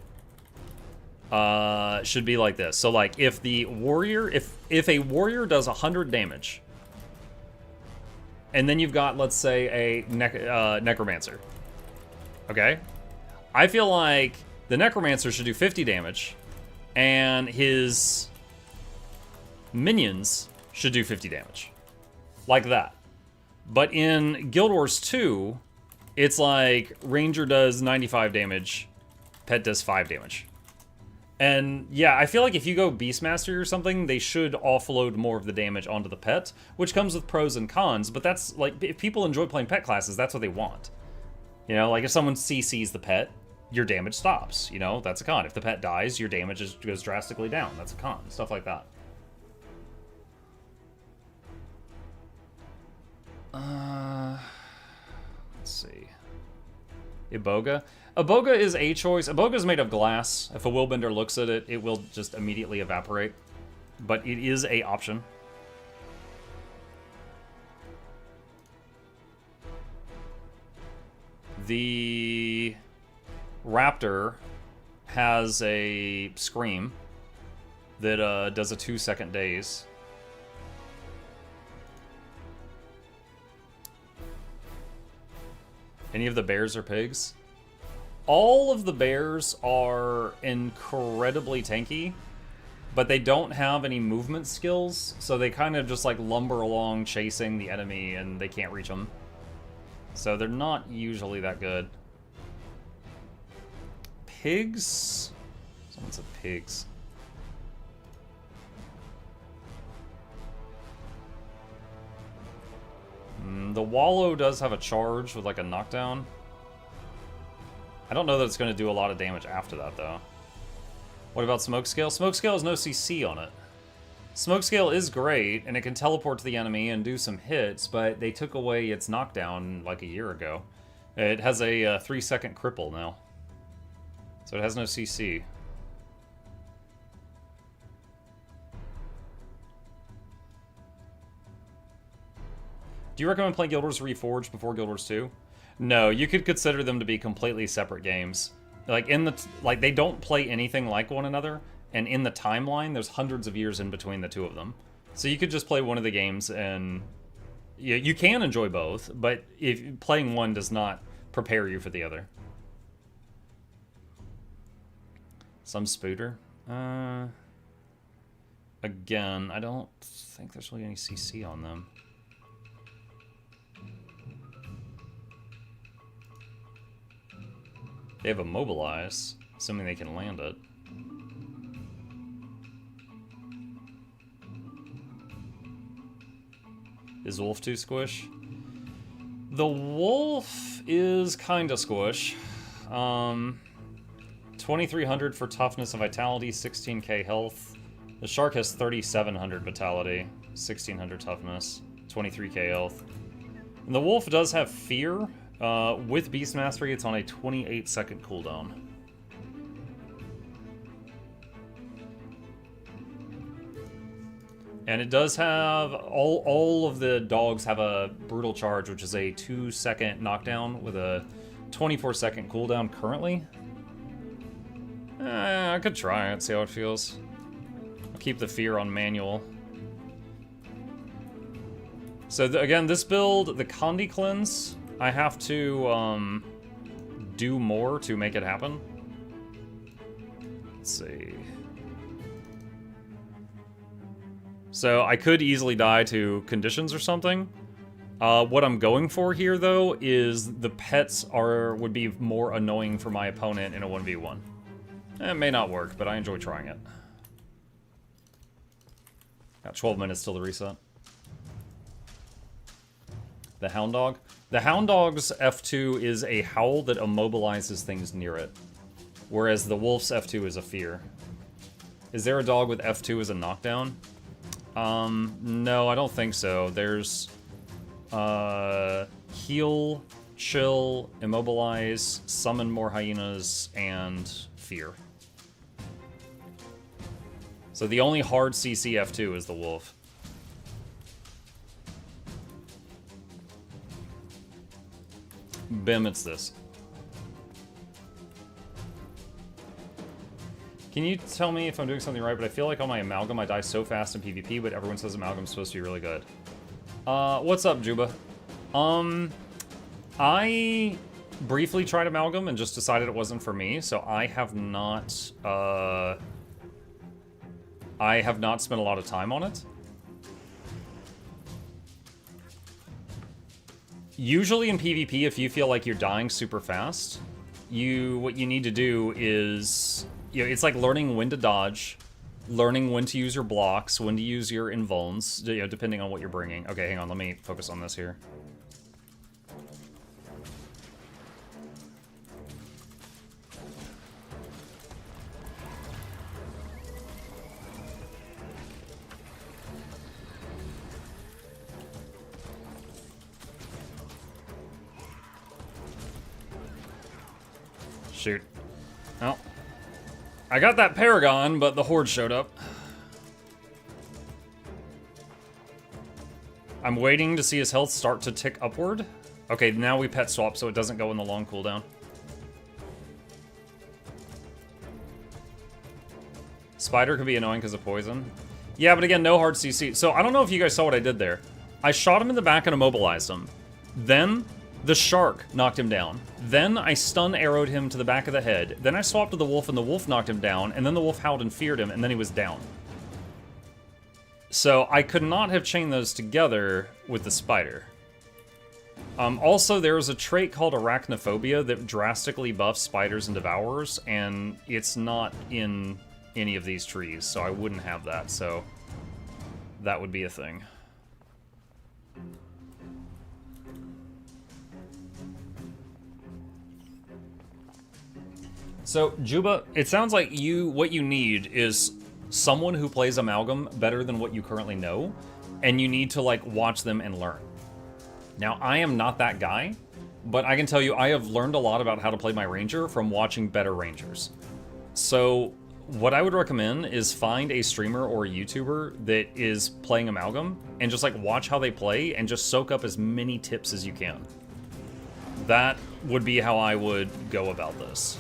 should be like this. So like if the warrior, if a warrior does 100 damage. And then you've got, let's say, a Necromancer. Okay? I feel like the Necromancer should do 50 damage, and his minions should do 50 damage. Like that. But in Guild Wars 2, it's like Ranger does 95 damage, Pet does 5 damage. And yeah, I feel like if you go Beastmaster or something, they should offload more of the damage onto the pet, which comes with pros and cons, but that's like, if people enjoy playing pet classes, that's what they want. You know, like if someone CCs the pet, your damage stops, you know, that's a con. If the pet dies, your damage goes drastically down, that's a con, stuff like that. Let's see. Iboga. Iboga is a choice. Iboga is made of glass. If a willbender looks at it, it will just immediately evaporate. But it is a option. The Raptor has a Scream that does a 2-second daze. Any of the bears or pigs? All of the bears are incredibly tanky, but they don't have any movement skills, so they kind of just like lumber along chasing the enemy and they can't reach them. So they're not usually that good. Pigs? Someone said pigs. The Wallow does have a charge with like a knockdown. I don't know that it's going to do a lot of damage after that, though. What about Smokescale? Smokescale has no CC on it. Smokescale is great, and it can teleport to the enemy and do some hits, but they took away its knockdown like a year ago. It has a 3-second cripple now. So it has no CC. Do you recommend playing Guild Wars Reforged before Guild Wars 2? No, you could consider them to be completely separate games. Like they don't play anything like one another, and in the timeline, there's hundreds of years in between the two of them. So you could just play one of the games, and you can enjoy both, but if playing one does not prepare you for the other. Some Spooter. Again, I don't think there's really any CC on them. They have Immobilize, assuming they can land it. Is Wolf too squish? The Wolf is kinda squish. 2300 for toughness and vitality, 16k health. The Shark has 3700 vitality, 1600 toughness, 23k health. And the Wolf does have Fear. With Beast Mastery, it's on a 28-second cooldown. And it does have, all of the dogs have a brutal charge, which is a 2-second knockdown with a 24-second cooldown currently. I could try it, see how it feels. I'll keep the fear on manual. So again, this build, the Condi Cleanse, I have to do more to make it happen. Let's see. So I could easily die to conditions or something. What I'm going for here, though, is the pets would be more annoying for my opponent in a 1v1. It may not work, but I enjoy trying it. Got 12 minutes till the reset. The Hound Dog. The Hound Dog's F2 is a howl that immobilizes things near it, whereas the Wolf's F2 is a fear. Is there a dog with F2 as a knockdown? No, I don't think so. There's, heal, chill, immobilize, summon more hyenas, and fear. So the only hard CC F2 is the wolf. Bim, it's this. Can you tell me if I'm doing something right, but I feel like on my Amalgam I die so fast in PvP, but everyone says Amalgam's supposed to be really good. What's up, Juba? I briefly tried Amalgam and just decided it wasn't for me, so I have not spent a lot of time on it. Usually in PvP, if you feel like you're dying super fast, what you need to do is, it's like learning when to dodge, learning when to use your blocks, when to use your invulns, depending on what you're bringing. Okay, hang on, let me focus on this here. Shoot. Well, I got that Paragon, but the Horde showed up. I'm waiting to see his health start to tick upward. Okay, now we pet swap so it doesn't go in the long cooldown. Spider could be annoying because of poison. Yeah, but again, no hard CC. So I don't know if you guys saw what I did there. I shot him in the back and immobilized him. Then the shark knocked him down. Then I stun arrowed him to the back of the head. Then I swapped to the wolf and the wolf knocked him down. And then the wolf howled and feared him and then he was down. So I could not have chained those together with the spider. Also, there is a trait called Arachnophobia that drastically buffs spiders and devourers. And it's not in any of these trees. So I wouldn't have that. So that would be a thing. So, Juba, it sounds like what you need is someone who plays Amalgam better than what you currently know, and you need to, like, watch them and learn. Now, I am not that guy, but I can tell you I have learned a lot about how to play my Ranger from watching better Rangers. So, what I would recommend is find a streamer or a YouTuber that is playing Amalgam, and just, like, watch how they play, and just soak up as many tips as you can. That would be how I would go about this.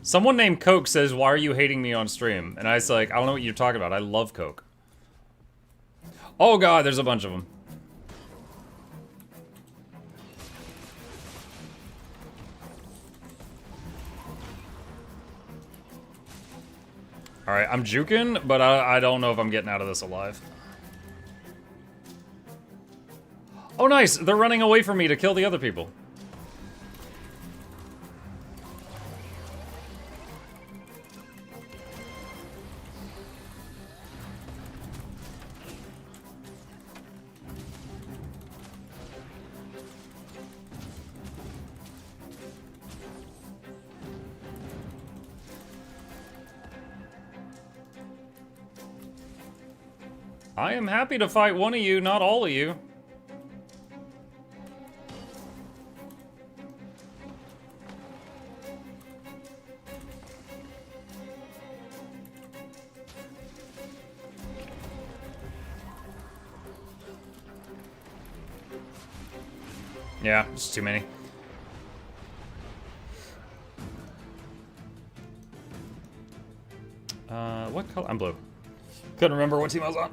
Someone named Coke says, "Why are you hating me on stream?" And I was like, I don't know what you're talking about. I love Coke. Oh god, there's a bunch of them. Alright, I'm juking, but I don't know if I'm getting out of this alive. Oh, nice! They're running away from me to kill the other people. I am happy to fight one of you, not all of you. Yeah, it's too many. What color? I'm blue. Couldn't remember what team I was on.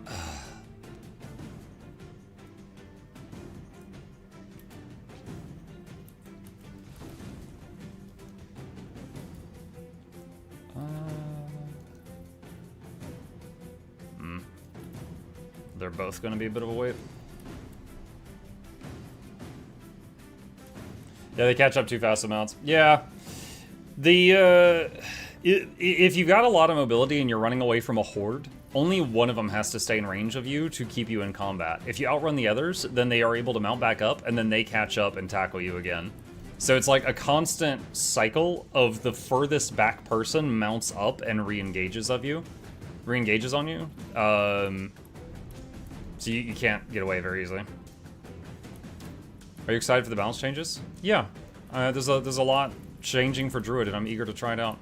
They're both going to be a bit of a wait. Yeah, they catch up too fast amounts. Yeah. If you've got a lot of mobility and you're running away from a horde, only one of them has to stay in range of you to keep you in combat. If you outrun the others, then they are able to mount back up, and then they catch up and tackle you again. So it's like a constant cycle of the furthest back person mounts up and re-engages on you. So you can't get away very easily. Are you excited for the balance changes? Yeah. There's a lot changing for Druid, and I'm eager to try it out.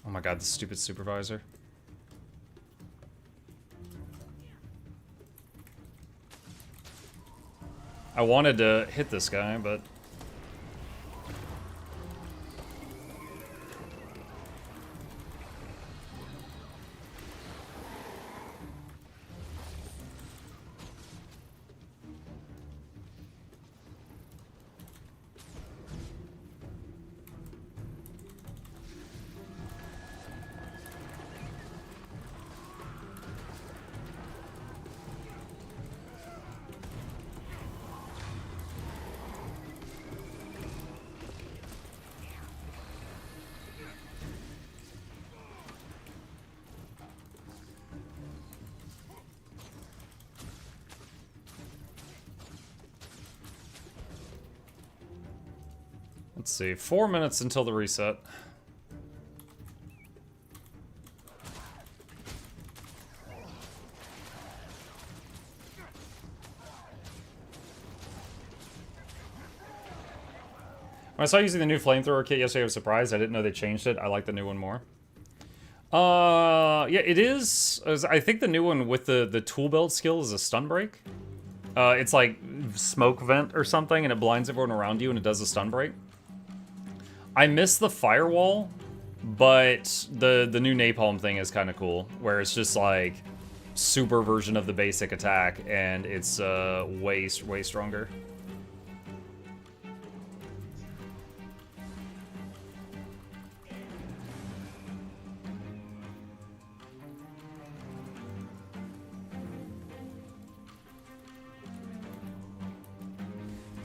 Oh my god, the stupid supervisor. I wanted to hit this guy, but... Let's see, 4 minutes until the reset. When I saw using the new flamethrower kit yesterday, I was surprised. I didn't know they changed it. I like the new one more. Yeah, it is. I think the new one with the tool belt skill is a stun break. It's like smoke vent or something, and it blinds everyone around you, and it does a stun break. I miss the firewall, but the new napalm thing is kind of cool, where it's just like super version of the basic attack, and it's way stronger.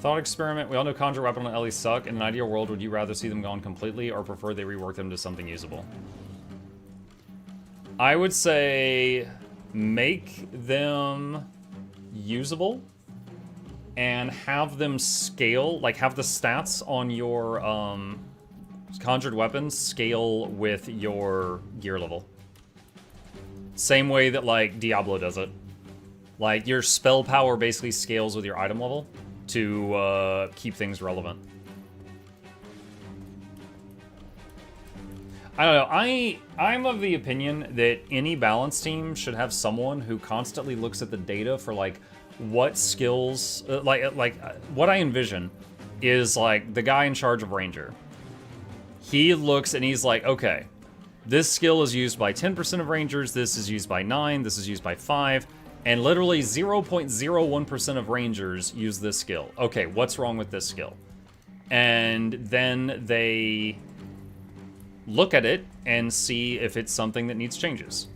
Thought experiment. We all know Conjure Weapon and Ellie suck. In an ideal world, would you rather see them gone completely or prefer they rework them to something usable? I would say make them usable and have them scale, like have the stats on your conjured weapons scale with your gear level. Same way that like Diablo does it. Like your spell power basically scales with your item level to keep things relevant. I don't know, I'm of the opinion that any balance team should have someone who constantly looks at the data for like what skills, like what I envision is like the guy in charge of Ranger. he looks and he's like, okay, this skill is used by 10% of rangers, this is used by 9, this is used by 5, and literally 0.01% of rangers use this skill. Okay, what's wrong with this skill? And then they look at it and see if it's something that needs changes.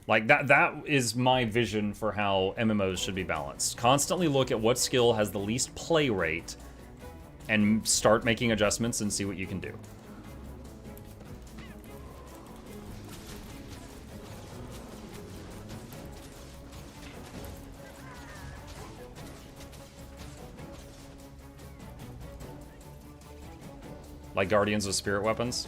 Like, that is my vision for how MMOs should be balanced. Constantly look at what skill has the least play rate and start making adjustments and see what you can do. Like Guardians with spirit weapons.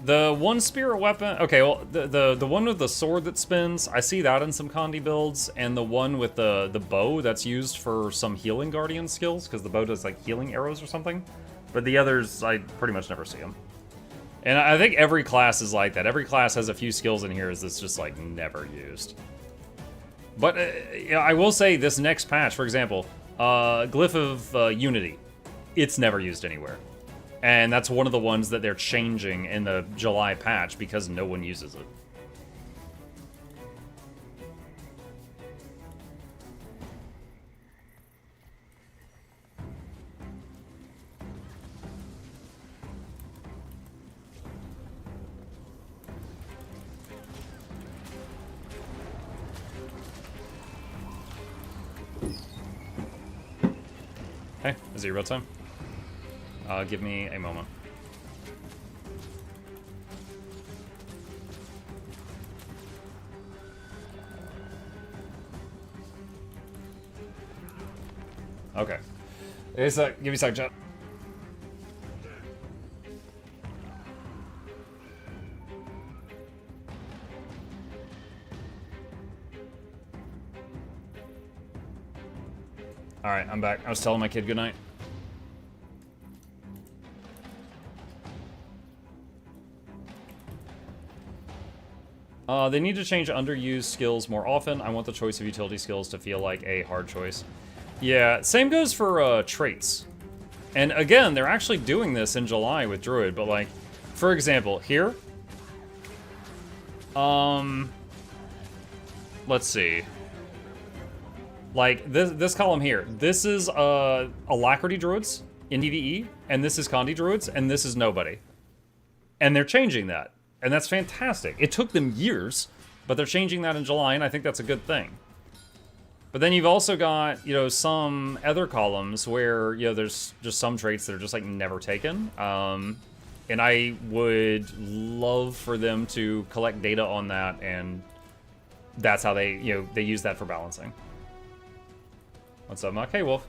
The one spirit weapon, okay, well, the one with the sword that spins, I see that in some Condi builds, and the one with the bow that's used for some healing Guardian skills, because the bow does like healing arrows or something. But the others, I pretty much never see them. And I think every class is like that. Every class has a few skills in here that's just like never used. But I will say this next patch, for example, Glyph of Unity, it's never used anywhere. And that's one of the ones that they're changing in the July patch because no one uses it. Hey, is it real time? Give me a moment. Okay. Give me a sec, chat. Alright, I'm back. I was telling my kid goodnight. They need to change underused skills more often. I want the choice of utility skills to feel like a hard choice. Yeah, same goes for traits. And again, they're actually doing this in July with Druid, but like, for example, here. Let's see. Like, this column here. This is Alacrity Druids in PvE, and this is Condi Druids, and this is nobody. And they're changing that. And that's fantastic. It took them years, but they're changing that in July, and I think that's a good thing. But then you've also got, you know, some other columns where, you know, there's just some traits that are just, like, never taken. And I would love for them to collect data on that, and that's how they, you know, they use that for balancing. What's up, Muck? Hey, Wolf.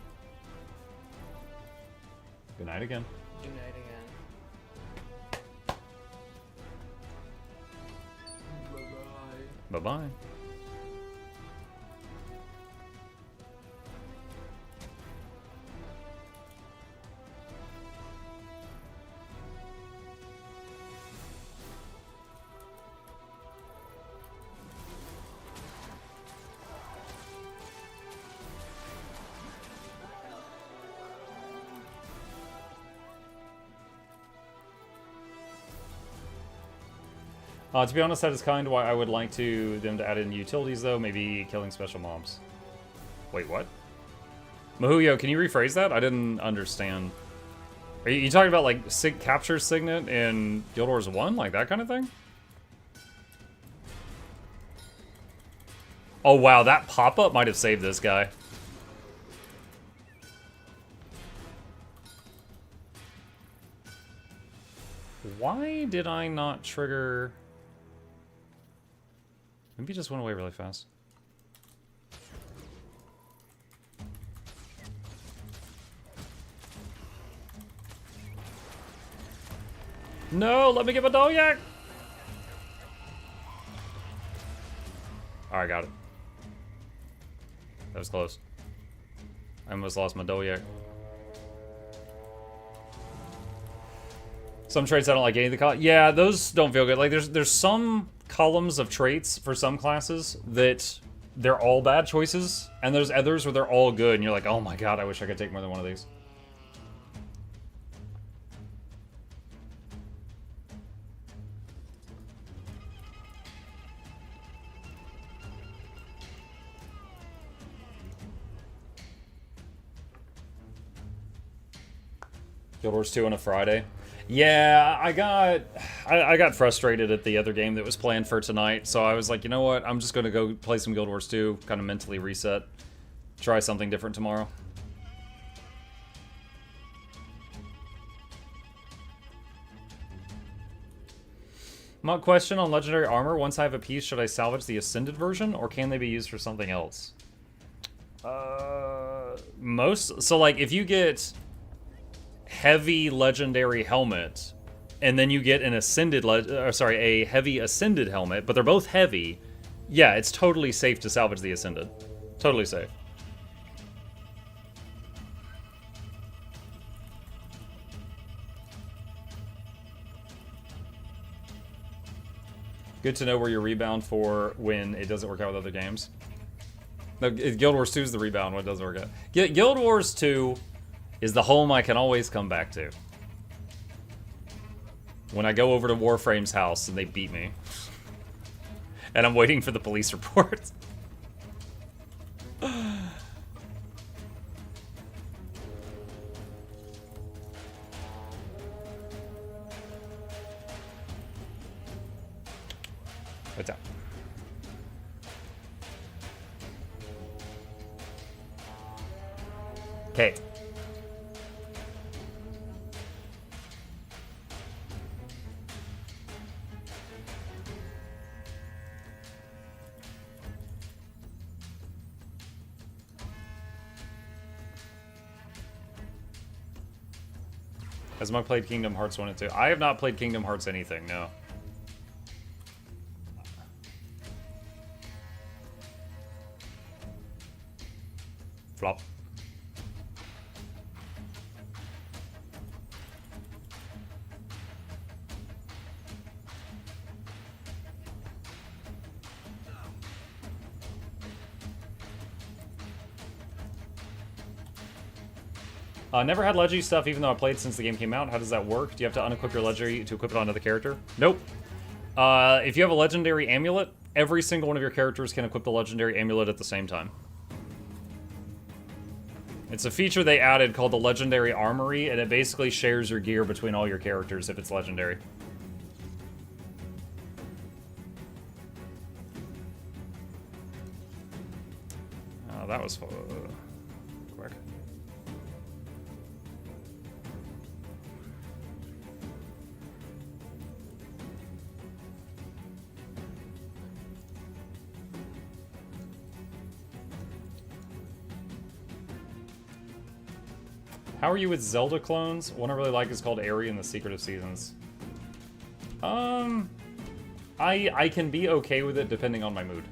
Good night again. Good night again. Bye-bye. To be honest, that is kind of why I would like them to add in utilities, though. Maybe killing special mobs. Wait, what? Mahuyo, can you rephrase that? I didn't understand. Are you talking about, like, capture signet in Guild Wars 1? Like, that kind of thing? Oh, wow, that pop-up might have saved this guy. Why did I not trigger... Maybe it just went away really fast. No, let me get my Dolyak! Alright, got it. That was close. I almost lost my Dolyak. Some traits I don't like any of the columns. Yeah, those don't feel good. Like, there's some columns of traits for some classes that they're all bad choices, and there's others where they're all good, and you're like, oh my god, I wish I could take more than one of these. Guild Wars 2 on a Friday. Yeah, I got frustrated at the other game that was planned for tonight, so I was like, you know what? I'm just going to go play some Guild Wars 2, kind of mentally reset, try something different tomorrow. My question on Legendary Armor, once I have a piece, should I salvage the Ascended version, or can they be used for something else? So like, if you get heavy Legendary helmet, and then you get an Ascended, a heavy Ascended helmet, but they're both heavy, yeah, it's totally safe to salvage the Ascended. Totally safe. Good to know where you rebound for when it doesn't work out with other games. No, Guild Wars 2 is the rebound when it doesn't work out. Guild Wars 2 is the home I can always come back to. When I go over to Warframe's house and they beat me. And I'm waiting for the police report. What's up? Okay. Has Mug played Kingdom Hearts 1 and 2? I have not played Kingdom Hearts anything, no. Flop. Never had Legendary stuff even though I played since the game came out. How does that work? Do you have to unequip your Legendary to equip it onto the character? Nope. If you have a Legendary Amulet, every single one of your characters can equip the Legendary Amulet at the same time. It's a feature they added called the Legendary Armory, and it basically shares your gear between all your characters if it's Legendary. That was quick. How are you with Zelda clones? One I really like is called Aerie and the Secret of Seasons. I can be okay with it depending on my mood.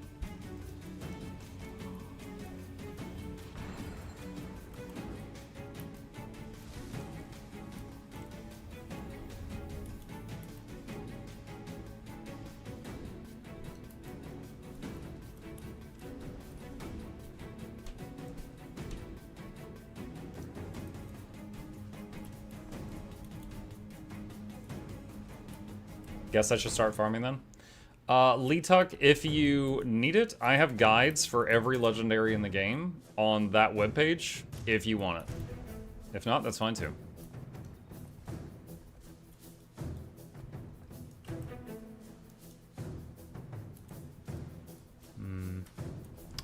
Guess I should start farming then. Leetuck, if you need it, I have guides for every legendary in the game on that webpage if you want it. If not, that's fine too.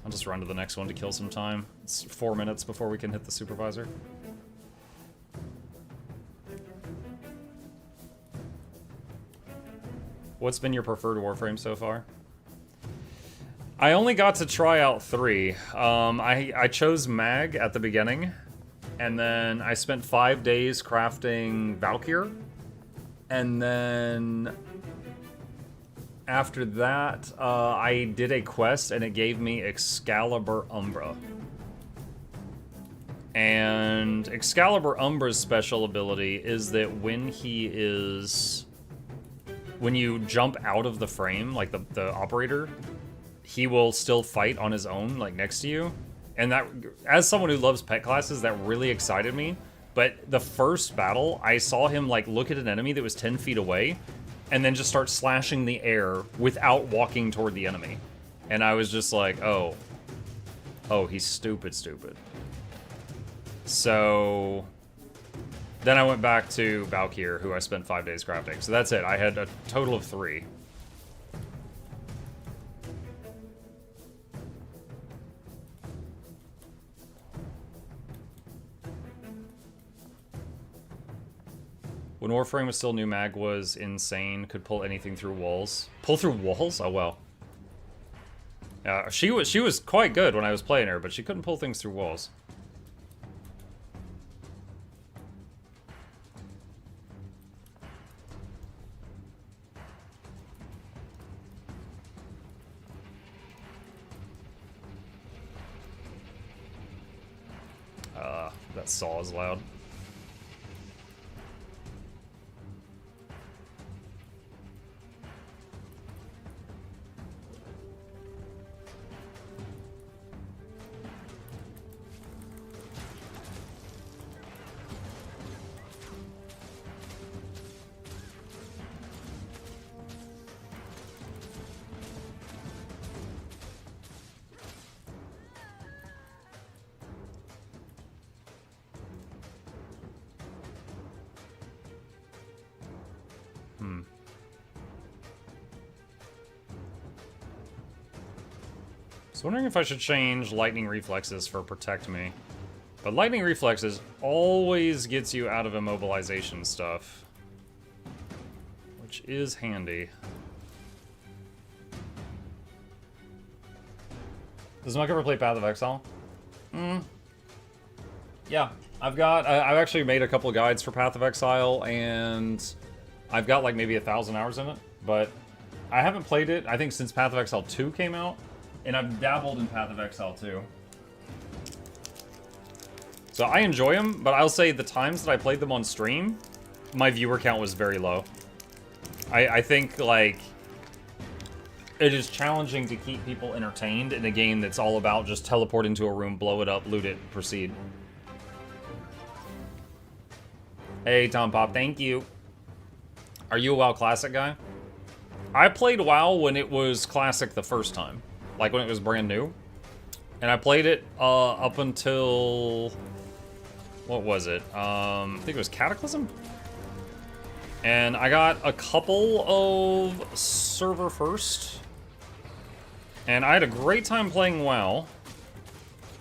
I'll just run to the next one to kill some time. It's 4 minutes before we can hit the supervisor. What's been your preferred Warframe so far? I only got to try out 3. I chose Mag at the beginning, and then I spent 5 days crafting Valkyr, and then after that, I did a quest, and it gave me Excalibur Umbra. And Excalibur Umbra's special ability is that when you jump out of the frame, like the operator, he will still fight on his own, like next to you. And that, as someone who loves pet classes, that really excited me. But the first battle, I saw him like look at an enemy that was 10 feet away and then just start slashing the air without walking toward the enemy. And I was just like, oh, he's stupid. So Then I went back to Vay Hek, who I spent 5 days crafting. So that's it. I had a total of 3. When Warframe was still new, Mag was insane. Could pull anything through walls. Pull through walls? Oh, well. She was quite good when I was playing her, but she couldn't pull things through walls. That saw is loud. I was wondering if I should change lightning reflexes for protect me. But lightning reflexes always gets you out of immobilization stuff, which is handy. Does Mike ever play Path of Exile? Yeah, I've actually made a couple of guides for Path of Exile, and I've got like maybe 1,000 hours in it, but I haven't played it, I think, since Path of Exile 2 came out. And I've dabbled in Path of Exile too. So I enjoy them, but I'll say the times that I played them on stream, my viewer count was very low. I think, like, it is challenging to keep people entertained in a game that's all about just teleport into a room, blow it up, loot it, proceed. Hey, Tom Pop, thank you. Are you a WoW Classic guy? I played WoW when it was Classic the first time. Like when it was brand new. And I played it up until... What was it? I think it was Cataclysm? And I got a couple of server first. And I had a great time playing WoW.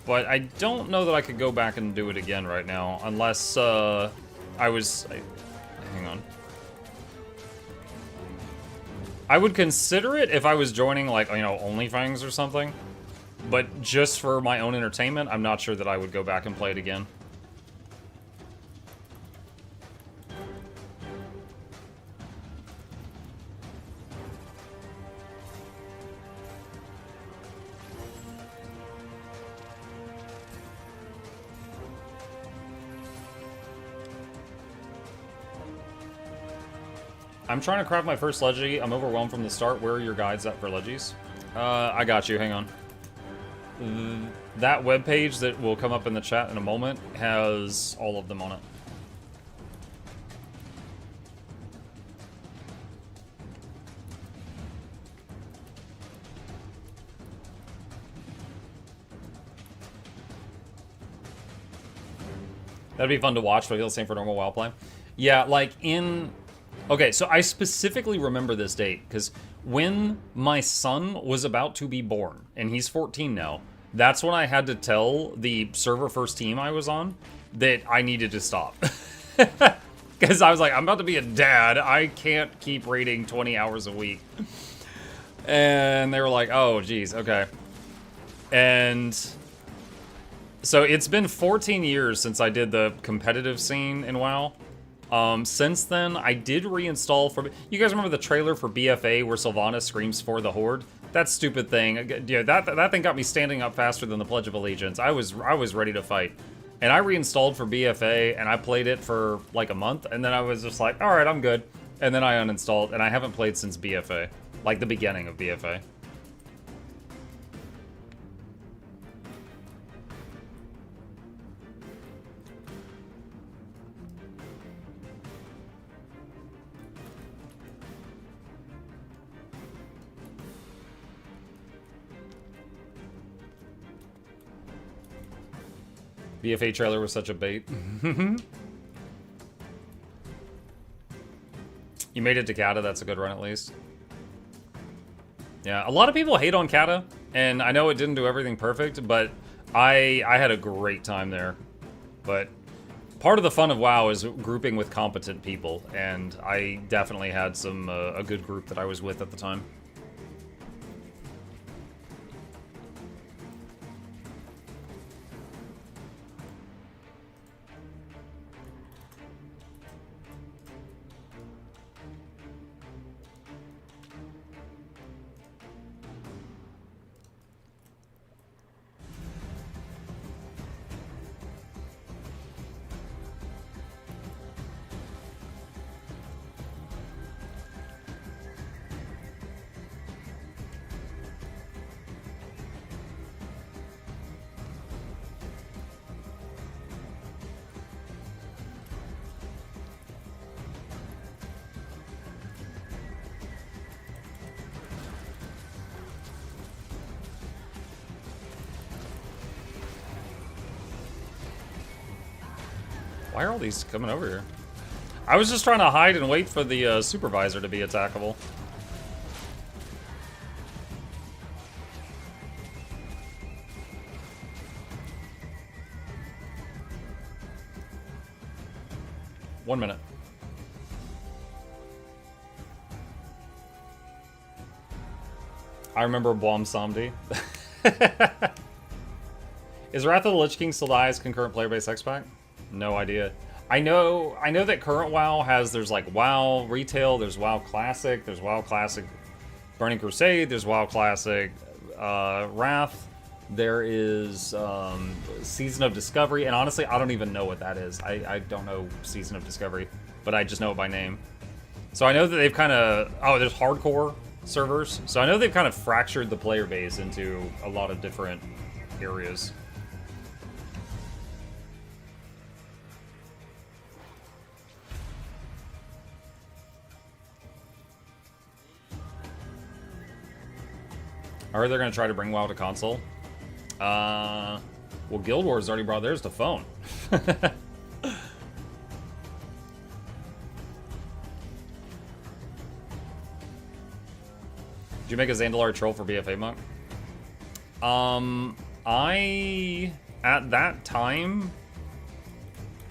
But I don't know that I could go back and do it again right now. Unless hang on. I would consider it if I was joining, like, you know, OnlyFans or something. But just for my own entertainment, I'm not sure that I would go back and play it again. I'm trying to craft my first Leggy. I'm overwhelmed from the start. Where are your guides at for Leggies? I got you. Hang on. That webpage that will come up in the chat in a moment has all of them on it. That'd be fun to watch, but I feel the same for normal WoW play. Yeah, like in... Okay, so I specifically remember this date, because when my son was about to be born, and he's 14 now, that's when I had to tell the server first team I was on that I needed to stop. Because I was like, I'm about to be a dad, I can't keep raiding 20 hours a week. And they were like, oh, geez, okay. And so it's been 14 years since I did the competitive scene in WoW. Since then, I did reinstall for... You guys remember the trailer for BFA where Sylvanas screams for the Horde? That stupid thing. Yeah, that thing got me standing up faster than the Pledge of Allegiance. I was ready to fight. And I reinstalled for BFA, and I played it for like a month, and then I was just like, alright, I'm good. And then I uninstalled, and I haven't played since BFA. Like the beginning of BFA. BFA trailer was such a bait. You made it to Kata, that's a good run at least. Yeah, a lot of people hate on Kata, and I know it didn't do everything perfect, but I had a great time there. But part of the fun of WoW is grouping with competent people, and I definitely had some a good group that I was with at the time. Why are all these coming over here? I was just trying to hide and wait for the supervisor to be attackable. One minute. I remember Boam Samdi. Is Wrath of the Lich King still dies concurrent player-based X-Pack? No idea. I know that current WoW has, there's like WoW Retail, there's WoW Classic, there's WoW Classic Burning Crusade, there's WoW Classic Wrath, there is Season of Discovery, and honestly, I don't even know what that is. I don't know Season of Discovery, but I just know it by name. So I know that they've kind of, oh, there's hardcore servers, so I know they've kind of fractured the player base into a lot of different areas. I heard they're going to try to bring WoW to console. Well, Guild Wars already brought theirs to phone. Did you make a Zandalar troll for BFA Monk? At that time,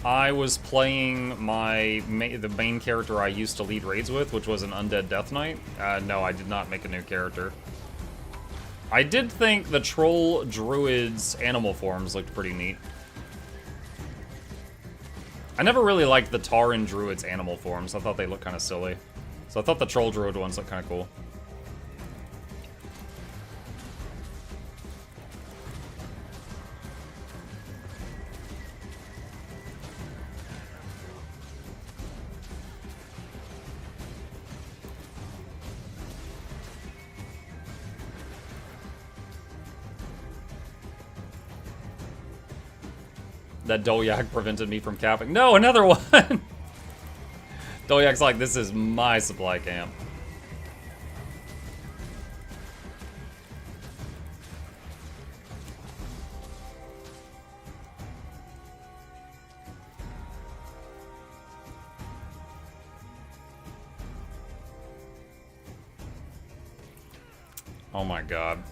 I was playing the main character I used to lead raids with, which was an Undead Death Knight. No, I did not make a new character. I did think the Troll Druid's animal forms looked pretty neat. I never really liked the Tauren Druid's animal forms. I thought they looked kind of silly. So I thought the Troll Druid ones looked kind of cool. That Dolyak prevented me from capping. No, another one! Dolyak's like, this is my supply camp. Oh my god.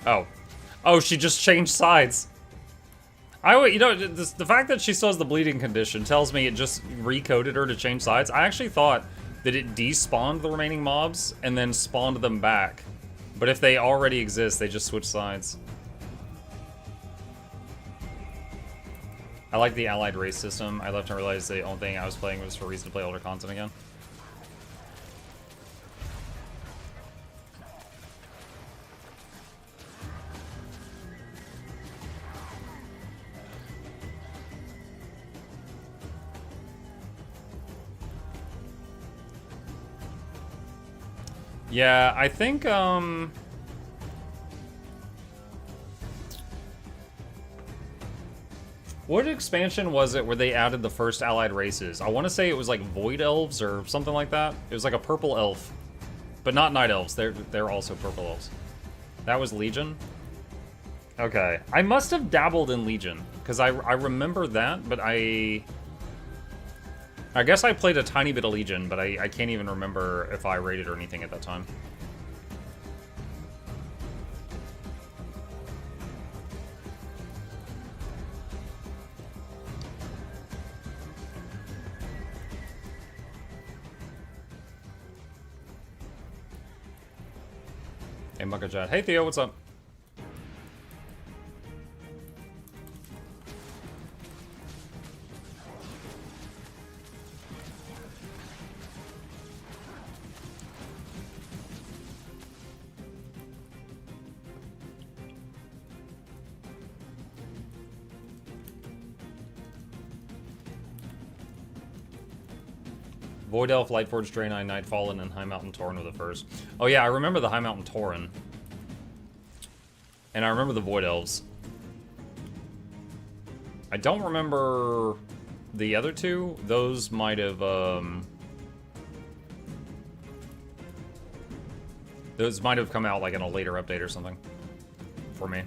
Oh. Oh, she just changed sides. You know, the fact that she still has the bleeding condition tells me it just recoded her to change sides. I actually thought that it despawned the remaining mobs and then spawned them back. But if they already exist, they just switch sides. I like the allied race system. I left and realized the only thing I was playing was for reason to play older content again. Yeah, I think, what expansion was it where they added the first allied races? I want to say it was like Void Elves or something like that. It was like a purple elf. But not Night Elves. They're also purple elves. That was Legion. Okay. I must have dabbled in Legion, because I remember that, but I guess I played a tiny bit of Legion, but I can't even remember if I rated or anything at that time. Hey, MuklukYoutube. Hey, Theo, what's up? Void Elf, Lightforged, Draenei, Nightfallen, and High Mountain Tauren were the first. Oh yeah, I remember the High Mountain Tauren. And I remember the Void Elves. I don't remember the other two. Those might have, those might have come out like in a later update or something. For me.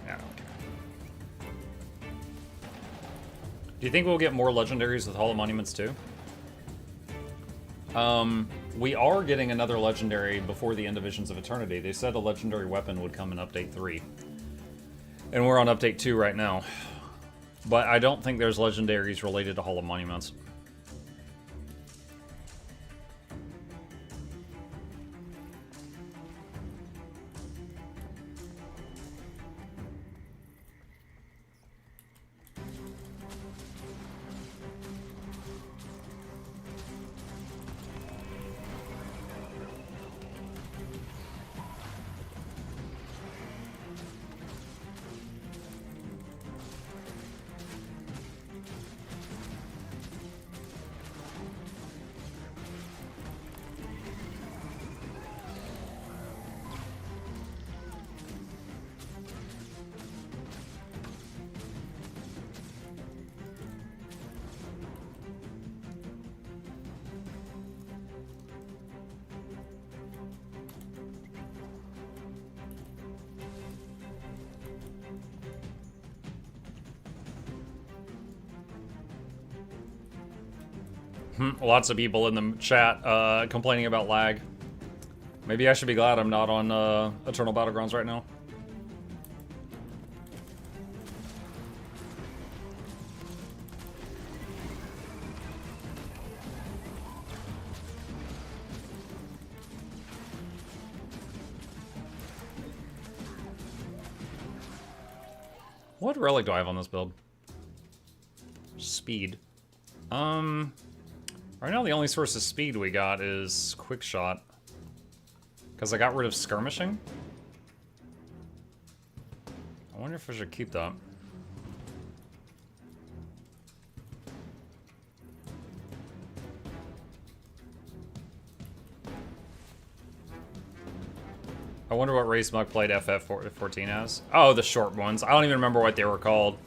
Yeah. Do you think we'll get more legendaries with Hall of Monuments too? We are getting another legendary before the end of Visions of Eternity. They said a legendary weapon would come in Update 3. And we're on Update 2 right now. But I don't think there's legendaries related to Hall of Monuments. Lots of people in the chat complaining about lag. Maybe I should be glad I'm not on Eternal Battlegrounds right now. What relic do I have on this build? Speed. Right now the only source of speed we got is Quick Shot. Because I got rid of Skirmishing. I wonder if I should keep that. I wonder what race Muck played FF14 as. Oh, the short ones. I don't even remember what they were called.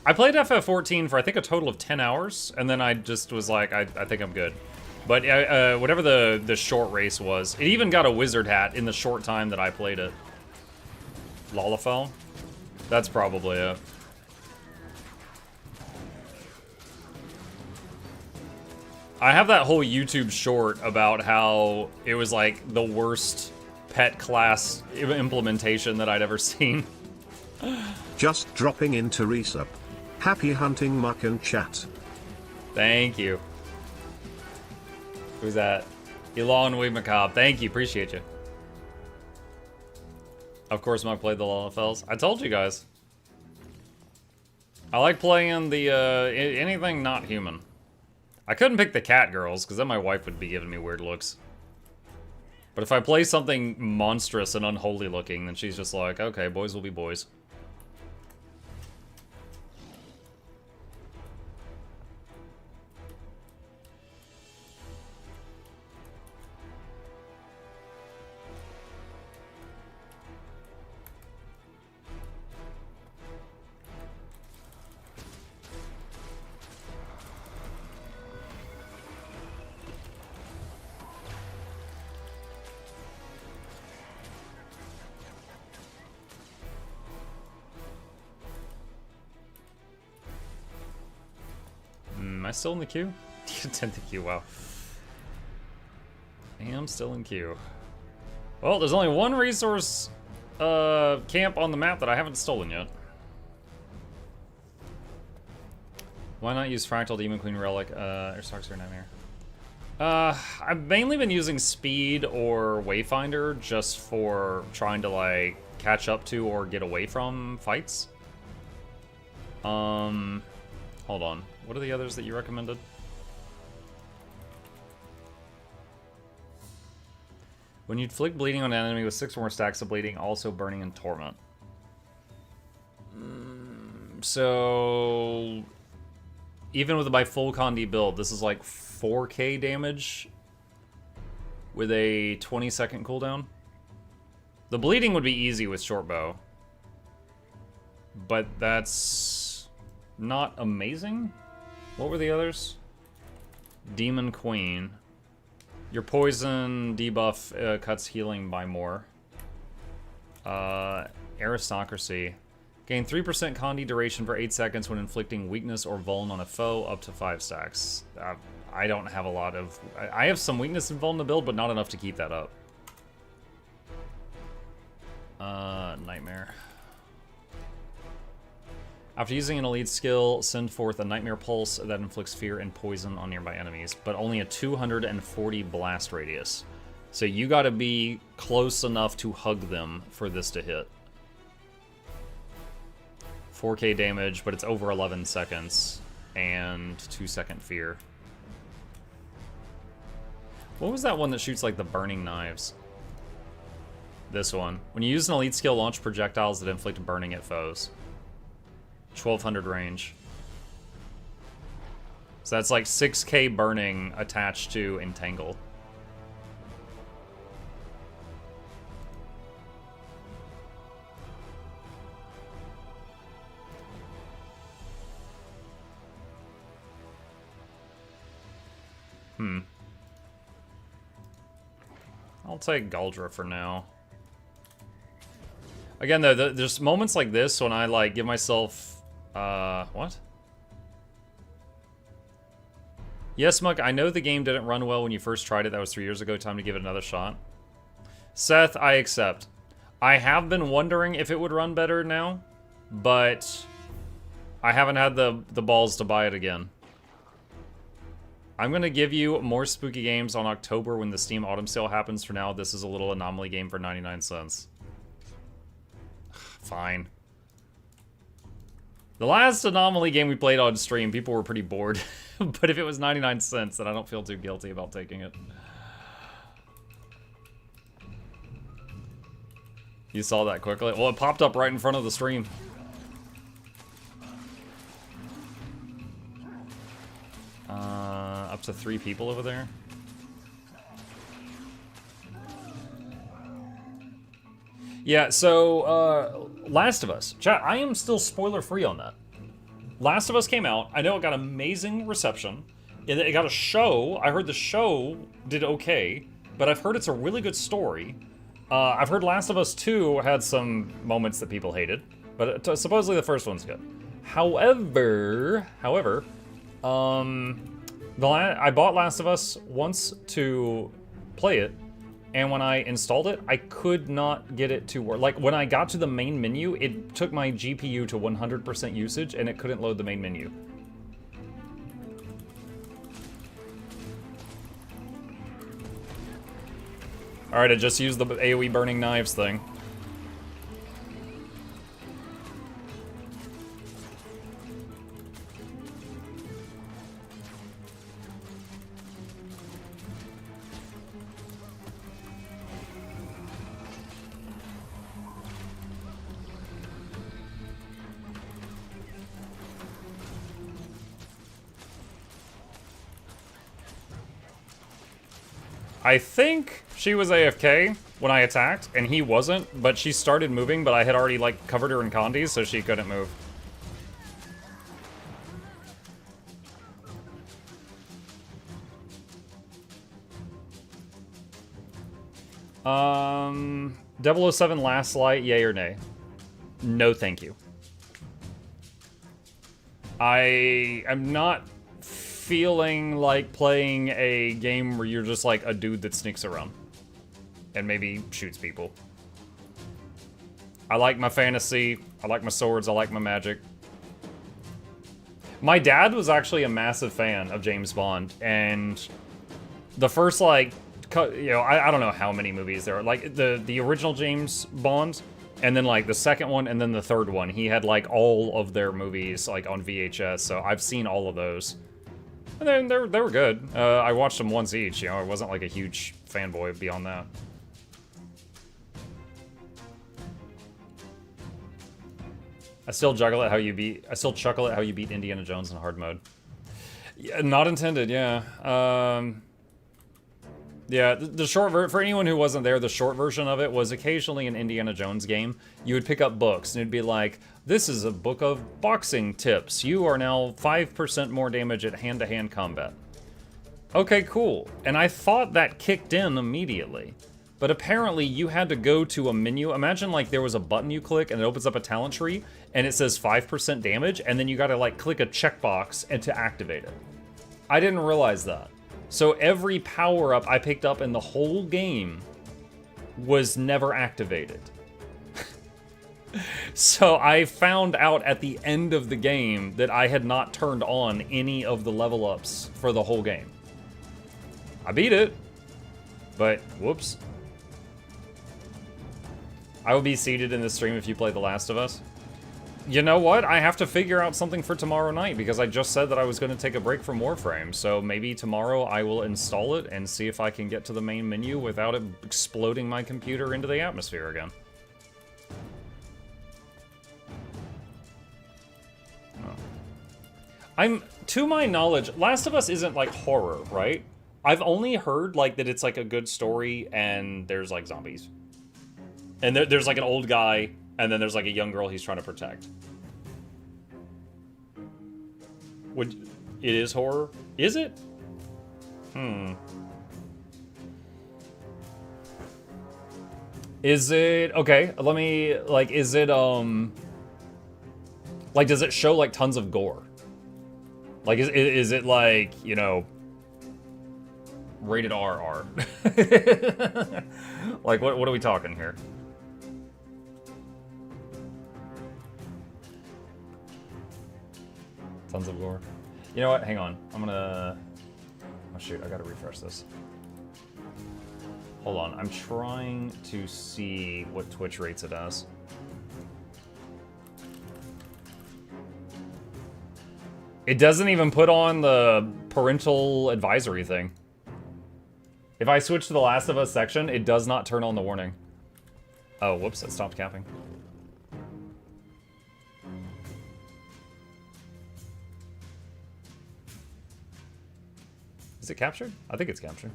I played FF14 for I think a total of 10 hours, and then I just was like, I think I'm good. But whatever the short race was, it even got a wizard hat in the short time that I played it. Lalafell? That's probably it. I have that whole YouTube short about how it was like the worst pet class implementation that I'd ever seen. Just dropping into resub. Happy hunting, Muck and chat. Thank you. Who's that? Elon Wee Macabre. Thank you, appreciate you. Of course, Muck played the LFLs. I told you guys. I like playing the, anything not human. I couldn't pick the cat girls, because then my wife would be giving me weird looks. But if I play something monstrous and unholy looking, then she's just like, okay, boys will be boys. Am I still in the queue? 10th queue, wow. I am still in queue. Well, there's only one resource camp on the map that I haven't stolen yet. Why not use Fractal Demon Queen Relic, Airstocks or Nightmare? I've mainly been using Speed or Wayfinder just for trying to, like, catch up to or get away from fights. Hold on. What are the others that you recommended? When you inflict bleeding on an enemy with 6 or more stacks of bleeding, also burning and torment. So even with my full Condi build, this is like 4k damage with a 20-second cooldown. The bleeding would be easy with short bow, but that's not amazing. What were the others? Demon Queen. Your poison debuff cuts healing by more. Aristocracy. Gain 3% Condi duration for 8 seconds when inflicting weakness or vuln on a foe up to 5 stacks. I don't have a lot of... I have some weakness and vuln in the build, but not enough to keep that up. Nightmare. After using an elite skill, send forth a Nightmare Pulse that inflicts fear and poison on nearby enemies, but only a 240 blast radius. So you gotta be close enough to hug them for this to hit. 4k damage, but it's over 11 seconds, and 2-second fear. What was that one that shoots like the burning knives? This one. When you use an elite skill, launch projectiles that inflict burning at foes. 1200 range. So that's like 6k burning attached to Entangle. I'll take Galdra for now. Again, though, there's moments like this when I, like, give myself... what? Yes, Muck, I know the game didn't run well when you first tried it. That was 3 years ago. Time to give it another shot. Seth, I accept. I have been wondering if it would run better now, but I haven't had the balls to buy it again. I'm going to give you more spooky games on October when the Steam Autumn Sale happens. For now, this is a little anomaly game for 99 cents. Fine. The last anomaly game we played on stream, people were pretty bored. But if it was 99 cents, then I don't feel too guilty about taking it. You saw that quickly? Well, it popped up right in front of the stream. Up to 3 people over there. Yeah, so, Last of Us. Chat, I am still spoiler-free on that. Last of Us came out. I know it got amazing reception. It got a show. I heard the show did okay, but I've heard it's a really good story. I've heard Last of Us 2 had some moments that people hated, but supposedly the first one's good. However, I bought Last of Us once to play it, and when I installed it, I could not get it to work. Like, when I got to the main menu, it took my GPU to 100% usage, and it couldn't load the main menu. Alright, I just used the AoE burning knives thing. I think she was AFK when I attacked, and he wasn't, but she started moving, but I had already, like, covered her in condies, so she couldn't move. Um, 007 Last Light, yay or nay? No, thank you. I am not feeling like playing a game where you're just like a dude that sneaks around and maybe shoots people. I like my fantasy, I like my swords, I like my magic. My dad was actually a massive fan of James Bond, and the first, like, you know, I don't know how many movies there are. Like, the original James Bond, and then, like, the second one, and then the third one. He had, like, all of their movies, like, on VHS, so I've seen all of those. And then they were good. I watched them once each, you know, I wasn't, like, a huge fanboy beyond that. I still chuckle at how you beat Indiana Jones in hard mode. Yeah, not intended, yeah. Yeah, the short for anyone who wasn't there, the short version of it was occasionally an Indiana Jones game. You would pick up books, and it'd be like, this is a book of boxing tips. You are now 5% more damage at hand-to-hand combat. Okay, cool. And I thought that kicked in immediately. But apparently you had to go to a menu. Imagine like there was a button you click and it opens up a talent tree and it says 5% damage, and then you gotta like click a checkbox and to activate it. I didn't realize that. So every power-up I picked up in the whole game was never activated. So I found out at the end of the game that I had not turned on any of the level ups for the whole game. I beat it, but whoops. I will be seated in this stream if you play The Last of Us. You know what? I have to figure out something for tomorrow night because I just said that I was going to take a break from Warframe. So maybe tomorrow I will install it and see if I can get to the main menu without it exploding my computer into the atmosphere again. To my knowledge, Last of Us isn't like horror, right? I've only heard like that it's like a good story and there's like zombies. And there's like an old guy and then there's like a young girl he's trying to protect. It is horror? Is it? Is it, okay, let me, like, is it, like, does it show like tons of gore? Like, is it like, you know, rated RR? Like, what are we talking here? Tons of gore. You know what? Hang on. Oh shoot, I gotta refresh this. Hold on. I'm trying to see what Twitch rates it as. It doesn't even put on the parental advisory thing. If I switch to the Last of Us section, it does not turn on the warning. Oh, whoops, it stopped capping. Is it captured? I think it's captured.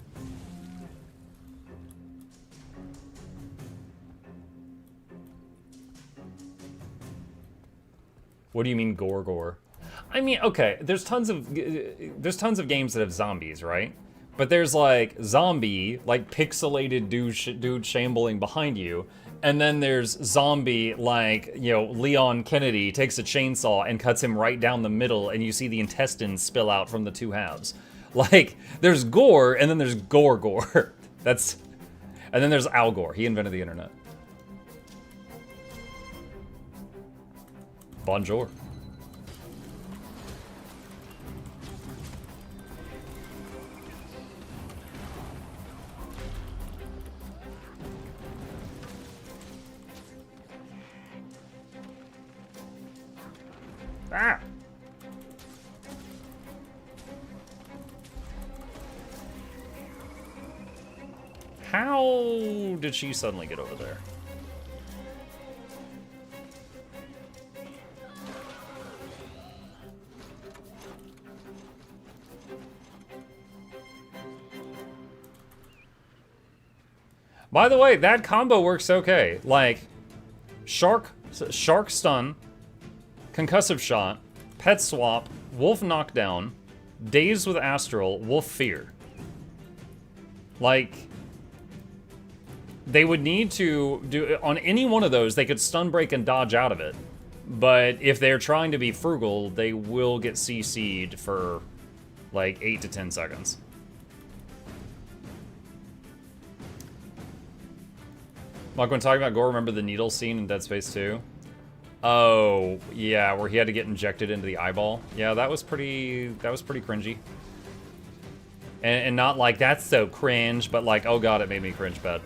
What do you mean gore? I mean, okay, there's tons of games that have zombies, right? But there's like zombie, like pixelated dude shambling behind you, and then there's zombie like, you know, Leon Kennedy takes a chainsaw and cuts him right down the middle, and you see the intestines spill out from the two halves. Like, there's gore, and then there's gore. That's... And then there's Al Gore. He invented the internet. Bonjour. Ah! How did she suddenly get over there? By the way, that combo works okay. Like, shark stun, concussive shot, pet swap, wolf knockdown, dazed with astral, wolf fear. Like, they would need to do, on any one of those, they could stun break and dodge out of it. But if they're trying to be frugal, they will get CC'd for like 8 to 10 seconds. Like when talking about gore, remember the needle scene in Dead Space 2? Oh, yeah, where he had to get injected into the eyeball. Yeah, that was pretty cringy. And not like, that's so cringe, but like, oh god, it made me cringe bad.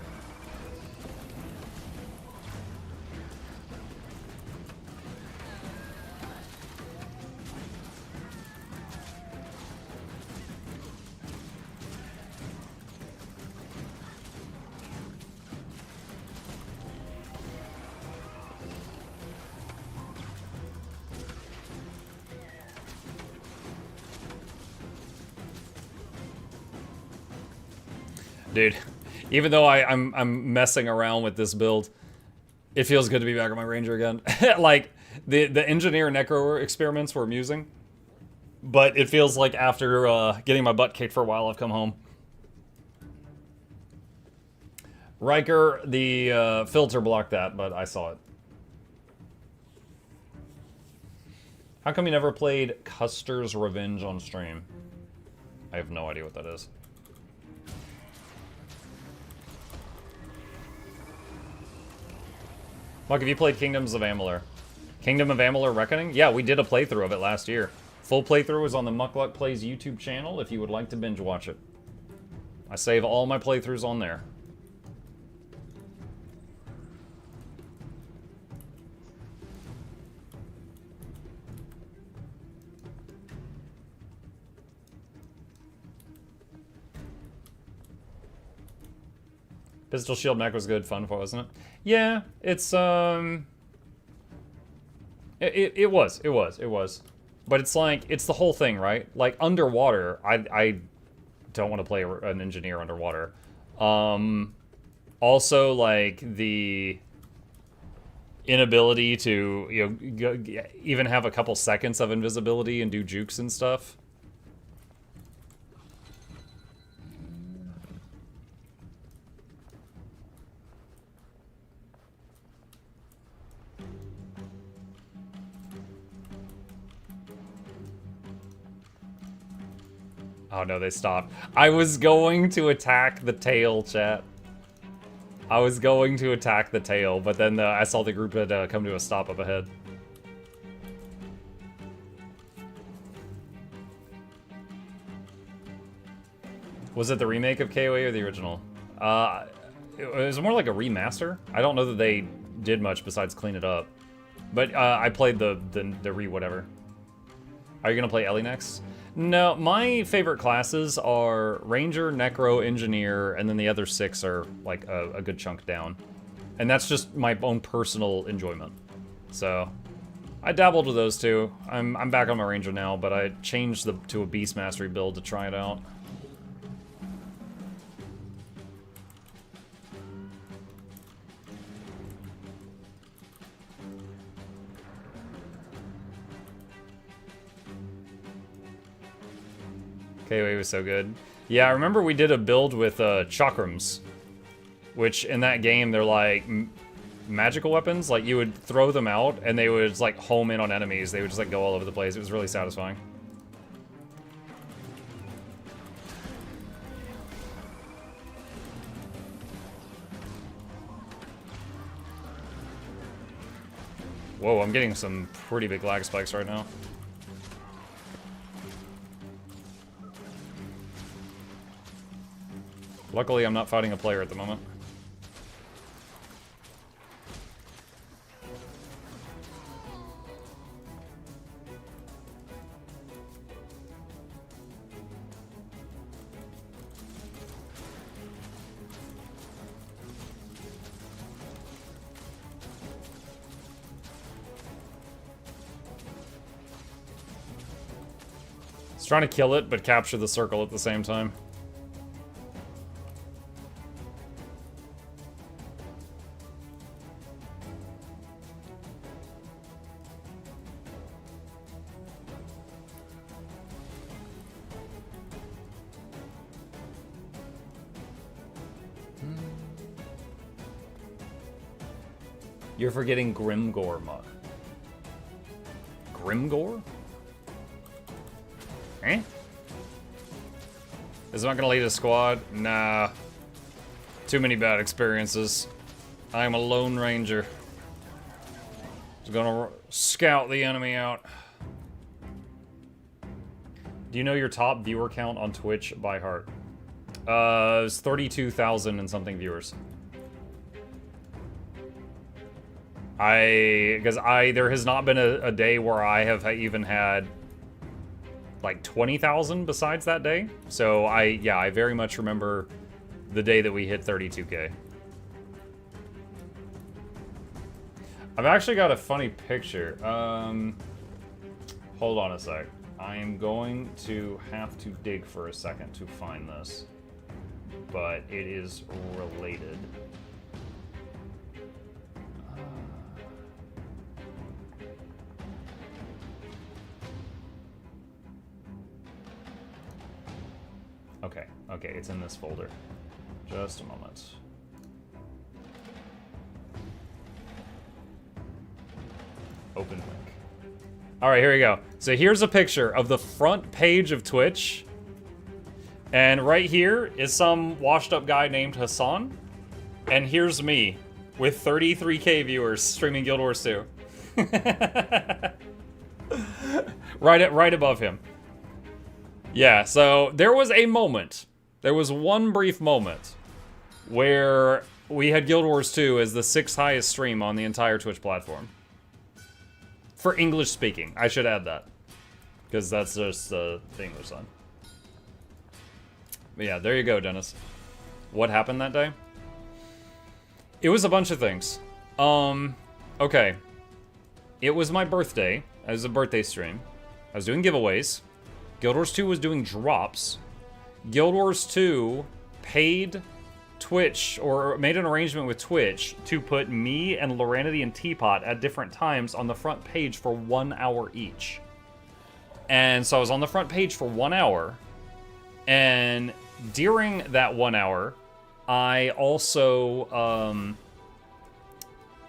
Dude, even though I'm messing around with this build, it feels good to be back on my Ranger again. Like, the Engineer Necro experiments were amusing, but it feels like after getting my butt kicked for a while, I've come home. Riker, the filter blocked that, but I saw it. How come you never played Custer's Revenge on stream? I have no idea what that is. Mark, have you played Kingdoms of Amalur? Kingdom of Amalur Reckoning? Yeah, we did a playthrough of it last year. Full playthrough is on the Mukluk Plays YouTube channel if you would like to binge watch it. I save all my playthroughs on there. Pistol Shield Mech was good fun for, wasn't it? Yeah, it's it was. But it's like, it's the whole thing, right? Like underwater, I don't want to play an engineer underwater. Also like the inability to, you know, even have a couple seconds of invisibility and do jukes and stuff. Oh no, they stopped. I was going to attack the tail, chat. I was going to attack the tail, but then I saw the group had come to a stop up ahead. Was it the remake of KOA or the original? It was more like a remaster. I don't know that they did much besides clean it up. But I played the re-whatever. Are you gonna play Ellie next? No, my favorite classes are Ranger, Necro, Engineer, and then the other 6 are like a good chunk down. And that's just my own personal enjoyment. So, I dabbled with those two. I'm back on my Ranger now, but I changed to a Beast Mastery build to try it out. KOA was so good. Yeah, I remember we did a build with chakrams, which in that game they're like magical weapons. Like you would throw them out and they would just, like home in on enemies. They would just like go all over the place. It was really satisfying. Whoa, I'm getting some pretty big lag spikes right now. Luckily, I'm not fighting a player at the moment. It's trying to kill it, but capture the circle at the same time. You're forgetting Grimgore, Muck. Grimgore? Eh? Is it not gonna lead a squad? Nah. Too many bad experiences. I am a lone ranger. Just gonna scout the enemy out. Do you know your top viewer count on Twitch by heart? It's 32,000 and something viewers. There has not been a day where I have even had like 20,000 besides that day. So I very much remember the day that we hit 32K. I've actually got a funny picture. Hold on a sec. I am going to have to dig for a second to find this, but it is related. Okay, it's in this folder. Just a moment. Open link. Alright, here we go. So here's a picture of the front page of Twitch. And right here is some washed up guy named Hassan. And here's me with 33K viewers streaming Guild Wars 2. right above him. Yeah, so there was a moment. There was one brief moment where we had Guild Wars 2 as the 6th highest stream on the entire Twitch platform. For English speaking, I should add that. Because that's just the English side. But yeah, there you go, Dennis. What happened that day? It was a bunch of things. Okay. It was my birthday. It was a birthday stream. I was doing giveaways. Guild Wars 2 was doing drops. Guild Wars 2 paid Twitch, or made an arrangement with Twitch, to put me and Loranity and Teapot at different times on the front page for 1 hour each. And so I was on the front page for 1 hour, and during that 1 hour, I also,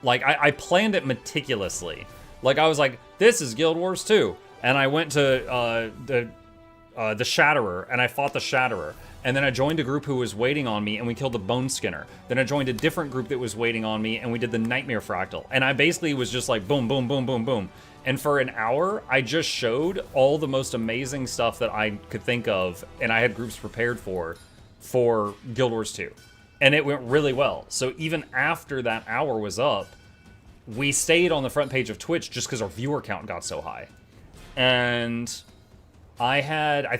I planned it meticulously. Like, I was like, this is Guild Wars 2. And I went to, the Shatterer, and I fought the Shatterer. And then I joined a group who was waiting on me, and we killed the Bone Skinner. Then I joined a different group that was waiting on me, and we did the Nightmare Fractal. And I basically was just like, boom, boom, boom, boom, boom. And for an hour, I just showed all the most amazing stuff that I could think of, and I had groups prepared for Guild Wars 2. And it went really well. So even after that hour was up, we stayed on the front page of Twitch just because our viewer count got so high. And I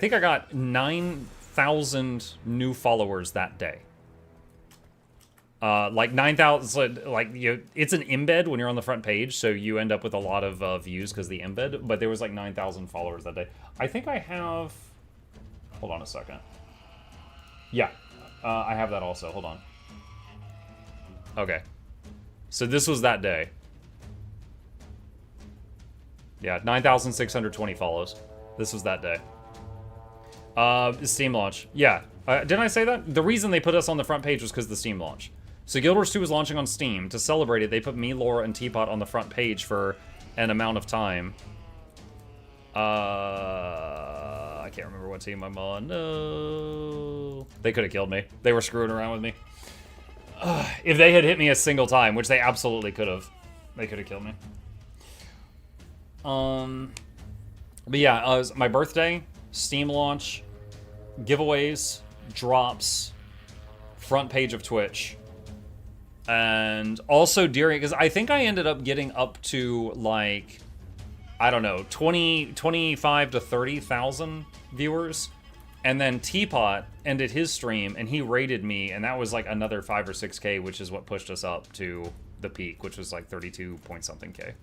think I got 9,000 new followers that day. Like 9,000, it's an embed when you're on the front page, so you end up with a lot of views because the embed, but there was like 9,000 followers that day. I think I have, hold on a second. Yeah, I have that also, hold on. Okay, so this was that day. Yeah, 9,620 follows. This was that day. Steam launch. Yeah. Didn't I say that? The reason they put us on the front page was because of the Steam launch. So Guild Wars 2 was launching on Steam. To celebrate it, they put me, Laura, and Teapot on the front page for an amount of time. I can't remember what team I'm on. No. They could have killed me. They were screwing around with me. If they had hit me a single time, which they absolutely could have, they could have killed me. But yeah, it was my birthday, Steam launch, giveaways, drops, front page of Twitch. And also during, because I think I ended up getting up to like, I don't know, 25 to 30,000 viewers. And then Teapot ended his stream and he raided me, and that was like another 5 or 6K, which is what pushed us up to the peak, which was like 32 point something K.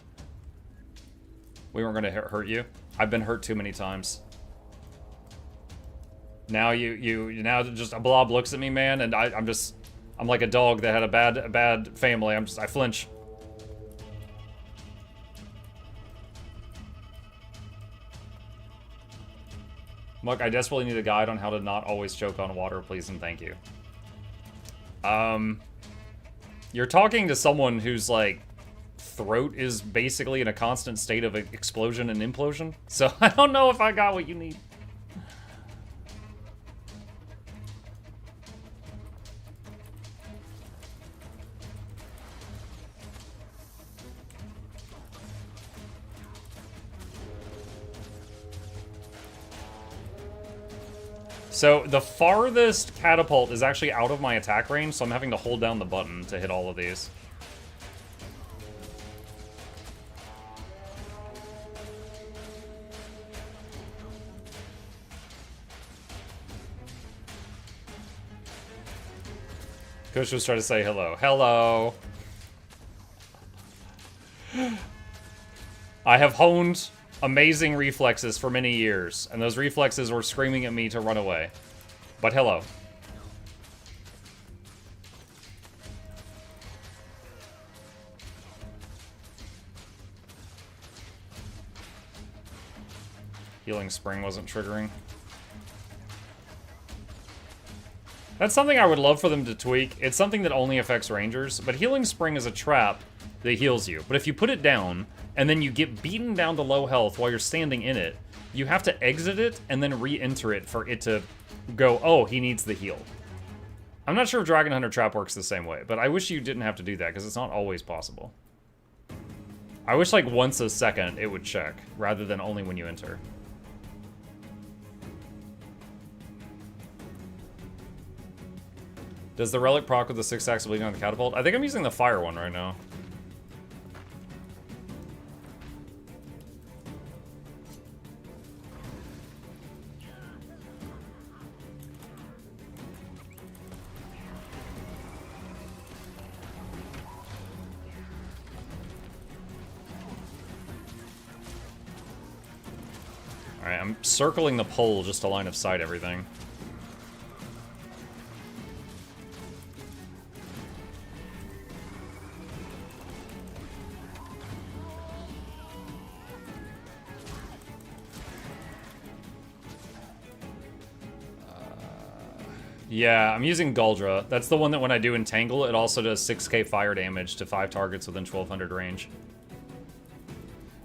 We weren't gonna hurt you. I've been hurt too many times. Now now just a blob looks at me, man, and I'm like a dog that had a bad family. I flinch. Muck, I desperately need a guide on how to not always choke on water, please and thank you. You're talking to someone whose, like, throat is basically in a constant state of explosion and implosion, so I don't know if I got what you need. So the farthest catapult is actually out of my attack range, so I'm having to hold down the button to hit all of these. Kush was trying to say hello. Hello! I have honed amazing reflexes for many years, and those reflexes were screaming at me to run away. But hello. Healing Spring wasn't triggering. That's something I would love for them to tweak. It's something that only affects Rangers, but Healing Spring is a trap that heals you. But if you put it down, and then you get beaten down to low health while you're standing in it, you have to exit it and then re-enter it for it to go, oh, he needs the heal. I'm not sure if Dragon Hunter Trap works the same way, but I wish you didn't have to do that, because it's not always possible. I wish, like, once a second it would check, rather than only when you enter. Does the relic proc with the 6 stacks of bleeding on the catapult? I think I'm using the fire one right now. Alright, I'm circling the pole just to line of sight everything. Yeah, I'm using Guldra. That's the one that when I do Entangle, it also does 6k fire damage to 5 targets within 1200 range.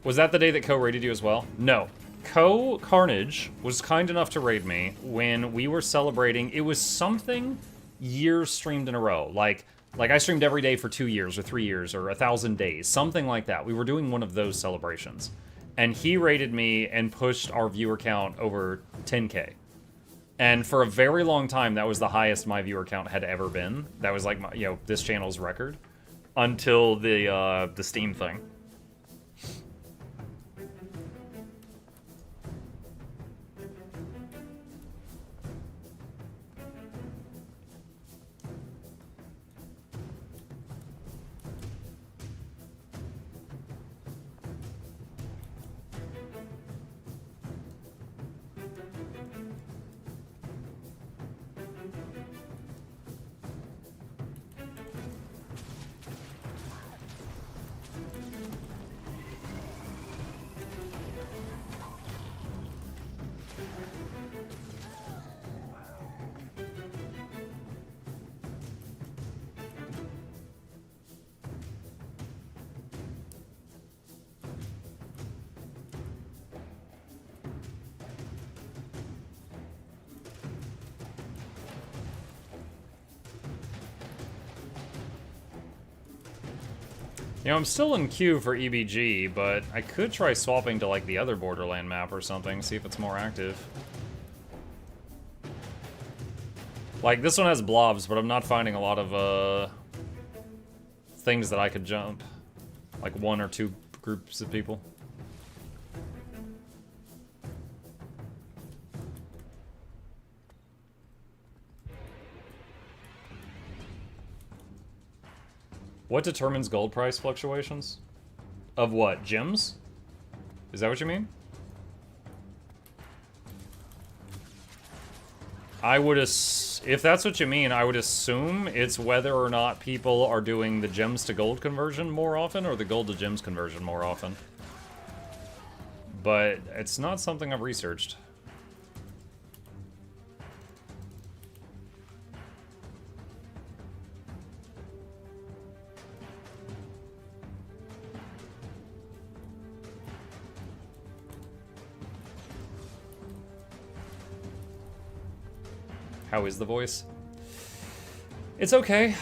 Was that the day that Ko raided you as well? No. Ko Carnage was kind enough to raid me when we were celebrating. It was something years streamed in a row. Like I streamed every day for 2 years or 3 years or 1,000 days. Something like that. We were doing one of those celebrations. And he raided me and pushed our viewer count over 10k. And for a very long time, that was the highest my viewer count had ever been. That was like, my, you know, this channel's record. Until the Steam thing. You know, I'm still in queue for EBG, but I could try swapping to, like, the other Borderland map or something, see if it's more active. Like, this one has blobs, but I'm not finding a lot of, things that I could jump. Like, 1 or 2 groups of people. What determines gold price fluctuations? Of what? Gems? Is that what you mean? I would if that's what you mean, I would assume it's whether or not people are doing the gems to gold conversion more often or the gold to gems conversion more often. But it's not something I've researched. How is the voice? It's okay.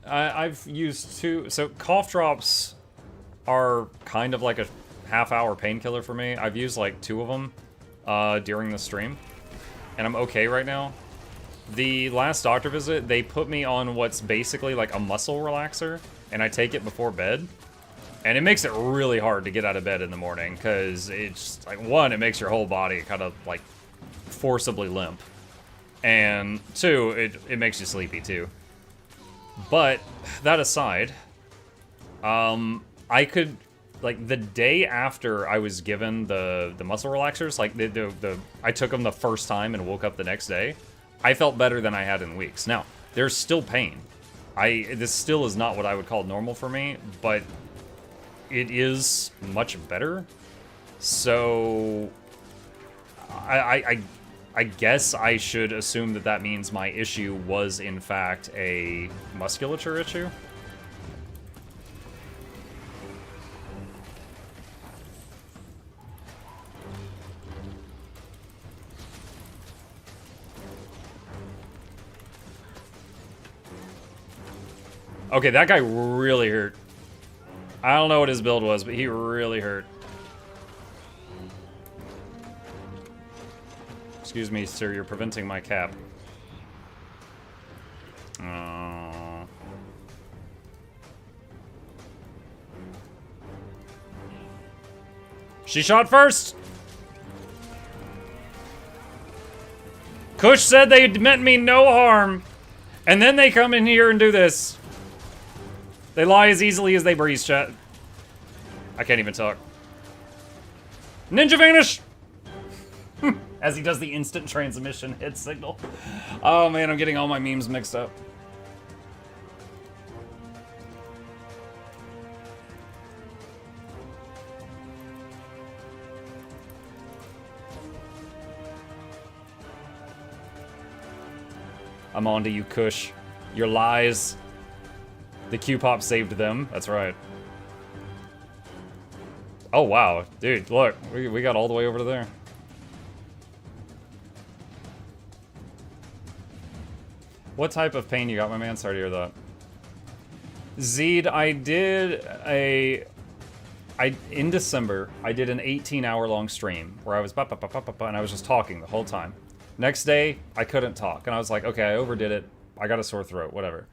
I've used 2... So, cough drops are kind of like a half-hour painkiller for me. I've used like 2 of them during the stream. And I'm okay right now. The last doctor visit, they put me on what's basically like a muscle relaxer. And I take it before bed. And it makes it really hard to get out of bed in the morning. Because it's, like, 1, it makes your whole body kind of, like, forcibly limp, and 2, it makes you sleepy too. But that aside, I could, like, the day after I was given the muscle relaxers, like I took them the first time and woke up the next day, I felt better than I had in weeks. Now there's still pain. This still is not what I would call normal for me, but it is much better. So I guess I should assume that that means my issue was, in fact, a musculature issue. Okay, that guy really hurt. I don't know what his build was, but he really hurt. Excuse me, sir, you're preventing my cap. She shot first! Kush said they meant me no harm. And then they come in here and do this. They lie as easily as they breathe, chat. I can't even talk. Ninja vanish! As he does the instant transmission hit signal. Oh man, I'm getting all my memes mixed up. I'm on to you, Kush. Your lies. The Q-pop saved them. That's right. Oh wow, dude, look, we got all the way over to there. What type of pain you got, my man? Sorry to hear that. Zeed, in December, I did an 18-hour-long stream where I was and I was just talking the whole time. Next day, I couldn't talk, and I was like, okay, I overdid it. I got a sore throat, whatever.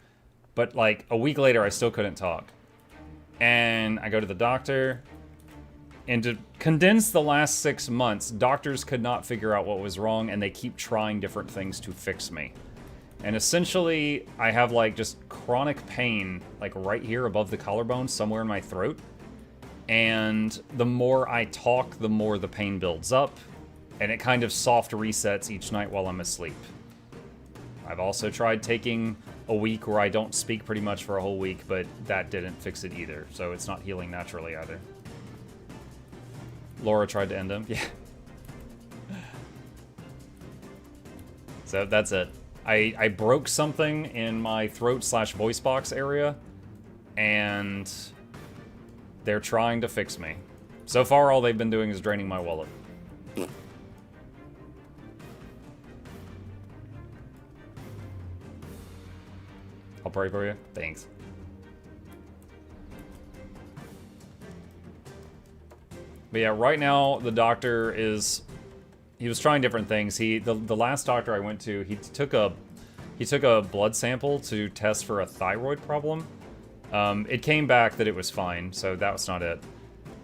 But like a week later, I still couldn't talk. And I go to the doctor, and to condense the last 6 months, doctors could not figure out what was wrong, and they keep trying different things to fix me. And essentially, I have like just chronic pain, like right here above the collarbone, somewhere in my throat. And the more I talk, the more the pain builds up. And it kind of soft resets each night while I'm asleep. I've also tried taking a week where I don't speak pretty much for a whole week, but that didn't fix it either. So it's not healing naturally either. Laura tried to end him. Yeah. So that's it. I broke something in my throat/voice box area, and they're trying to fix me. So far, all they've been doing is draining my wallet. I'll pray for you. Thanks. But yeah, right now the doctor is... He was trying different things. The last doctor I went to, he took a blood sample to test for a thyroid problem. It came back that it was fine, so that was not it.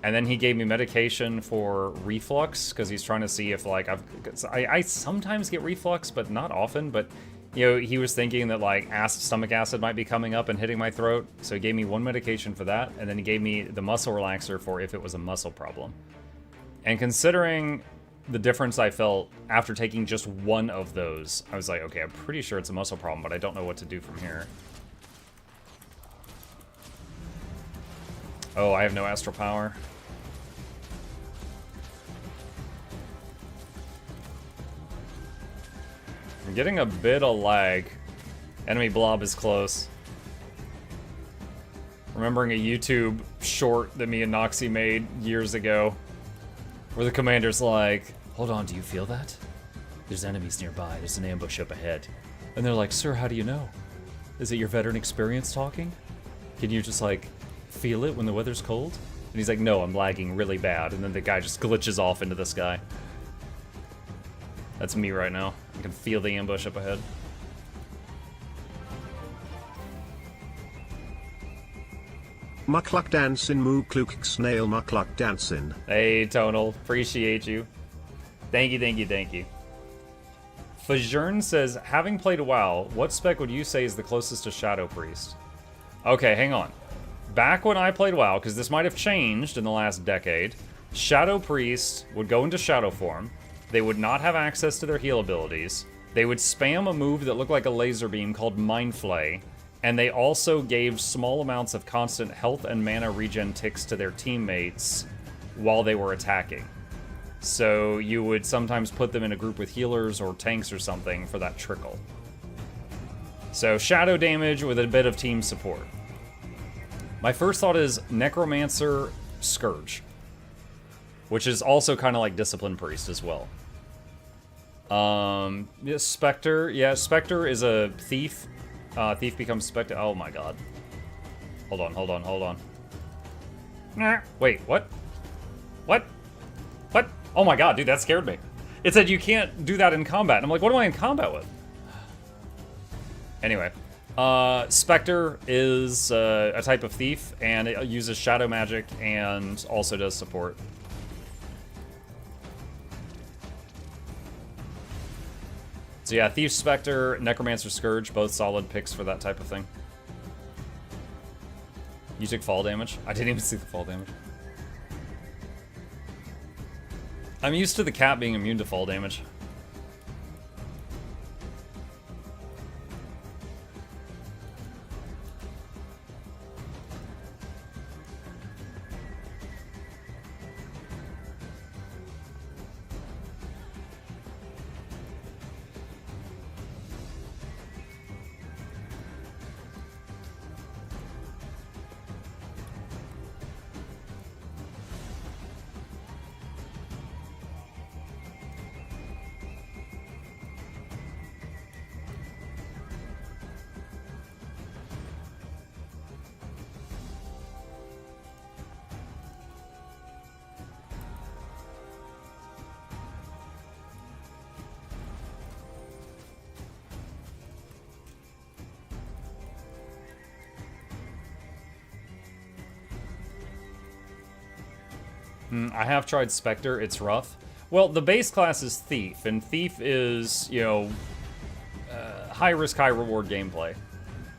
And then he gave me medication for reflux, because he's trying to see if, like, I sometimes get reflux, but not often, but, you know, he was thinking that, like, stomach acid might be coming up and hitting my throat, so he gave me one medication for that, and then he gave me the muscle relaxer for if it was a muscle problem. And considering the difference I felt after taking just one of those, I was like, okay, I'm pretty sure it's a muscle problem, but I don't know what to do from here. Oh, I have no astral power. I'm getting a bit of lag. Enemy blob is close. Remembering a YouTube short that me and Noxxi made years ago, where the commander's like, hold on, do you feel that? There's enemies nearby, there's an ambush up ahead. And they're like, sir, how do you know? Is it your veteran experience talking? Can you just, like, feel it when the weather's cold? And he's like, no, I'm lagging really bad. And then the guy just glitches off into the sky. That's me right now. I can feel the ambush up ahead. Mukluk dancin' Mukluk snail Mukluk dancin'. Hey, Tonal. Appreciate you. Thank you, thank you, thank you. Fajern says, having played a WoW, what spec would you say is the closest to Shadow Priest? Okay, hang on. Back when I played WoW, because this might have changed in the last decade, Shadow Priest would go into Shadow form. They would not have access to their heal abilities. They would spam a move that looked like a laser beam called Mind Flay, and they also gave small amounts of constant health and mana regen ticks to their teammates while they were attacking. So you would sometimes put them in a group with healers or tanks or something for that trickle. So shadow damage with a bit of team support. My first thought is Necromancer Scourge, which is also kind of like Discipline Priest as well. Yeah, Spectre. Yeah, Spectre is a thief. Thief becomes Spectre. Oh my god. Hold on, hold on, hold on. Nah. Wait, what? What? What? Oh my god, dude, that scared me. It said you can't do that in combat. And I'm like, what am I in combat with? Anyway. Spectre is a type of thief, and it uses shadow magic and also does support. So yeah, Thief, Spectre, Necromancer, Scourge, both solid picks for that type of thing. You took fall damage? I didn't even see the fall damage. I'm used to the cat being immune to fall damage. I have tried Spectre, it's rough. Well, the base class is Thief, and Thief is, you know, high risk, high reward gameplay.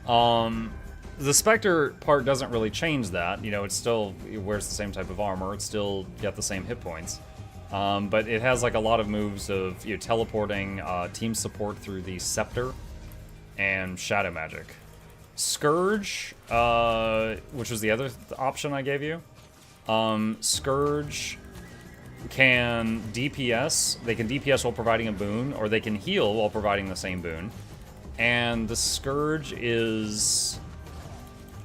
The Spectre part doesn't really change that. You know, it wears the same type of armor, it's still got the same hit points. But it has like a lot of moves of, you know, teleporting, team support through the Scepter, and Shadow Magic. Scourge, which was the other option I gave you. Scourge can DPS. They can DPS while providing a boon, or they can heal while providing the same boon. And the Scourge is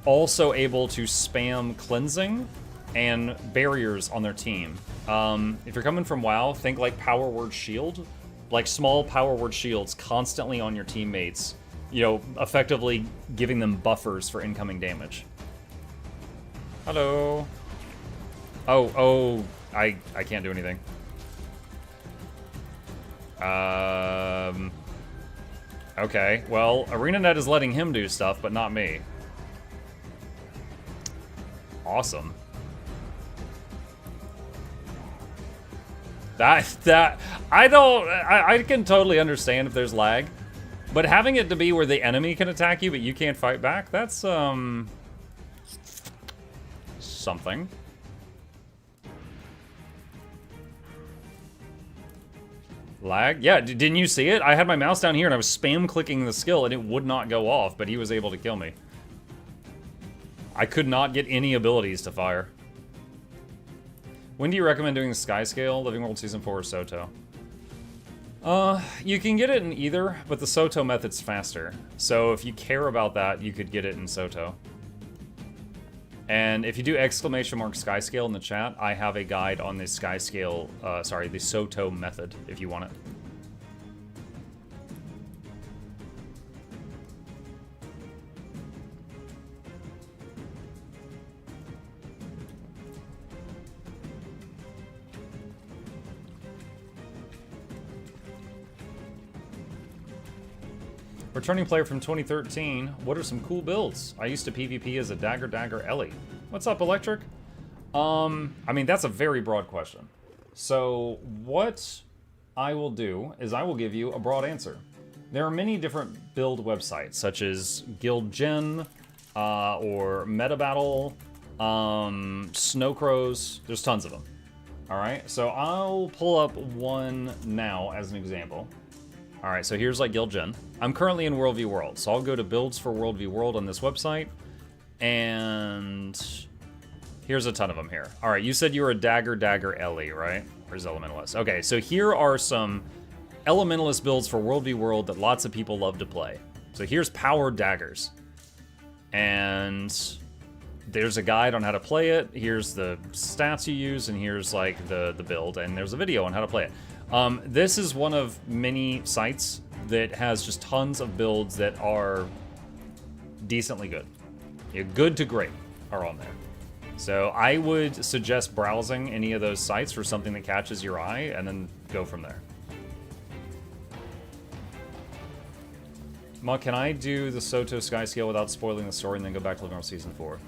also able to spam cleansing and barriers on their team. If you're coming from WoW, think like Power Word Shield. Like small Power Word Shields constantly on your teammates, you know, effectively giving them buffers for incoming damage. Hello. Oh, I can't do anything. Okay, well, ArenaNet is letting him do stuff, but not me. Awesome. I can totally understand if there's lag, but having it to be where the enemy can attack you but you can't fight back, that's something. Lag? Yeah, didn't you see it? I had my mouse down here and I was spam clicking the skill and it would not go off, but he was able to kill me. I could not get any abilities to fire. When do you recommend doing the Sky Scale, Living World Season 4 or Soto? You can get it in either, but the Soto method's faster. So if you care about that, you could get it in Soto. And if you do ! Sky Scale in the chat, I have a guide on the Sky Scale, the Soto method, if you want it. Returning player from 2013, what are some cool builds? I used to PvP as a Dagger Ellie. What's up, Electric? I mean, that's a very broad question. So what I will do is I will give you a broad answer. There are many different build websites, such as Guild Gen, or Meta Battle, Snowcrows. There's tons of them. All right, so I'll pull up one now as an example. All right, so here's like Guild Gen. I'm currently in World v World, so I'll go to builds for World v World on this website, and here's a ton of them here. All right, you said you were a Dagger Ellie, right? Where's Elementalist? Okay, so here are some Elementalist builds for World v World that lots of people love to play. So here's Powered Daggers, and there's a guide on how to play it. Here's the stats you use, and here's like the build, and there's a video on how to play it. This is one of many sites that has just tons of builds that are decently good. Yeah, good to great are on there. So I would suggest browsing any of those sites for something that catches your eye and then go from there. Ma, can I do the Soto Sky Scale without spoiling the story and then go back to Living World Season 4?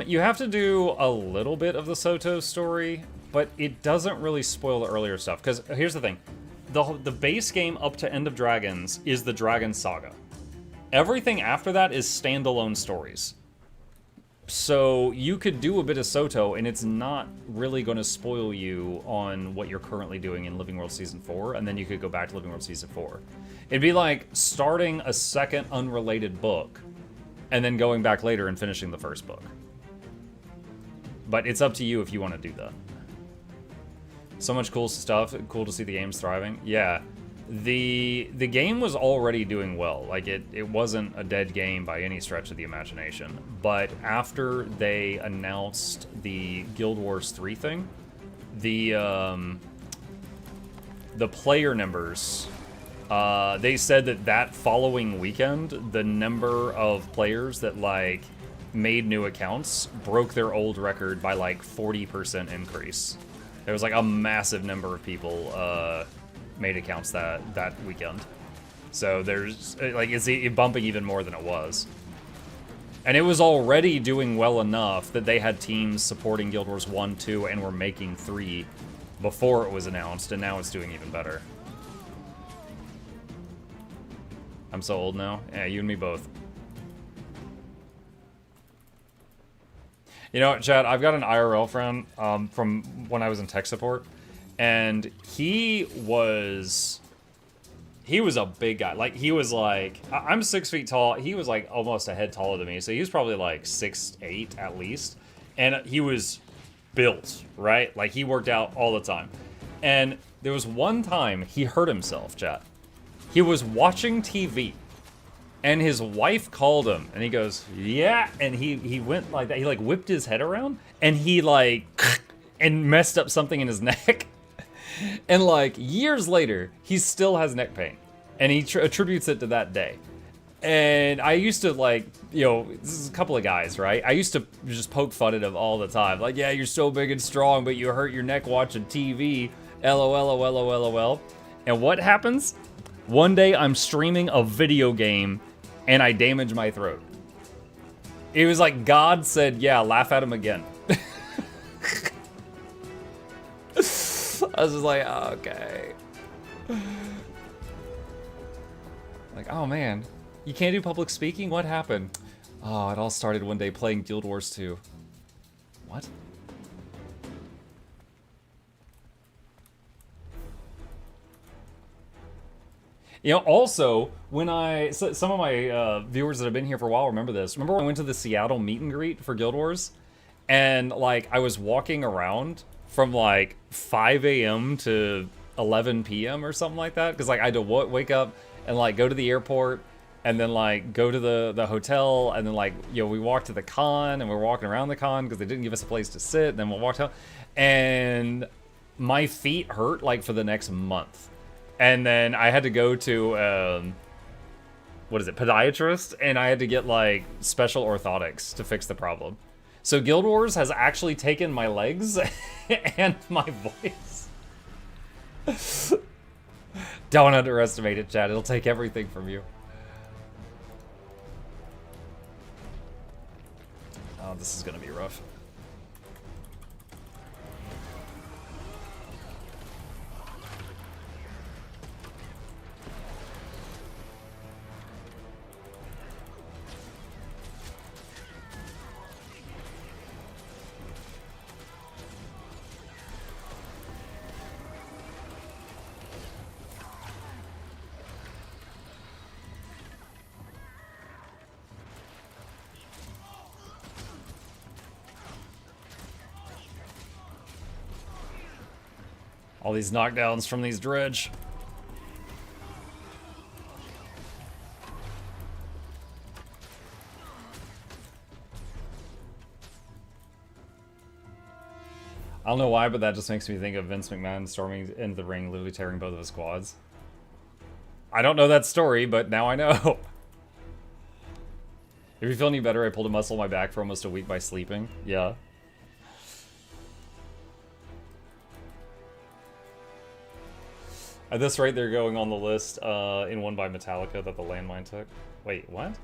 You have to do a little bit of the Soto story, but it doesn't really spoil the earlier stuff. Because here's the thing. The base game up to End of Dragons is the Dragon Saga. Everything after that is standalone stories. So you could do a bit of Soto, and it's not really going to spoil you on what you're currently doing in Living World Season 4, and then you could go back to Living World Season 4. It'd be like starting a second unrelated book, and then going back later and finishing the first book. But it's up to you if you want to do that. So much cool stuff. Cool to see the game's thriving. Yeah. The game was already doing well. Like, it wasn't a dead game by any stretch of the imagination. But after they announced the Guild Wars 3 thing, the player numbers, they said that following weekend, the number of players that, like, made new accounts broke their old record by, like, 40% increase. There was, like, a massive number of people, made accounts that weekend. So there's, like, it's bumping even more than it was. And it was already doing well enough that they had teams supporting Guild Wars 1, 2, and were making 3 before it was announced, and now it's doing even better. I'm so old now. Yeah, you and me both. You know, Chad, I've got an IRL friend from when I was in tech support, and he was a big guy. Like, he was like, I'm 6 feet tall. He was like almost a head taller than me, so he was probably like 6'8" at least. And he was built, right? Like, he worked out all the time. And there was one time he hurt himself, chat. He was watching TV, and his wife called him, and he goes, yeah, and he went like that. He like whipped his head around, and he like, and messed up something in his neck. And like years later, he still has neck pain, and he attributes it to that day. And I used to, like, you know, this is a couple of guys, right? I used to just poke fun at them all the time. Like, yeah, you're so big and strong, but you hurt your neck watching TV. LOL. And what happens? One day I'm streaming a video game and I damage my throat. It was like God said, yeah, laugh at him again. I was just like, oh, okay. Like, oh man, you can't do public speaking? What happened? Oh, it all started one day playing Guild Wars 2. What? You know, also, when some of my viewers that have been here for a while remember this. Remember when I went to the Seattle meet and greet for Guild Wars? And, like, I was walking around from, like, 5 a.m. to 11 p.m. or something like that. Because, like, I had to wake up and, like, go to the airport and then, like, go to the hotel. And then, like, you know, we walked to the con and we're walking around the con because they didn't give us a place to sit. And then we walked out. And my feet hurt, like, for the next month. And then I had to go to, what is it, podiatrist, and I had to get, like, special orthotics to fix the problem. So Guild Wars has actually taken my legs and my voice. Don't underestimate it, Chad. It'll take everything from you. Oh, this is gonna be rough. All these knockdowns from these dredge. I don't know why, but that just makes me think of Vince McMahon storming into the ring, literally tearing both of his quads. I don't know that story, but now I know. If you feel any better, I pulled a muscle in my back for almost a week by sleeping. Yeah. At this rate, they're going on the list in one by Metallica that the landmine took. Wait, what?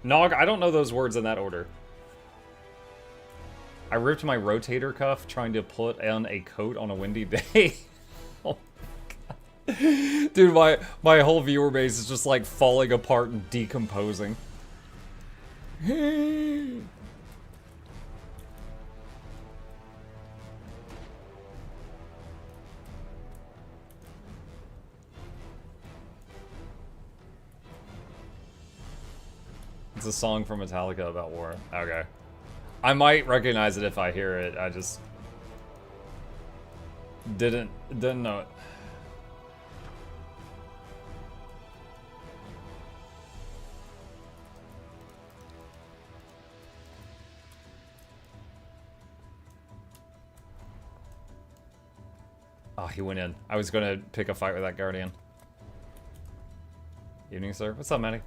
Nog, I don't know those words in that order. I ripped my rotator cuff trying to put on a coat on a windy day. Oh my god. Dude, my whole viewer base is just like falling apart and decomposing. It's a song from Metallica about war. Okay. I might recognize it if I hear it. I just didn't know it. Oh, he went in. I was gonna pick a fight with that Guardian. Evening, sir. What's up, Maddie?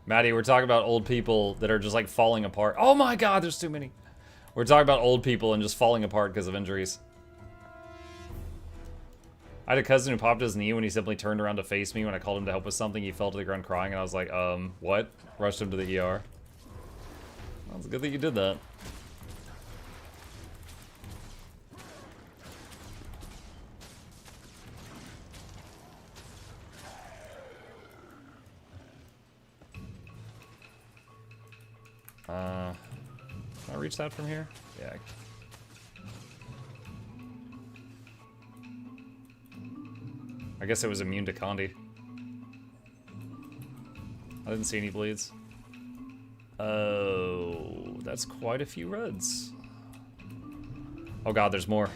Maddie, we're talking about old people that are just like falling apart. Oh my god, there's too many. We're talking about old people and just falling apart because of injuries. I had a cousin who popped his knee when he simply turned around to face me when I called him to help with something. He fell to the ground crying and I was like, what? Rushed him to the ER. Well, it's good that you did that. Can I reach that from here? Yeah. I guess it was immune to Condi. I didn't see any bleeds. Oh, that's quite a few reds. Oh god, there's more.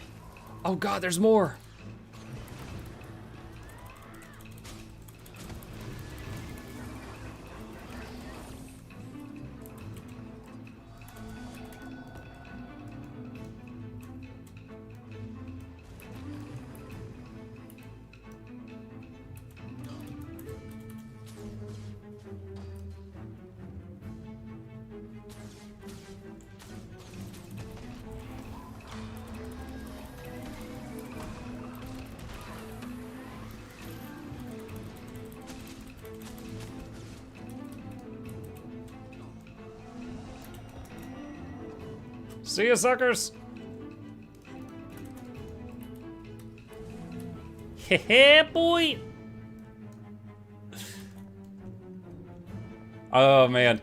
Oh god, there's more! See ya, suckers! Heh boy! Oh man.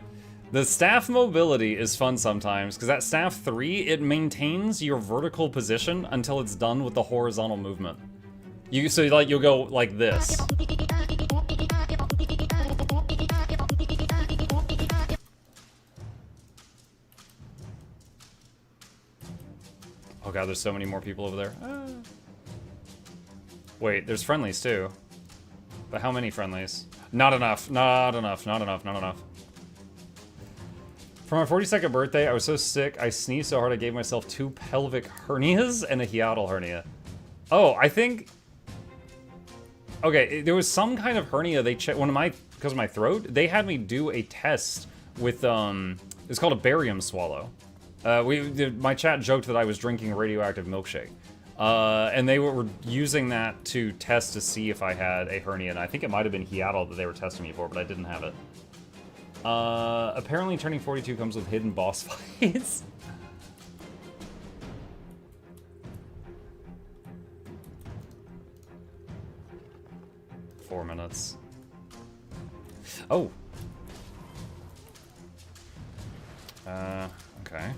The staff mobility is fun sometimes, because that staff 3, it maintains your vertical position until it's done with the horizontal movement. So like you'll go like this. Oh god, there's so many more people over there. Wait, there's friendlies too. But how many friendlies? Not enough, not enough, not enough, not enough. For my 42nd birthday, I was so sick, I sneezed so hard I gave myself 2 pelvic hernias and a hiatal hernia. Oh, I think... Okay, there was some kind of hernia they checked, because of my throat, they had me do a test with, it's called a barium swallow. My chat joked that I was drinking a radioactive milkshake. And they were using that to test to see if I had a hernia, and I think it might have been hiatal that they were testing me for, but I didn't have it. Apparently turning 42 comes with hidden boss fights. Four minutes. Oh. Okay.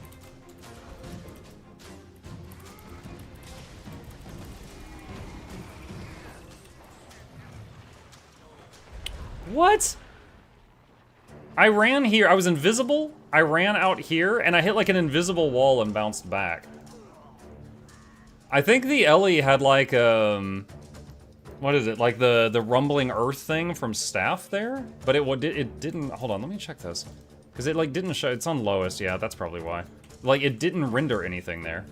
What? I ran here, I was invisible, I ran out here, and I hit like an invisible wall and bounced back. I think the Ellie had like, what is it, like the rumbling earth thing from staff there? But it didn't, hold on, let me check this. Because it like didn't show, it's on lowest, yeah, that's probably why. Like it didn't render anything there.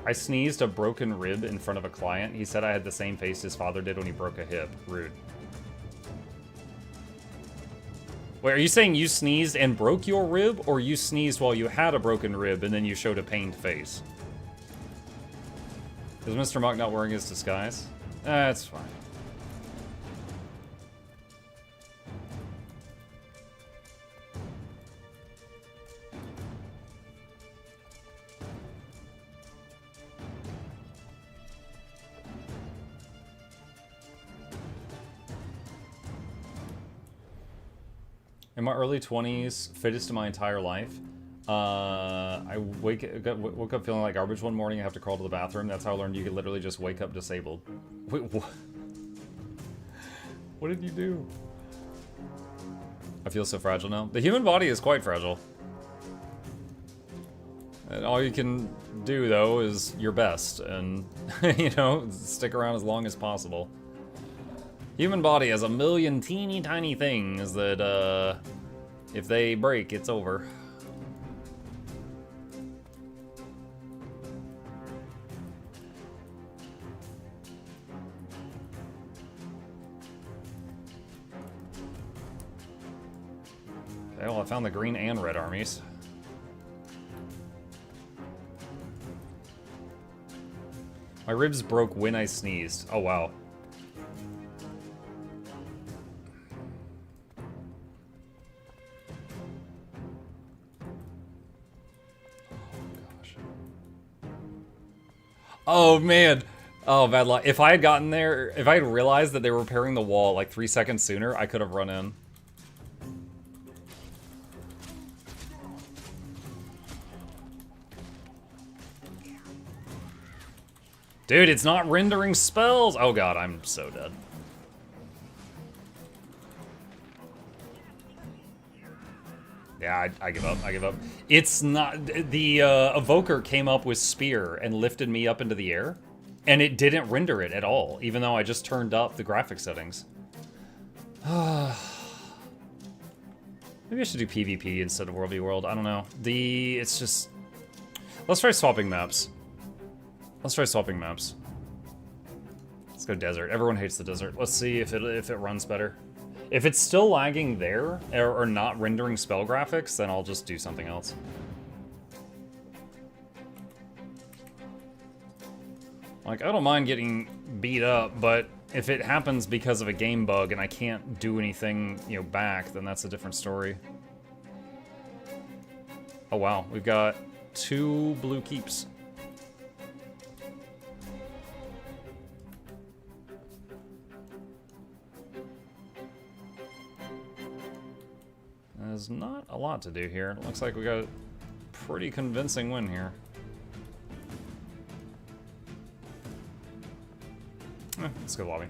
I sneezed a broken rib in front of a client. He said I had the same face his father did when he broke a hip. Rude. Wait, are you saying you sneezed and broke your rib, or you sneezed while you had a broken rib and then you showed a pained face? Is Mr. Muck not wearing his disguise? That's fine. In my early 20s, fittest of my entire life, I woke up feeling like garbage one morning. I have to crawl to the bathroom. That's how I learned you could literally just wake up disabled. Wait, what? What did you do? I feel so fragile now. The human body is quite fragile. And all you can do, though, is your best. And, you know, stick around as long as possible. Human body has a million teeny tiny things that, if they break, it's over. Okay, well, I found the green and red armies. My ribs broke when I sneezed. Oh, wow. Oh, man. Oh, bad luck. If I had gotten there, if I had realized that they were repairing the wall like 3 seconds sooner, I could have run in. Dude, it's not rendering spells. Oh, God, I'm so dead. Yeah, I give up. I give up. It's not... The Evoker came up with Spear and lifted me up into the air, and it didn't render it at all, even though I just turned up the graphic settings. Maybe I should do PvP instead of World v World. I don't know. It's just... Let's try swapping maps. Let's try swapping maps. Let's go desert. Everyone hates the desert. Let's see if it runs better. If it's still lagging there, or not rendering spell graphics, then I'll just do something else. Like, I don't mind getting beat up, but if it happens because of a game bug and I can't do anything, you know, back, then that's a different story. Oh wow, we've got 2 blue keeps. There's not a lot to do here. It looks like we got a pretty convincing win here. Let's go lobby.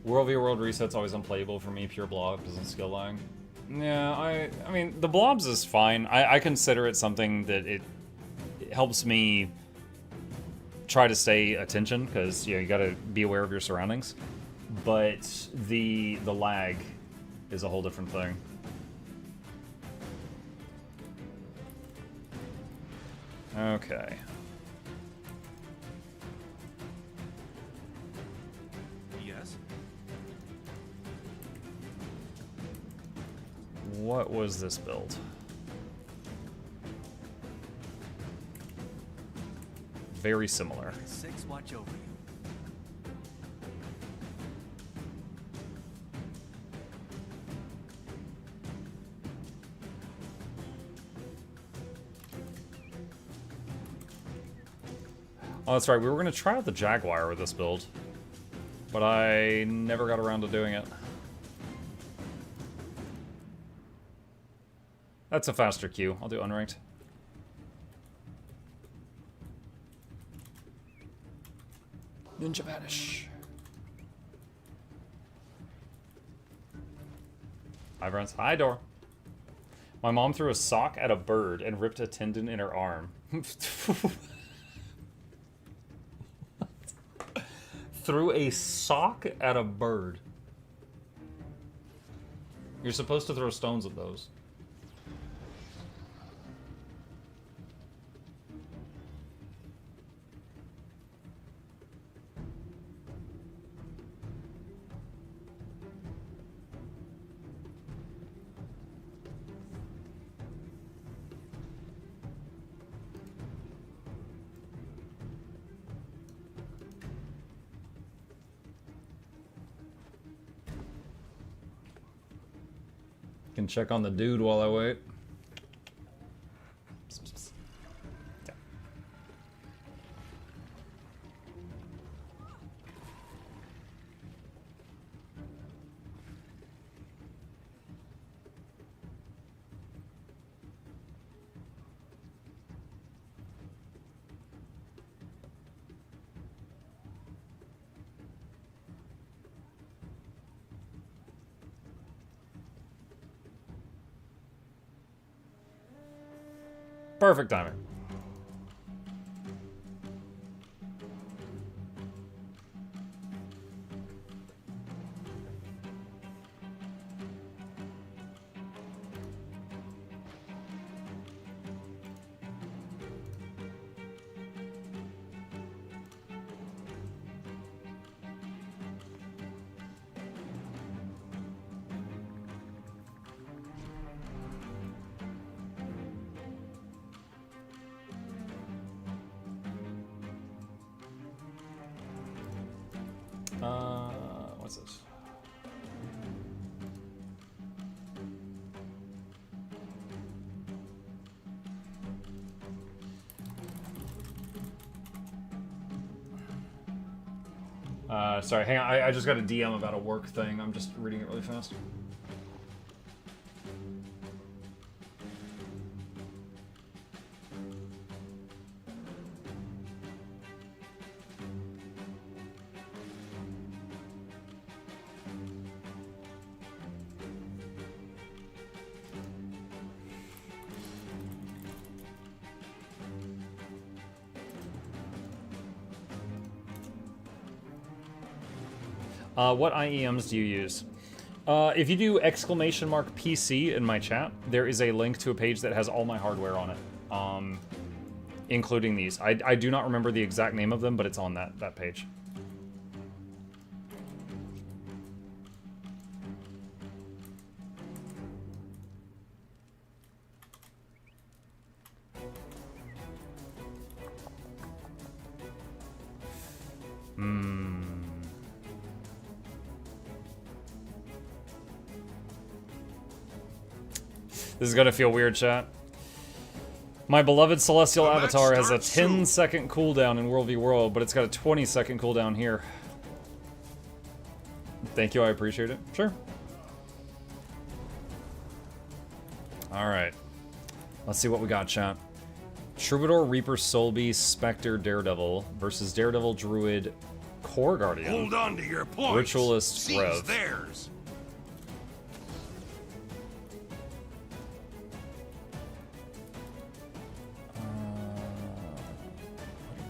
World v World Reset's always unplayable for me, pure blob, doesn't skill lag. Yeah, I mean, the blobs is fine. I consider it something that it helps me try to stay attention, because, you know, you gotta be aware of your surroundings. But the lag is a whole different thing. Okay. Yes. What was this build? Very similar. 6 watch over you. Oh, that's right. We were going to try out the Jaguar with this build, but I never got around to doing it. That's a faster queue. I'll do unranked. Ninja Vanish. Hi, friends. Hi, Dora. My mom threw a sock at a bird and ripped a tendon in her arm. Threw a sock at a bird. You're supposed to throw stones at those. Can check on the dude while I wait. Yeah. Perfect timing. What's this? Sorry, hang on. I just got a DM about a work thing. I'm just reading it really fast. What IEMs do you use? If you do !PC in my chat, there is a link to a page that has all my hardware on it, including these. I do not remember the exact name of them, but it's on that page. This is gonna feel weird, chat. My beloved Celestial Avatar has a 10-second cooldown in World v World, but it's got a 20-second cooldown here. Thank you, I appreciate it. Sure. Alright. Let's see what we got, chat. Troubadour, Reaper, Soulbeast, Spectre, Daredevil versus Daredevil, Druid, Core Guardian. Hold on to your points. Ritualist, Seize Rev. theirs.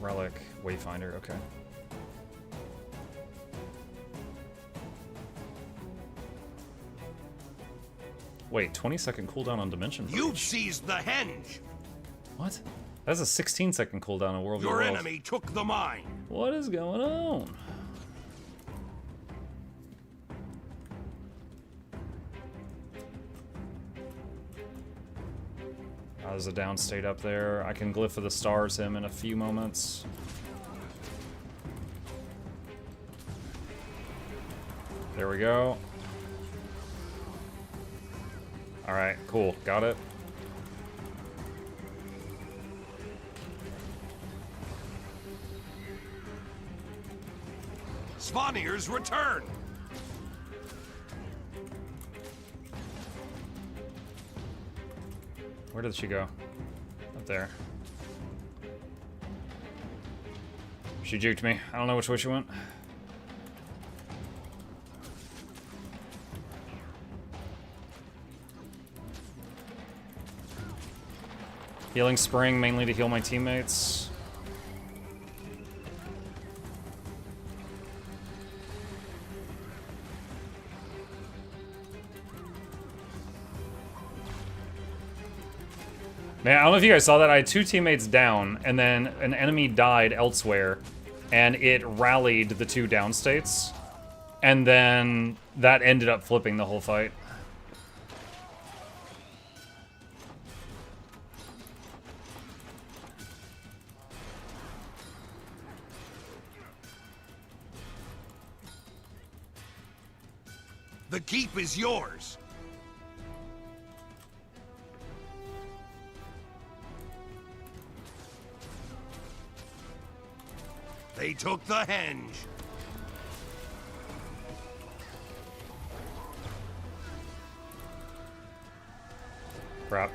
Relic, Wayfinder, okay. Wait, 20-second cooldown on Dimension Breach. You've seized the henge. What? That's a 16-second cooldown in World v Your World. enemy took the mine. What is going on? Oh, there's a downstate up there. I can Glyph of the Stars him in a few moments. There we go. Alright, cool. Got it. Svanir's return. Where did she go? Up there. She juked me. I don't know which way she went. Healing Spring, mainly to heal my teammates. Man, I don't know if you guys saw that. I had 2 teammates down, and then an enemy died elsewhere, and it rallied the 2 down states, and then that ended up flipping the whole fight. The keep is yours. They took the henge. Crap.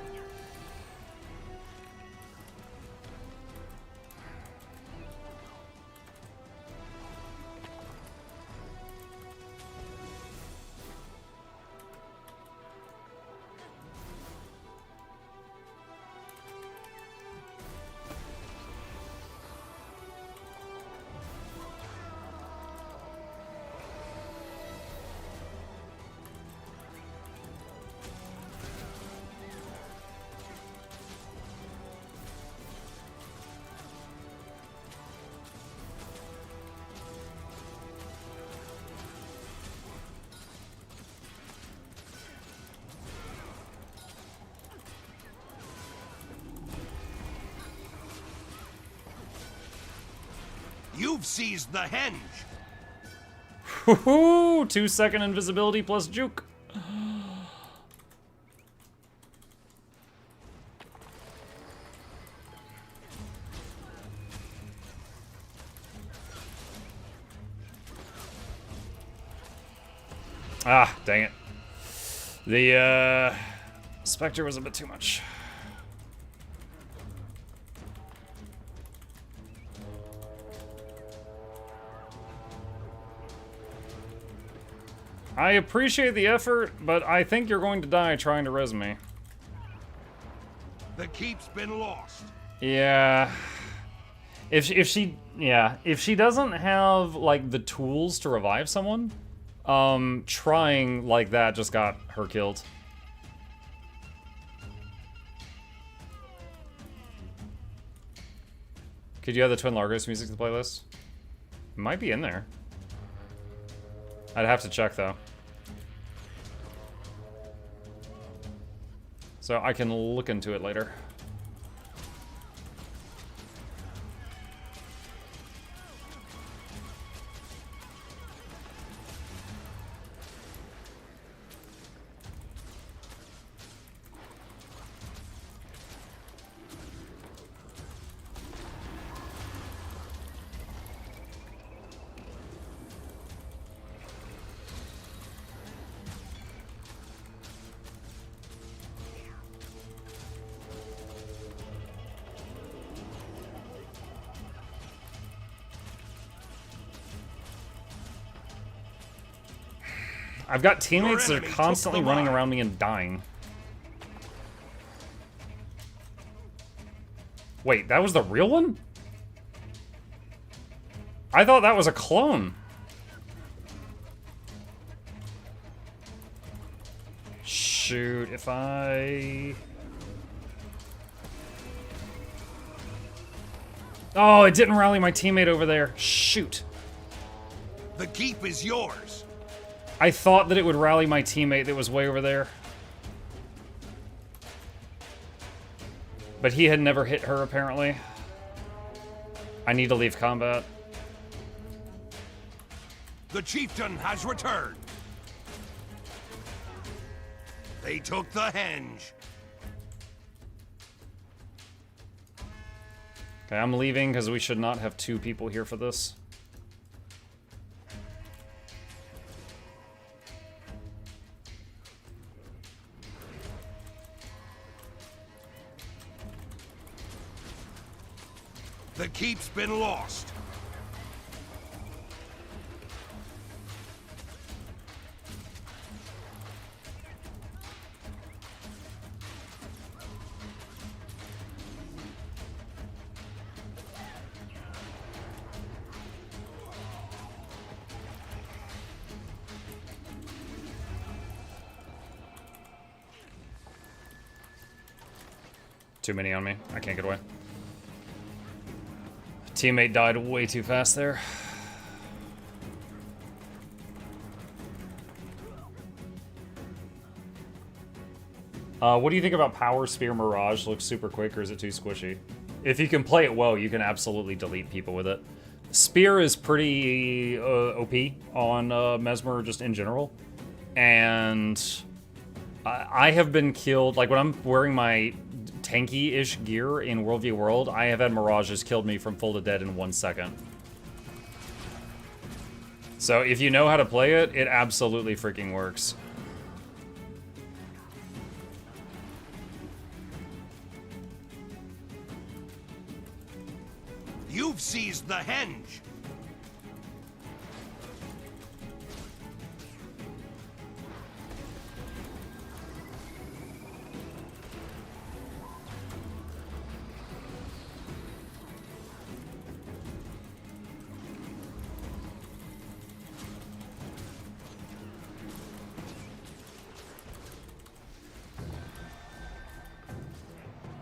You've seized the henge. Woohoo! 2-second invisibility plus juke. Ah, dang it. The Spectre was a bit too much. I appreciate the effort, but I think you're going to die trying to res me. The keep's been lost. Yeah. If she doesn't have like the tools to revive someone, trying like that just got her killed. Could you add the Twin Largos music to the playlist? It might be in there. I'd have to check though. So I can look into it later. I've got teammates that are enemy took constantly the running mark. around me and dying. Wait, that was the real one? I thought that was a clone. Shoot, if I... Oh, it didn't rally my teammate over there. Shoot. The keep is yours. I thought that it would rally my teammate that was way over there. But he had never hit her, apparently. I need to leave combat. The chieftain has returned. They took the henge. Okay, I'm leaving because we should not have two people here for this. The keep's been lost. Too many on me. I can't get away. Teammate died way too fast there. What do you think about Power Spear Mirage? Looks super quick, or is it too squishy? If you can play it well, you can absolutely delete people with it. Spear is pretty OP on Mesmer just in general. And I have been killed, like when I'm wearing my tanky-ish gear in World v World, I have had Mirages killed me from full to dead in 1 second. So if you know how to play it, it absolutely freaking works. You've seized the henge.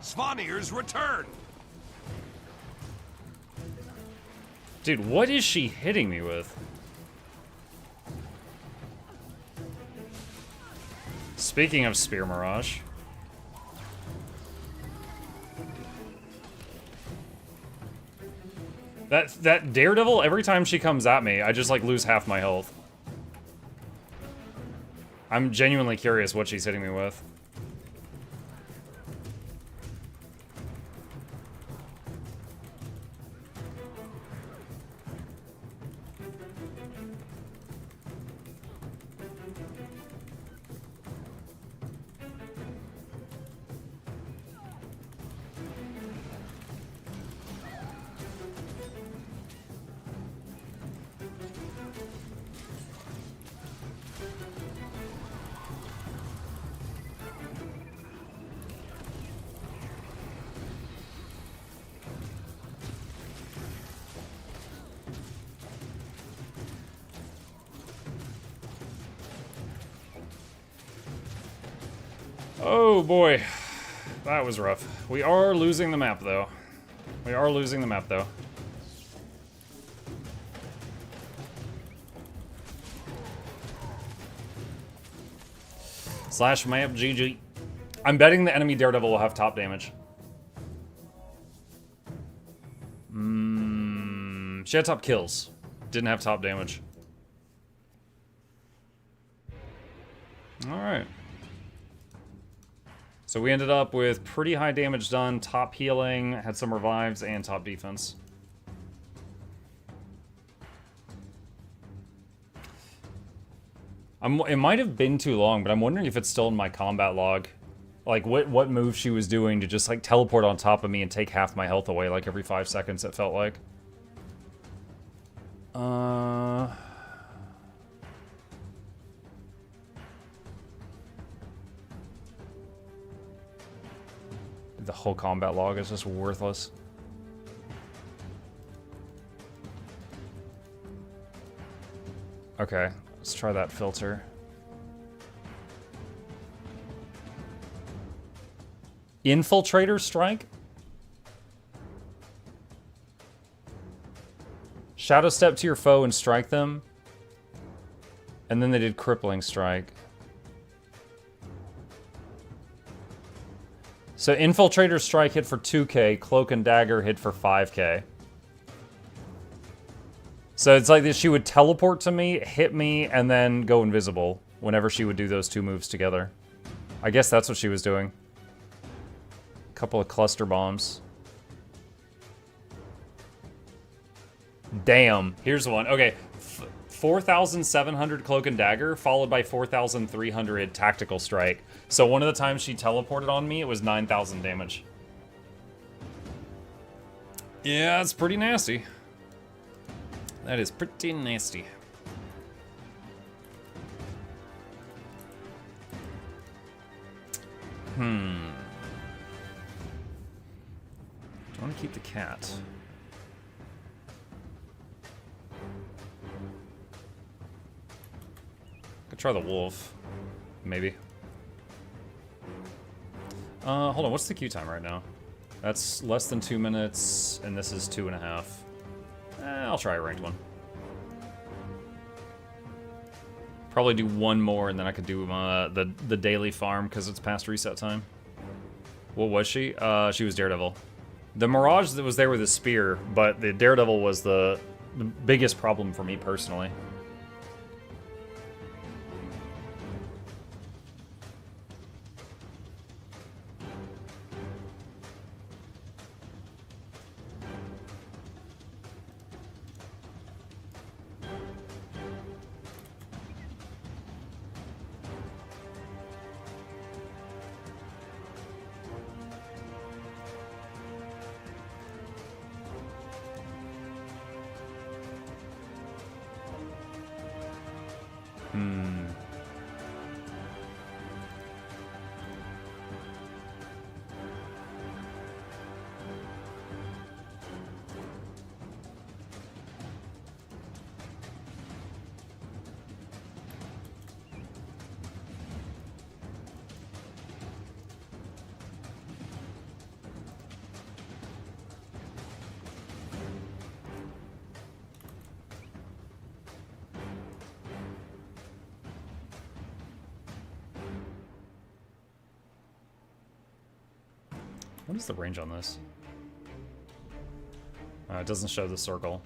Svanir's return. Dude, what is she hitting me with? Speaking of Spear Mirage. That Daredevil, every time she comes at me, I just like lose half my health. I'm genuinely curious what she's hitting me with. Oh boy, that was rough. We are losing the map though. We are losing the map though. Slash map GG. I'm betting the enemy Daredevil will have top damage. She had top kills. Didn't have top damage. Alright. So we ended up with pretty high damage done, top healing, had some revives, and top defense. It might have been too long, but I'm wondering if it's still in my combat log. Like, what move she was doing to just, like, teleport on top of me and take half my health away, like, every 5 seconds, it felt like. The whole combat log is just worthless. Okay, let's try that filter. Infiltrator strike? Shadow step to your foe and strike them. And then they did crippling strike. So Infiltrator strike hit for 2k, Cloak and Dagger hit for 5k. So it's like this, she would teleport to me, hit me, and then go invisible whenever she would do those two moves together. I guess that's what she was doing. A couple of cluster bombs. Damn. Here's one. Okay. 4,700 Cloak and Dagger, followed by 4,300 Tactical Strike. So one of the times she teleported on me, it was 9,000 damage. Yeah, it's pretty nasty. That is pretty nasty. Do I want to keep the cat? Could try the wolf, maybe. Hold on, what's the queue time right now? That's less than 2 minutes, and this is 2.5. I'll try a ranked one. Probably do one more, and then I could do the daily farm, because it's past reset time. What was she? She was Daredevil. The Mirage that was there with a spear, but the Daredevil was the biggest problem for me personally. What is the range on this? It doesn't show the circle.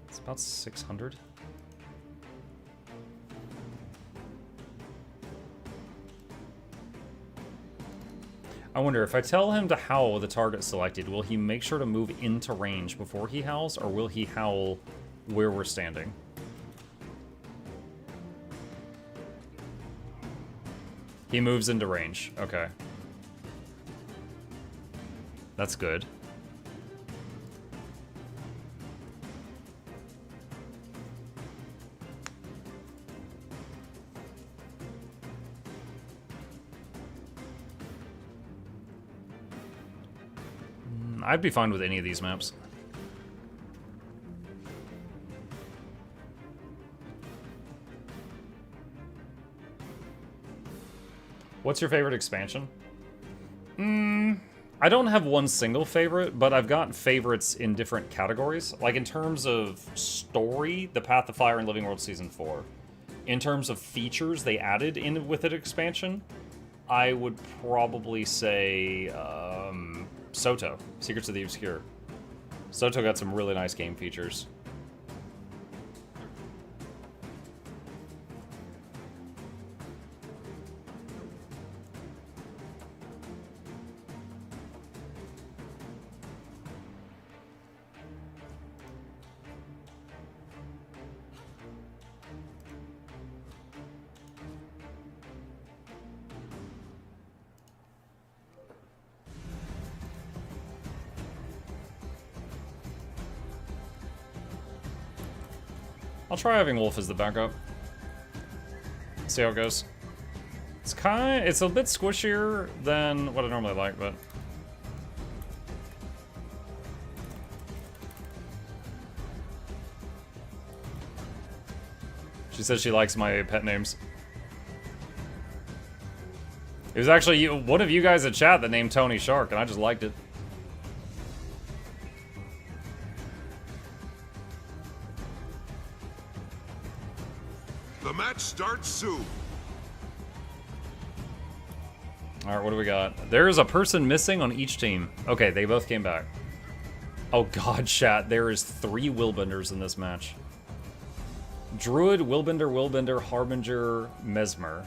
It's about 600. I wonder, if I tell him to howl with the target selected, will he make sure to move into range before he howls, or will he howl where we're standing? He moves into range. Okay. That's good. I'd be fine with any of these maps. What's your favorite expansion? I don't have one single favorite, but I've got favorites in different categories. Like in terms of story, the Path of Fire and Living World Season 4. In terms of features they added in with it expansion, I would probably say Soto, Secrets of the Obscure. Soto got some really nice game features. I'll try having Wolf as the backup. See how it goes. It's it's a bit squishier than what I normally like, but she says she likes my pet names. It was actually one of you guys in chat that named Tony Shark, and I just liked it. The match starts soon. Alright, what do we got? There is a person missing on each team. Okay, they both came back. Oh god, chat, there is 3 Willbenders in this match. Druid, Willbender, Harbinger, Mesmer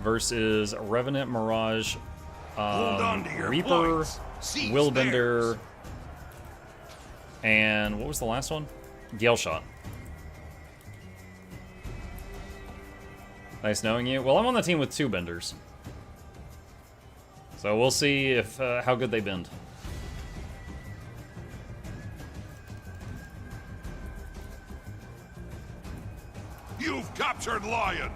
versus Revenant, Mirage, Hold on to your Reaper, points. Seize Willbender, theirs. and what was the last one? Gale Shot. Nice knowing you. Well, I'm on the team with 2 benders. So we'll see if how good they bend. You've captured Lion.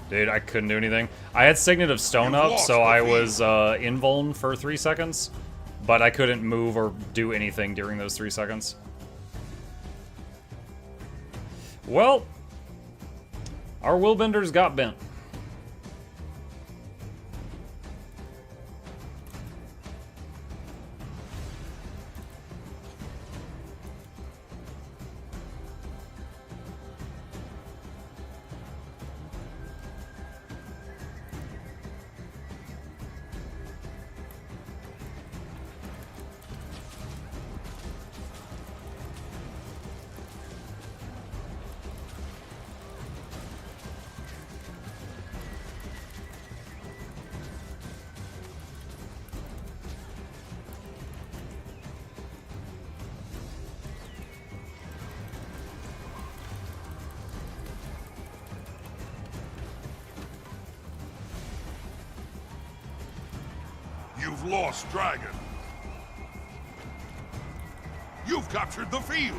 Dude, I couldn't do anything. I had Signet of Stone You've up, lost so the I feed. was invuln for 3 seconds, but I couldn't move or do anything during those 3 seconds. Well, our Willbenders got bent. You've lost Dragon. You've captured the field.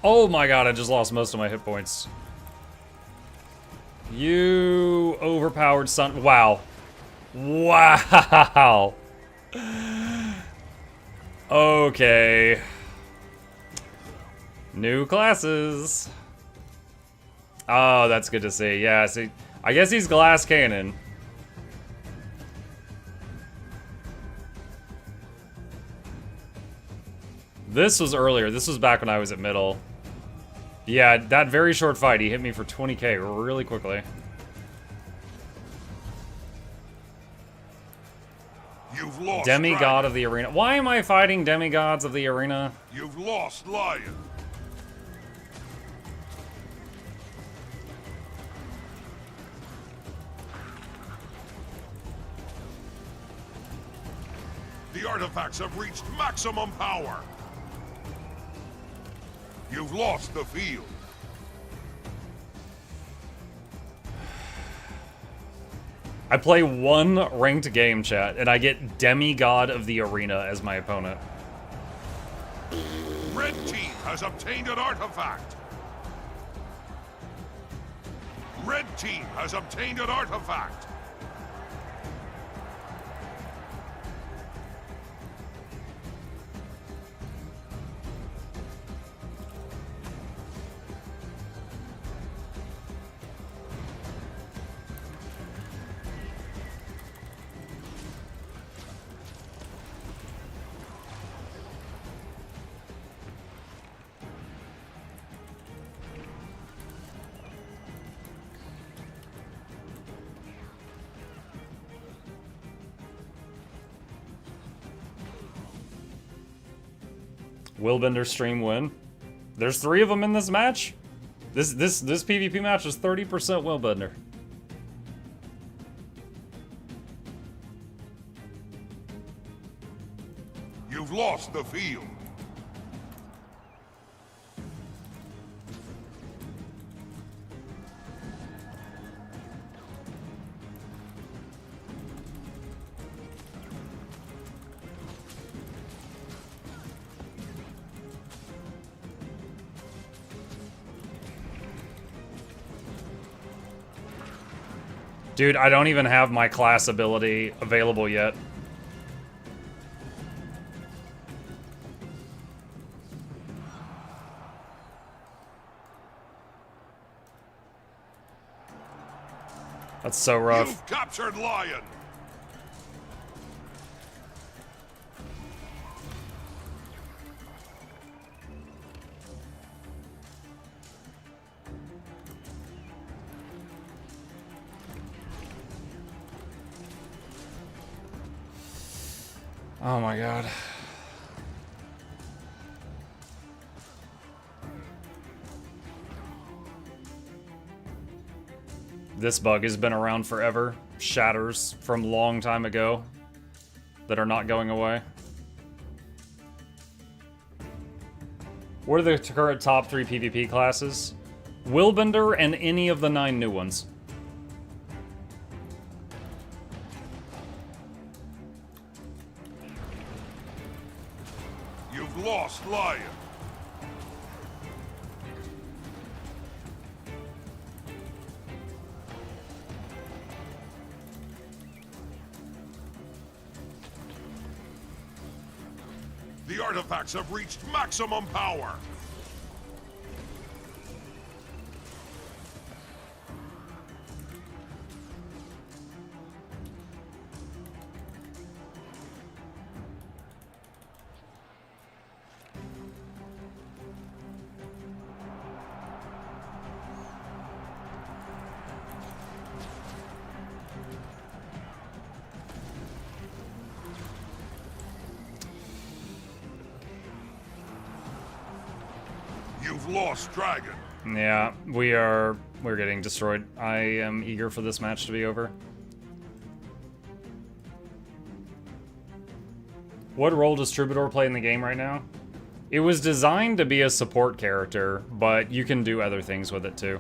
Oh my god, I just lost most of my hit points. You overpowered son. Wow. Wow. Okay. New classes. Oh, that's good to see. Yeah, see, I guess he's Glass Cannon. This was earlier. This was back when I was at middle. Yeah, that very short fight, he hit me for 20k really quickly. You've lost Demigod Dragon. of the Arena. Why am I fighting demigods of the arena? You've lost Lion. The artifacts have reached maximum power. You've lost the field. I play one ranked game, chat, and I get Demigod of the Arena as my opponent. Red team has obtained an artifact. Red team has obtained an artifact. Willbender stream win. There's 3 of them in this match. This PvP match is 30% Willbender. You've lost the field. Dude, I don't even have my class ability available yet. That's so rough. You've captured Lion. Oh my god. This bug has been around forever. Shatters from long time ago that are not going away. What are the current top 3 PvP classes? Willbender and any of the 9 new ones. You've lost Lion. The artifacts have reached maximum power. You've lost Dragon. Yeah, we're getting destroyed. I am eager for this match to be over. What role does Troubadour play in the game right now? It was designed to be a support character, but you can do other things with it too.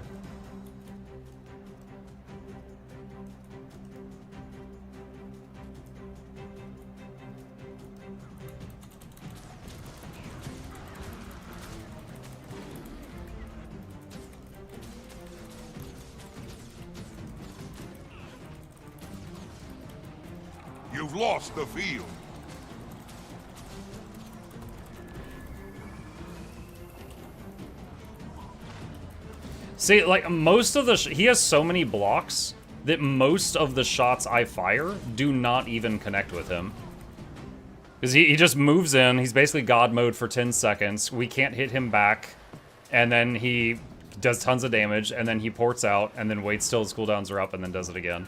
You've lost the field. See, like, most of the... he has so many blocks that most of the shots I fire do not even connect with him. Because he just moves in, he's basically God mode for 10 seconds, we can't hit him back, and then he does tons of damage, and then he ports out, and then waits till his cooldowns are up, and then does it again.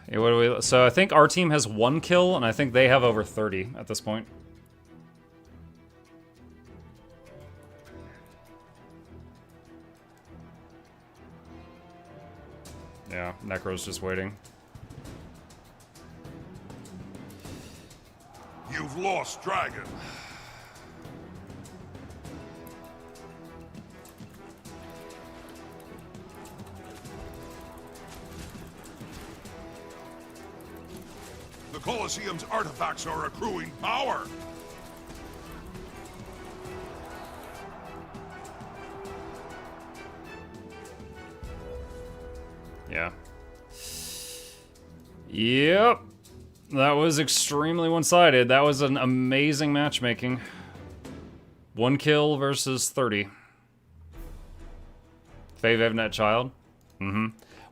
Yeah, what do we? So I think our team has 1 kill, and I think they have over 30 at this point. Yeah, Necro's just waiting. You've lost Dragon. The Colosseum's artifacts are accruing power. Yeah. Yep. That was extremely one-sided. That was an amazing matchmaking. 1 kill versus 30. Fave Evnet Child.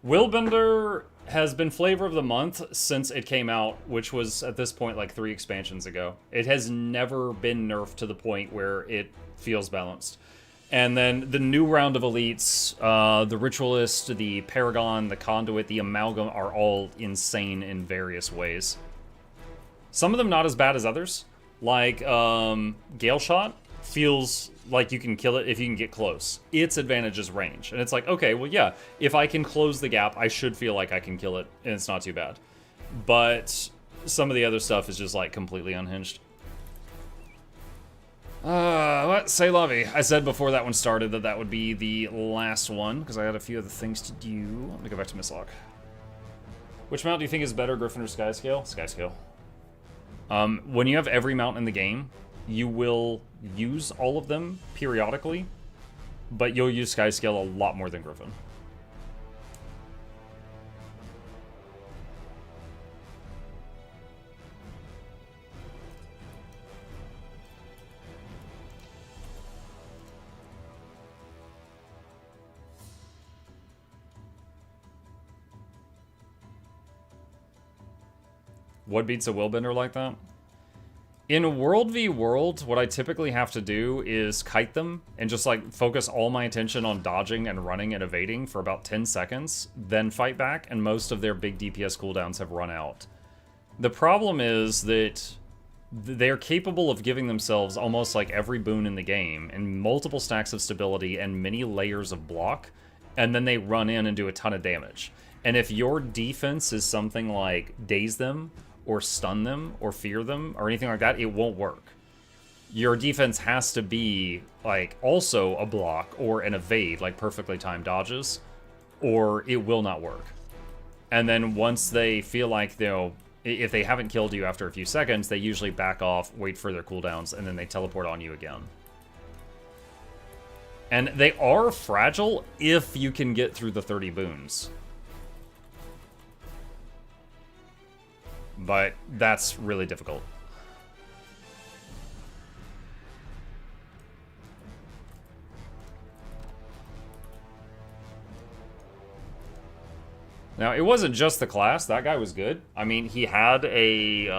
Willbender has been flavor of the month since it came out, which was at this point like 3 expansions ago. It has never been nerfed to the point where it feels balanced. And then the new round of elites, the Ritualist, the Paragon, the Conduit, the Amalgam are all insane in various ways. Some of them not as bad as others. Like, Gale Shot feels like you can kill it if you can get close. Its advantage is range. And it's like, okay, well, yeah, if I can close the gap, I should feel like I can kill it, and it's not too bad. But some of the other stuff is just, like, completely unhinged. What? Say lovey. I said before that one started that that would be the last one, because I had a few other things to do. Let me go back to Mistlock. Which mount do you think is better, Griffin or Skyscale? Skyscale. When you have every mount in the game, you will use all of them periodically, but you'll use Skyscale a lot more than Griffin. What beats a Willbender like that? In World v World, what I typically have to do is kite them and just like focus all my attention on dodging and running and evading for about 10 seconds, then fight back, and most of their big DPS cooldowns have run out. The problem is that they're capable of giving themselves almost like every boon in the game and multiple stacks of stability and many layers of block, and then they run in and do a ton of damage. And if your defense is something like daze them, or stun them, or fear them, or anything like that, it won't work. Your defense has to be, like, also a block or an evade, like perfectly timed dodges, or it will not work. And then once they feel like, they'll, if they haven't killed you after a few seconds, they usually back off, wait for their cooldowns, and then they teleport on you again. And they are fragile if you can get through the 30 boons. But that's really difficult. Now, it wasn't just the class. That guy was good. I mean, he had a,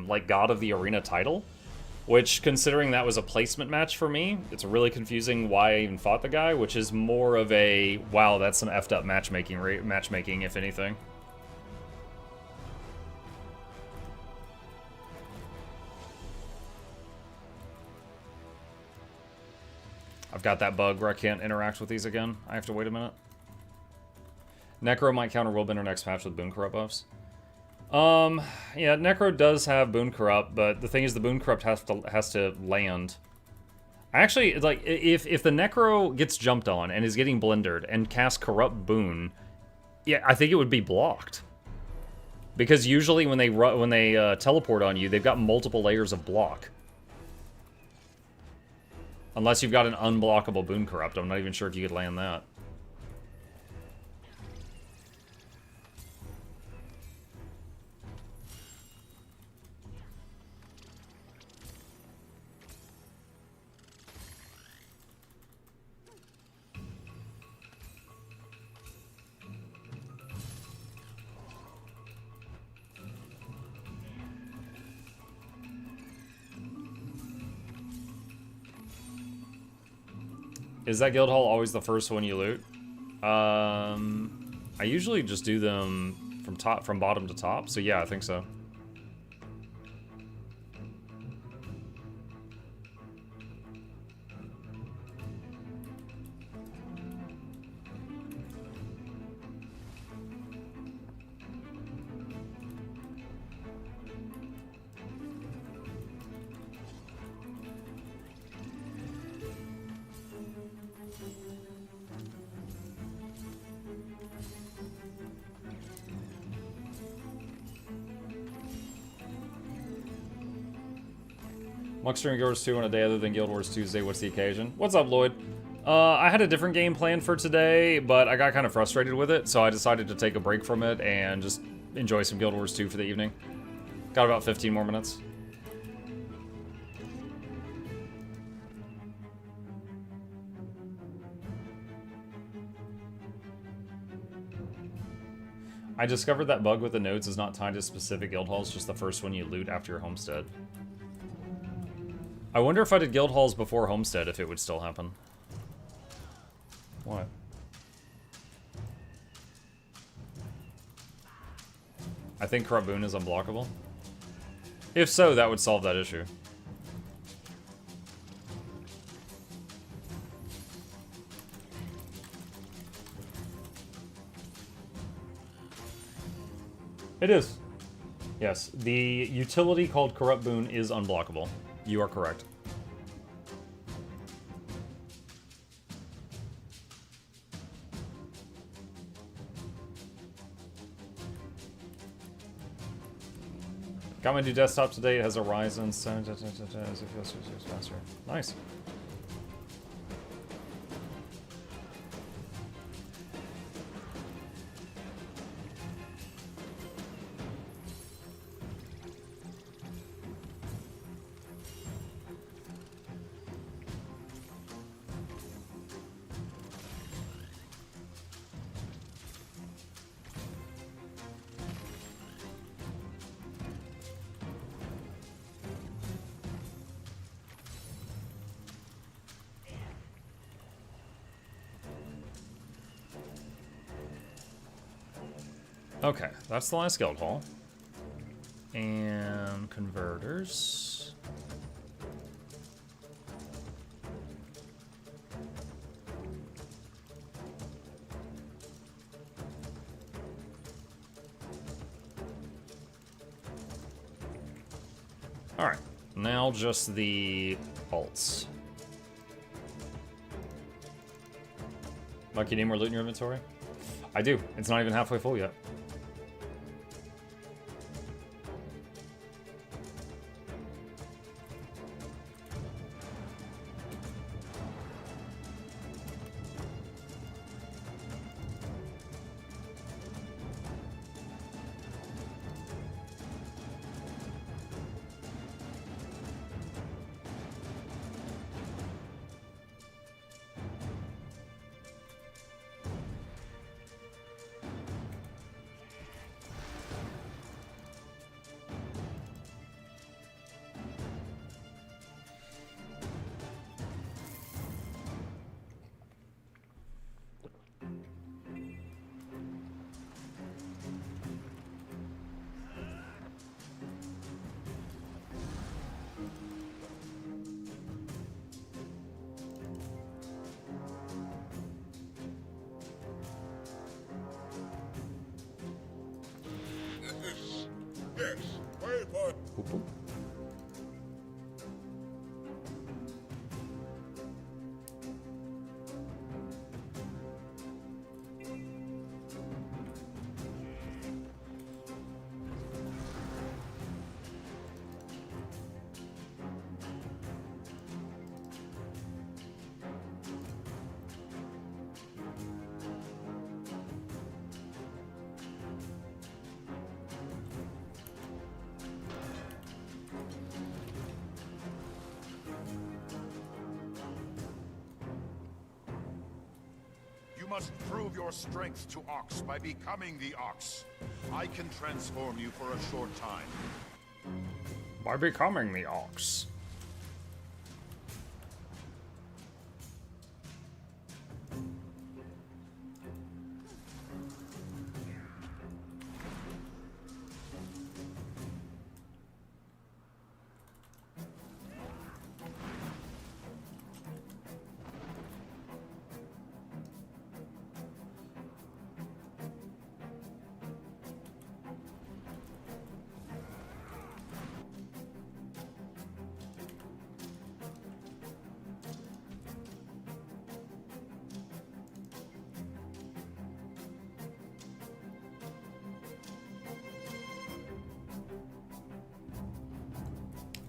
like, God of the Arena title, which, considering that was a placement match for me, it's really confusing why I even fought the guy, which is more of a, wow, that's some effed up matchmaking, if anything. I've got that bug where I can't interact with these again. I have to wait a minute. Necro might counter Willbender next match with Boon Corrupt buffs. Yeah, Necro does have Boon Corrupt, but the thing is the Boon Corrupt has to land. Actually, like, if the Necro gets jumped on and is getting blendered and casts Corrupt Boon, yeah, I think it would be blocked. Because usually when they teleport on you, they've got multiple layers of block. Unless you've got an unblockable Boon Corrupt. I'm not even sure if you could land that. Is that guild hall always the first one you loot? I usually just do them from bottom to top, so yeah, I think so. Muckstering Guild Wars 2 on a day other than Guild Wars Tuesday. What's the occasion? What's up, Lloyd? I had a different game planned for today, but I got kind of frustrated with it, so I decided to take a break from it and just enjoy some Guild Wars 2 for the evening. Got about 15 more minutes. I discovered that bug with the nodes is not tied to specific guild halls, just the first one you loot after your homestead. I wonder if I did guild halls before homestead, if it would still happen. What? I think Corrupt Boon is unblockable. If so, that would solve that issue. It is. Yes, the utility called Corrupt Boon is unblockable. You are correct. Got my new desktop today. It has a Ryzen 7. Faster. Nice. Okay, that's the last guild hall. And converters. Alright, now just the alts. Mike, you need more loot in your inventory? I do. It's not even halfway full yet. Boop, boop. You must prove your strength to Ox by becoming the Ox. I can transform you for a short time. By becoming the Ox.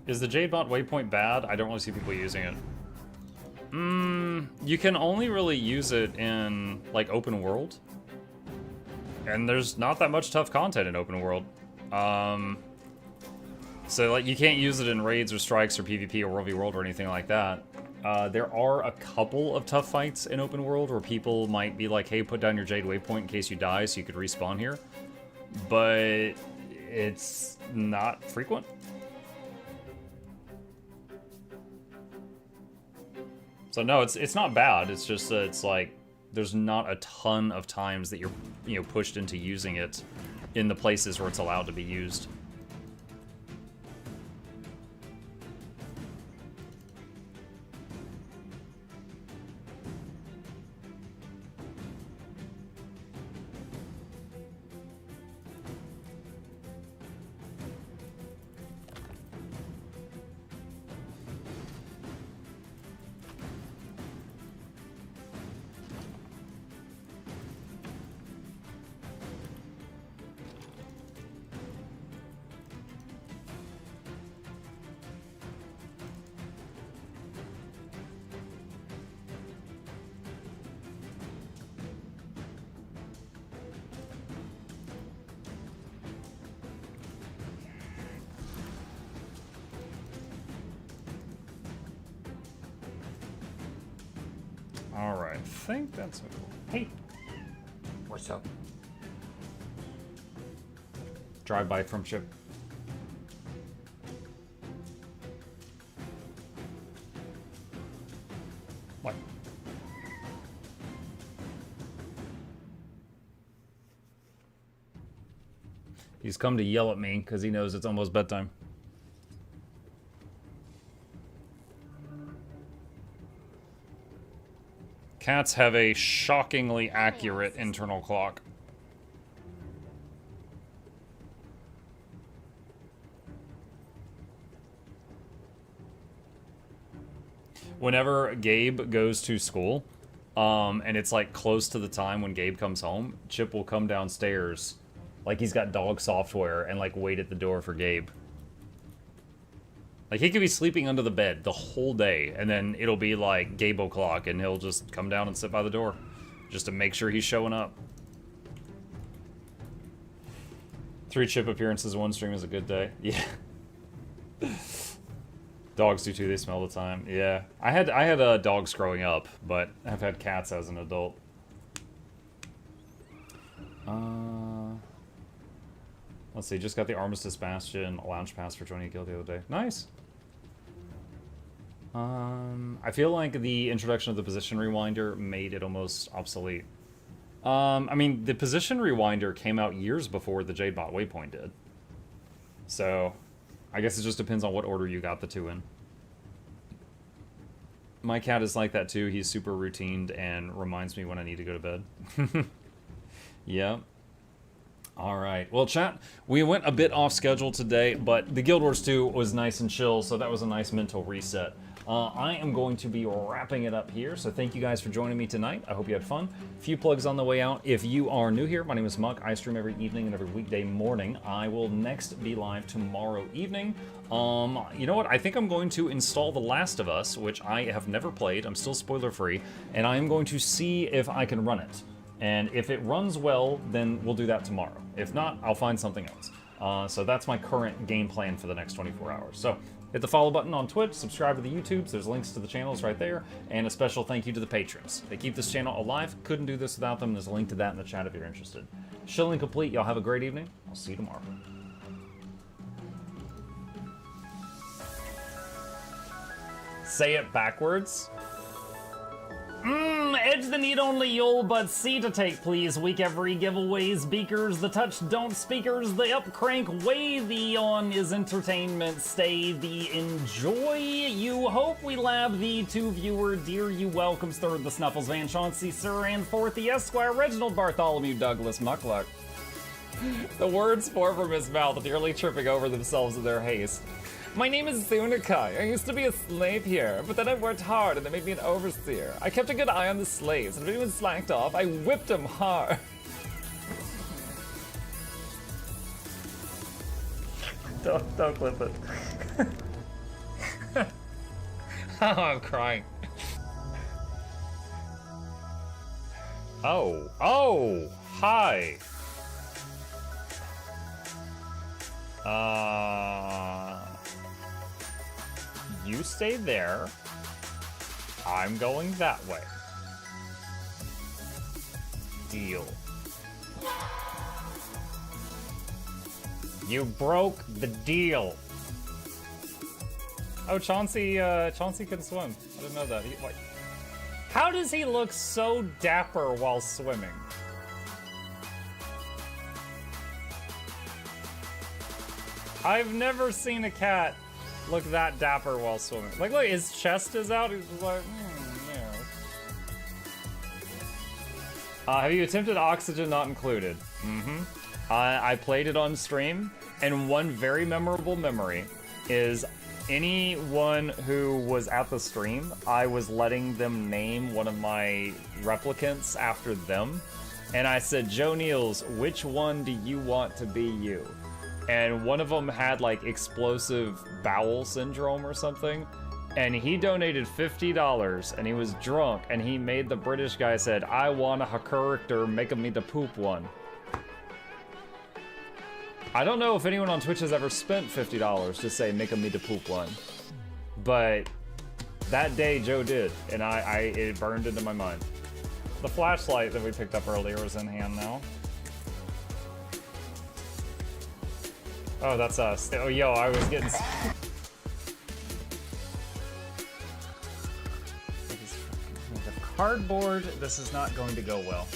Is the Jadebot waypoint bad? I don't really see people using it. You can only really use it in, like, open world. And there's not that much tough content in open world. So, like, you can't use it in raids or strikes or PvP or World v World or anything like that. There are a couple of tough fights in open world where people might be like, hey, put down your Jade waypoint in case you die so you could respawn here. But it's not frequent. So no, it's not bad. It's just that it's like there's not a ton of times that you're pushed into using it in the places where it's allowed to be used. Alright, I think that's... Hey! What's up? Drive-by from Chip. What? He's come to yell at me because he knows it's almost bedtime. Cats have a shockingly accurate internal clock. Whenever Gabe goes to school, and it's like close to the time when Gabe comes home, Chip will come downstairs like he's got dog software and like wait at the door for Gabe. Like he could be sleeping under the bed the whole day and then it'll be like Gabe o'clock and he'll just come down and sit by the door just to make sure he's showing up. 3 Chip appearances, 1 stream is a good day. Yeah. Dogs do too, they smell all the time. Yeah. I had dogs growing up, but I've had cats as an adult. Let's see, just got the Armistice Bastion Lounge Pass for joining a guild the other day. Nice. I feel like the introduction of the position rewinder made it almost obsolete. I mean, the position rewinder came out years before the Jadebot Waypoint did. So, I guess it just depends on what order you got the 2 in. My cat is like that too. He's super routined and reminds me when I need to go to bed. Yeah. Alright, well chat, we went a bit off schedule today, but the Guild Wars 2 was nice and chill, so that was a nice mental reset. I am going to be wrapping it up here, so thank you guys for joining me tonight. I hope you had fun. A few plugs on the way out. If you are new here, my name is Muck. I stream every evening and every weekday morning. I will next be live tomorrow evening. You know what? I think I'm going to install The Last of Us, which I have never played. I'm still spoiler free, and I am going to see if I can run it. And if it runs well, then we'll do that tomorrow. If not, I'll find something else. So that's my current game plan for the next 24 hours. So hit the follow button on Twitch, subscribe to the YouTubes, there's links to the channels right there, and a special thank you to the patrons. They keep this channel alive, couldn't do this without them. There's a link to that in the chat if you're interested. Shilling complete, y'all have a great evening. I'll see you tomorrow. Say it backwards. Edge the need only you'll but see to take, please. Week every giveaways, beakers, the touch don't speakers, the up crank way, the on is entertainment, stay the enjoy. You hope we lab the 2 viewer, dear you welcomes, 3rd the Snuffles, Van Chauncey, Sir, and 4th the Esquire, Reginald Bartholomew, Douglas, Mukluk. The words pour from his mouth, nearly tripping over themselves in their haste. My name is Zunikai. I used to be a slave here, but then I worked hard and they made me an overseer. I kept a good eye on the slaves, and if anyone slacked off, I whipped them hard. Don't clip it. Oh, I'm crying. Oh, hi. You stay there. I'm going that way. Deal. You broke the deal. Oh, Chauncey can swim. I didn't know that. How does he look so dapper while swimming? I've never seen a cat look that dapper while swimming. Like, look, his chest is out. He's just like, yeah. Have you attempted Oxygen Not Included? I played it on stream, and one very memorable memory is anyone who was at the stream, I was letting them name one of my replicants after them, and I said, Joe Niels, which one do you want to be you? And one of them had like explosive bowel syndrome or something, and he donated $50 and he was drunk and he made the British guy said, I want a character, make me the poop one. I don't know if anyone on Twitch has ever spent $50 to say make me the poop one, but That day, Joe did, and it burned into my mind. The flashlight that we picked up earlier is in hand now. Oh, that's us. Oh, yo, I was getting... Cardboard, this is not going to go well.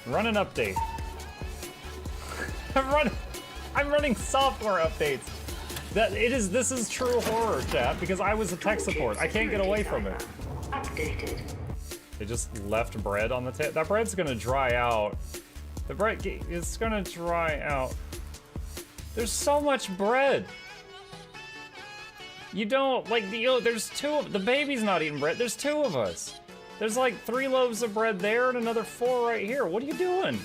Run an update. I'm running software updates. This is true horror, chat, because I was a tech support. I can't get away from it. Updated. They just left bread on the table. That bread's gonna dry out. The bread is gonna dry out. There's so much bread. You don't, like, there's the baby's not eating bread. There's 2 of us. There's like 3 loaves of bread there and another 4 right here. What are you doing?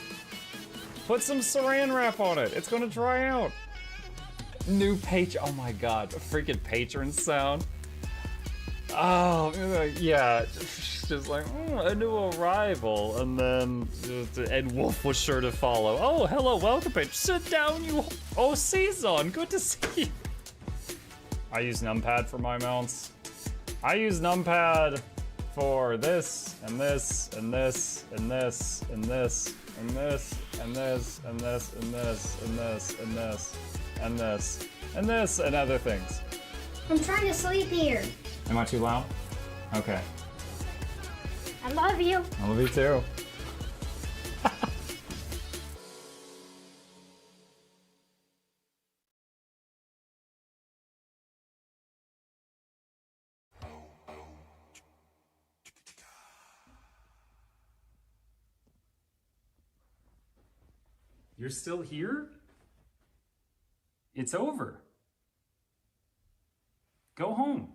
Put some saran wrap on it. It's gonna dry out. New oh my god, a freaking patron sound. Oh, yeah, just like, a new arrival, and then Ed Wolf was sure to follow. Oh, hello, welcome, page. Sit down, you. Oh, Season, good to see you. I use numpad for my mounts. I use numpad for this, and this, and this, and this, and this, and this, and this, and this, and this, and this, and this, and this, and this, and other things. I'm trying to sleep here. Am I too loud? Okay. I love you. I love you too. You're still here? It's over. Go home.